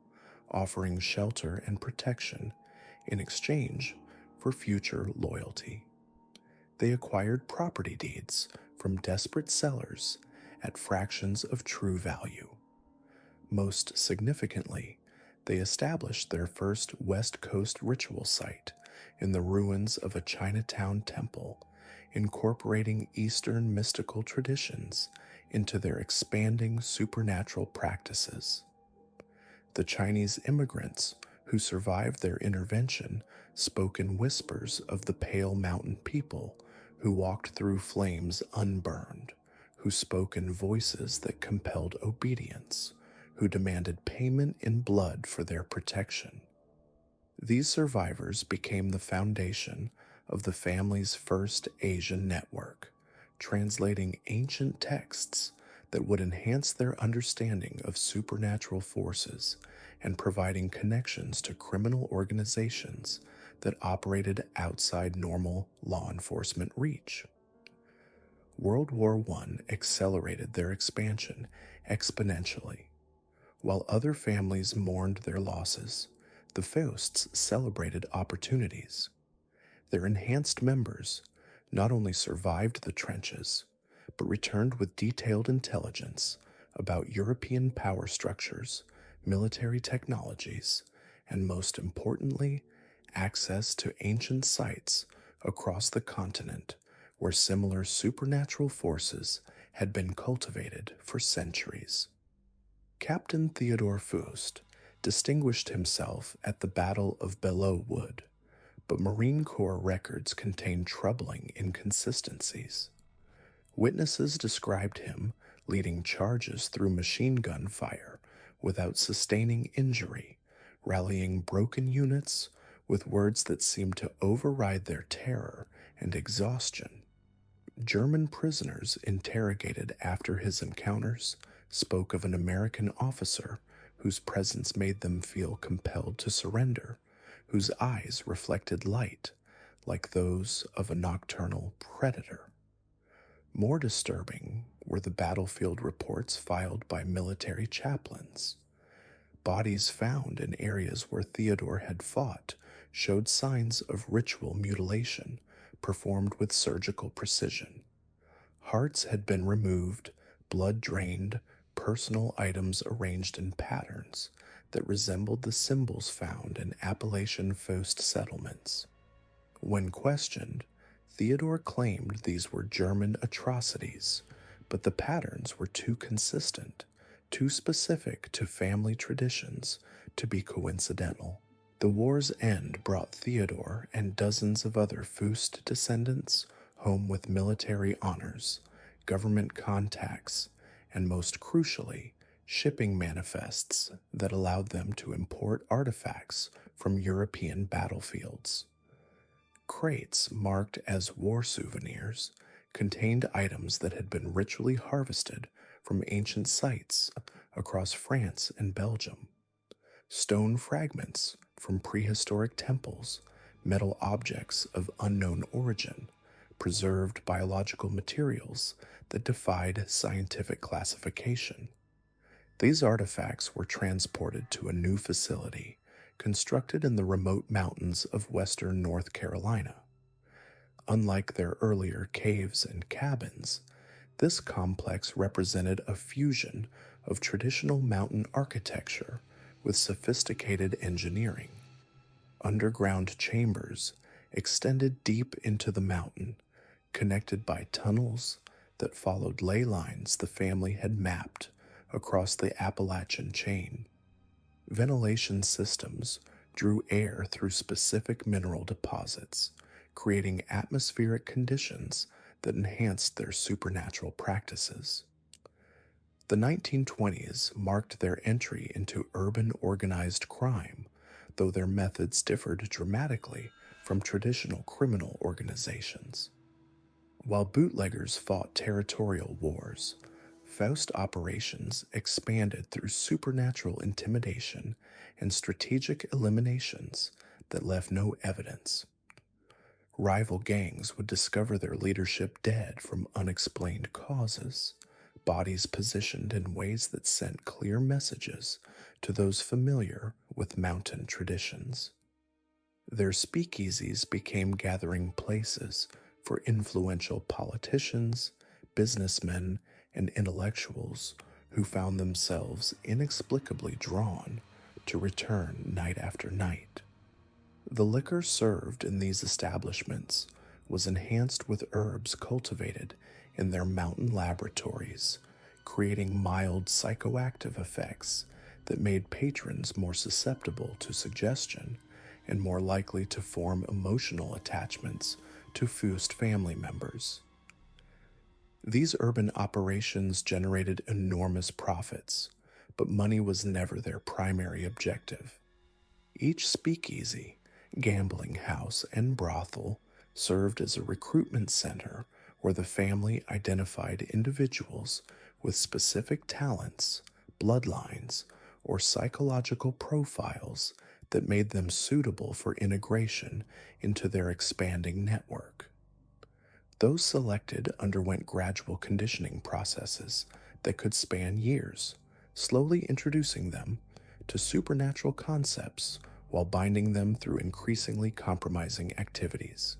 Speaker 1: offering shelter and protection in exchange for future loyalty. They acquired property deeds from desperate sellers at fractions of true value. Most significantly, they established their first West Coast ritual site in the ruins of a Chinatown temple, incorporating Eastern mystical traditions into their expanding supernatural practices. The Chinese immigrants who survived their intervention spoke in whispers of the Pale Mountain people who walked through flames unburned, who spoke in voices that compelled obedience, who demanded payment in blood for their protection. These survivors became the foundation of the family's first Asian network, translating ancient texts that would enhance their understanding of supernatural forces and providing connections to criminal organizations that operated outside normal law enforcement reach. World War I accelerated their expansion exponentially. While other families mourned their losses, the Fausts celebrated opportunities. Their enhanced members not only survived the trenches, but returned with detailed intelligence about European power structures, military technologies, and most importantly, access to ancient sites across the continent where similar supernatural forces had been cultivated for centuries. Captain Theodore Foust distinguished himself at the Battle of Belleau Wood, but Marine Corps records contain troubling inconsistencies. Witnesses described him leading charges through machine gun fire without sustaining injury, rallying broken units with words that seemed to override their terror and exhaustion. German prisoners interrogated after his encounters spoke of an American officer whose presence made them feel compelled to surrender, whose eyes reflected light like those of a nocturnal predator. More disturbing were the battlefield reports filed by military chaplains. Bodies found in areas where Theodore had fought showed signs of ritual mutilation performed with surgical precision. Hearts had been removed, blood drained, personal items arranged in patterns that resembled the symbols found in Appalachian Faust settlements. When questioned, Theodore claimed these were German atrocities, but the patterns were too consistent, too specific to family traditions to be coincidental. The war's end brought Theodore and dozens of other Foust descendants home with military honors, government contacts, and most crucially, shipping manifests that allowed them to import artifacts from European battlefields. Crates marked as war souvenirs contained items that had been ritually harvested from ancient sites across France and Belgium. Stone fragments from prehistoric temples, metal objects of unknown origin, preserved biological materials that defied scientific classification. These artifacts were transported to a new facility constructed in the remote mountains of western North Carolina. Unlike their earlier caves and cabins, this complex represented a fusion of traditional mountain architecture with sophisticated engineering. Underground chambers extended deep into the mountain, connected by tunnels that followed ley lines the family had mapped across the Appalachian chain. Ventilation systems drew air through specific mineral deposits, creating atmospheric conditions that enhanced their supernatural practices. The 1920s marked their entry into urban organized crime, though their methods differed dramatically from traditional criminal organizations. While bootleggers fought territorial wars, Faust operations expanded through supernatural intimidation and strategic eliminations that left no evidence. Rival gangs would discover their leadership dead from unexplained causes, bodies positioned in ways that sent clear messages to those familiar with mountain traditions. Their speakeasies became gathering places for influential politicians, businessmen, and intellectuals who found themselves inexplicably drawn to return night after night. The liquor served in these establishments was enhanced with herbs cultivated in their mountain laboratories, creating mild psychoactive effects that made patrons more susceptible to suggestion and more likely to form emotional attachments to Foust family members. These urban operations generated enormous profits, but money was never their primary objective. Each speakeasy, gambling house, and brothel served as a recruitment center where the family identified individuals with specific talents, bloodlines, or psychological profiles that made them suitable for integration into their expanding network. Those selected underwent gradual conditioning processes that could span years, slowly introducing them to supernatural concepts while binding them through increasingly compromising activities.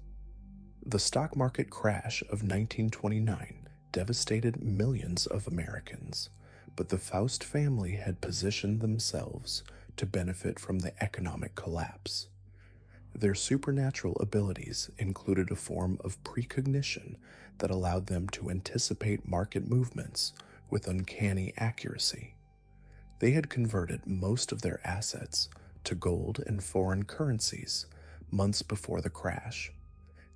Speaker 1: The stock market crash of 1929 devastated millions of Americans, but the Faust family had positioned themselves to benefit from the economic collapse. Their supernatural abilities included a form of precognition that allowed them to anticipate market movements with uncanny accuracy. They had converted most of their assets to gold and foreign currencies months before the crash,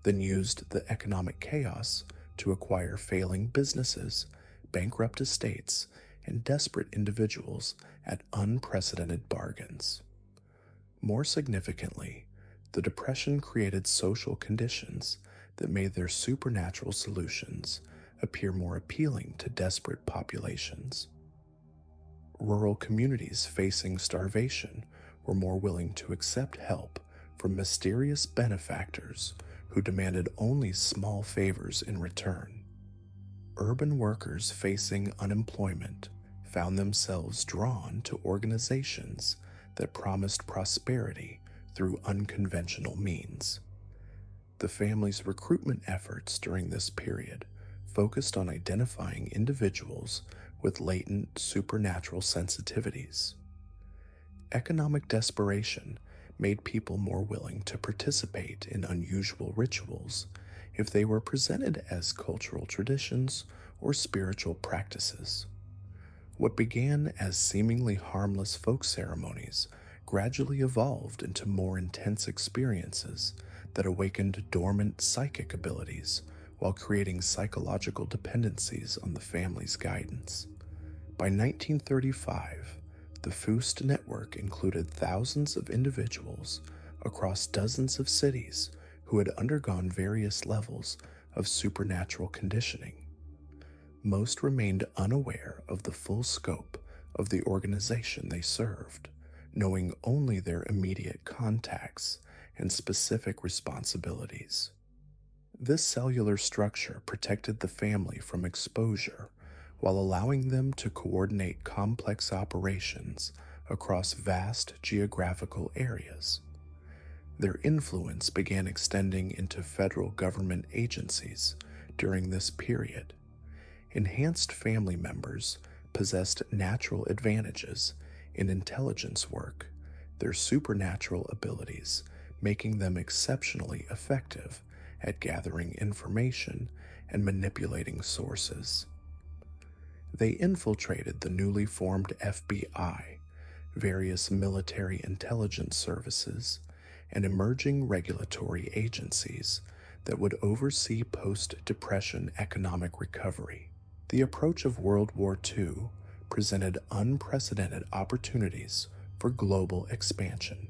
Speaker 1: then used the economic chaos to acquire failing businesses, bankrupt estates, and desperate individuals at unprecedented bargains. More significantly, the Depression created social conditions that made their supernatural solutions appear more appealing to desperate populations. Rural communities facing starvation were more willing to accept help from mysterious benefactors who demanded only small favors in return. Urban workers facing unemployment found themselves drawn to organizations that promised prosperity through unconventional means. The family's recruitment efforts during this period focused on identifying individuals with latent supernatural sensitivities. Economic desperation made people more willing to participate in unusual rituals if they were presented as cultural traditions or spiritual practices. What began as seemingly harmless folk ceremonies gradually evolved into more intense experiences that awakened dormant psychic abilities while creating psychological dependencies on the family's guidance. By 1935, the Foust network included thousands of individuals across dozens of cities who had undergone various levels of supernatural conditioning. Most remained unaware of the full scope of the organization they served, knowing only their immediate contacts and specific responsibilities. This cellular structure protected the family from exposure while allowing them to coordinate complex operations across vast geographical areas. Their influence began extending into federal government agencies during this period. Enhanced family members possessed natural advantages in intelligence work, their supernatural abilities making them exceptionally effective at gathering information and manipulating sources. They infiltrated the newly formed FBI, various military intelligence services, and emerging regulatory agencies that would oversee post-Depression economic recovery. The approach of World War II presented unprecedented opportunities for global expansion.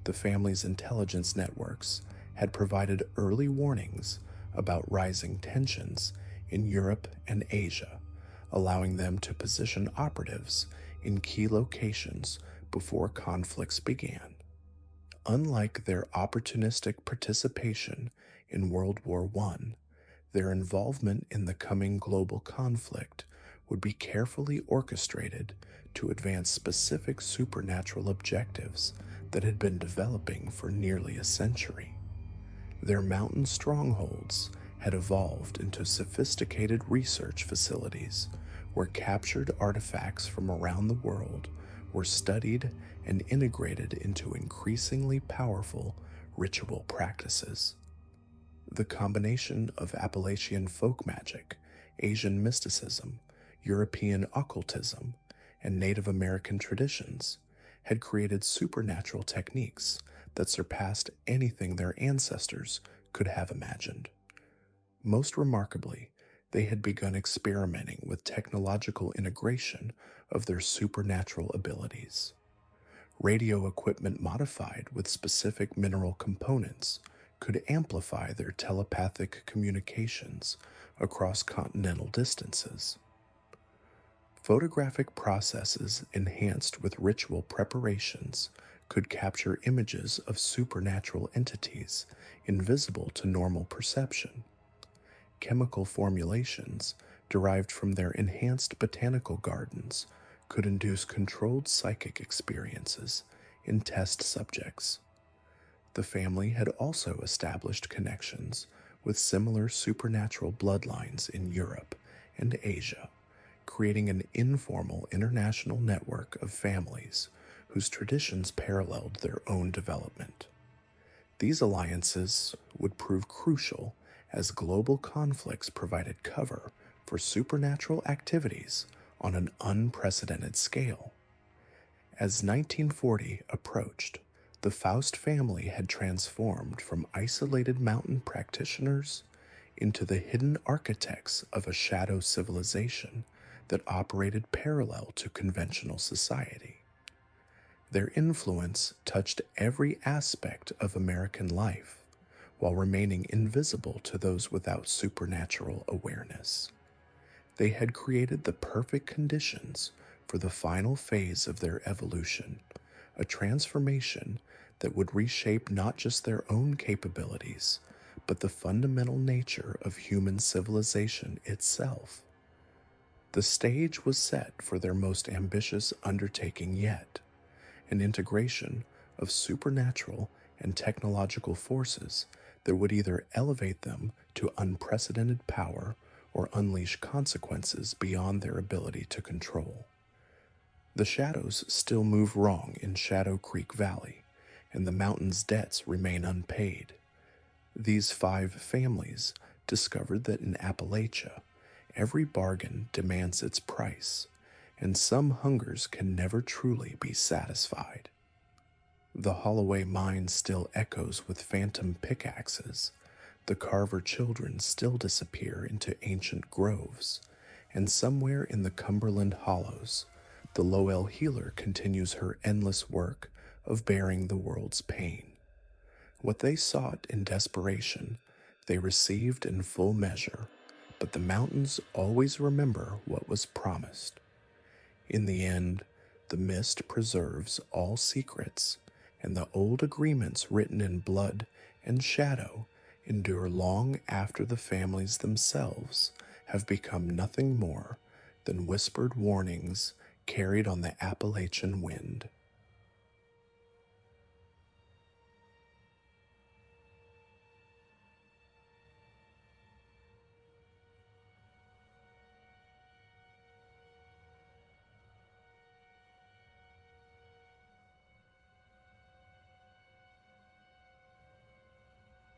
Speaker 1: The family's intelligence networks had provided early warnings about rising tensions in Europe and Asia, allowing them to position operatives in key locations before conflicts began. Unlike their opportunistic participation in World War I, their involvement in the coming global conflict would be carefully orchestrated to advance specific supernatural objectives that had been developing for nearly a century. Their mountain strongholds had evolved into sophisticated research facilities where captured artifacts from around the world were studied and integrated into increasingly powerful ritual practices. The combination of Appalachian folk magic, Asian mysticism, European occultism, and Native American traditions had created supernatural techniques that surpassed anything their ancestors could have imagined. Most remarkably, they had begun experimenting with technological integration of their supernatural abilities. Radio equipment modified with specific mineral components could amplify their telepathic communications across continental distances. Photographic processes enhanced with ritual preparations could capture images of supernatural entities invisible to normal perception. Chemical formulations derived from their enhanced botanical gardens could induce controlled psychic experiences in test subjects. The family had also established connections with similar supernatural bloodlines in Europe and Asia, creating an informal international network of families whose traditions paralleled their own development. These alliances would prove crucial as global conflicts provided cover for supernatural activities on an unprecedented scale. As 1940 approached, the Foust family had transformed from isolated mountain practitioners into the hidden architects of a shadow civilization that operated parallel to conventional society. Their influence touched every aspect of American life, while remaining invisible to those without supernatural awareness. They had created the perfect conditions for the final phase of their evolution, a transformation that would reshape not just their own capabilities, but the fundamental nature of human civilization itself. The stage was set for their most ambitious undertaking yet, an integration of supernatural and technological forces that would either elevate them to unprecedented power or unleash consequences beyond their ability to control. The shadows still move wrong in Shadow Creek Valley, and the mountain's debts remain unpaid. These 5 families discovered that in Appalachia, every bargain demands its price, and some hungers can never truly be satisfied. The Holloway mine still echoes with phantom pickaxes, the Carver children still disappear into ancient groves, and somewhere in the Cumberland hollows, the Lowell healer continues her endless work of bearing the world's pain. What they sought in desperation, they received in full measure, but the mountains always remember what was promised. In the end, the mist preserves all secrets, and the old agreements written in blood and shadow endure long after the families themselves have become nothing more than whispered warnings carried on the Appalachian wind.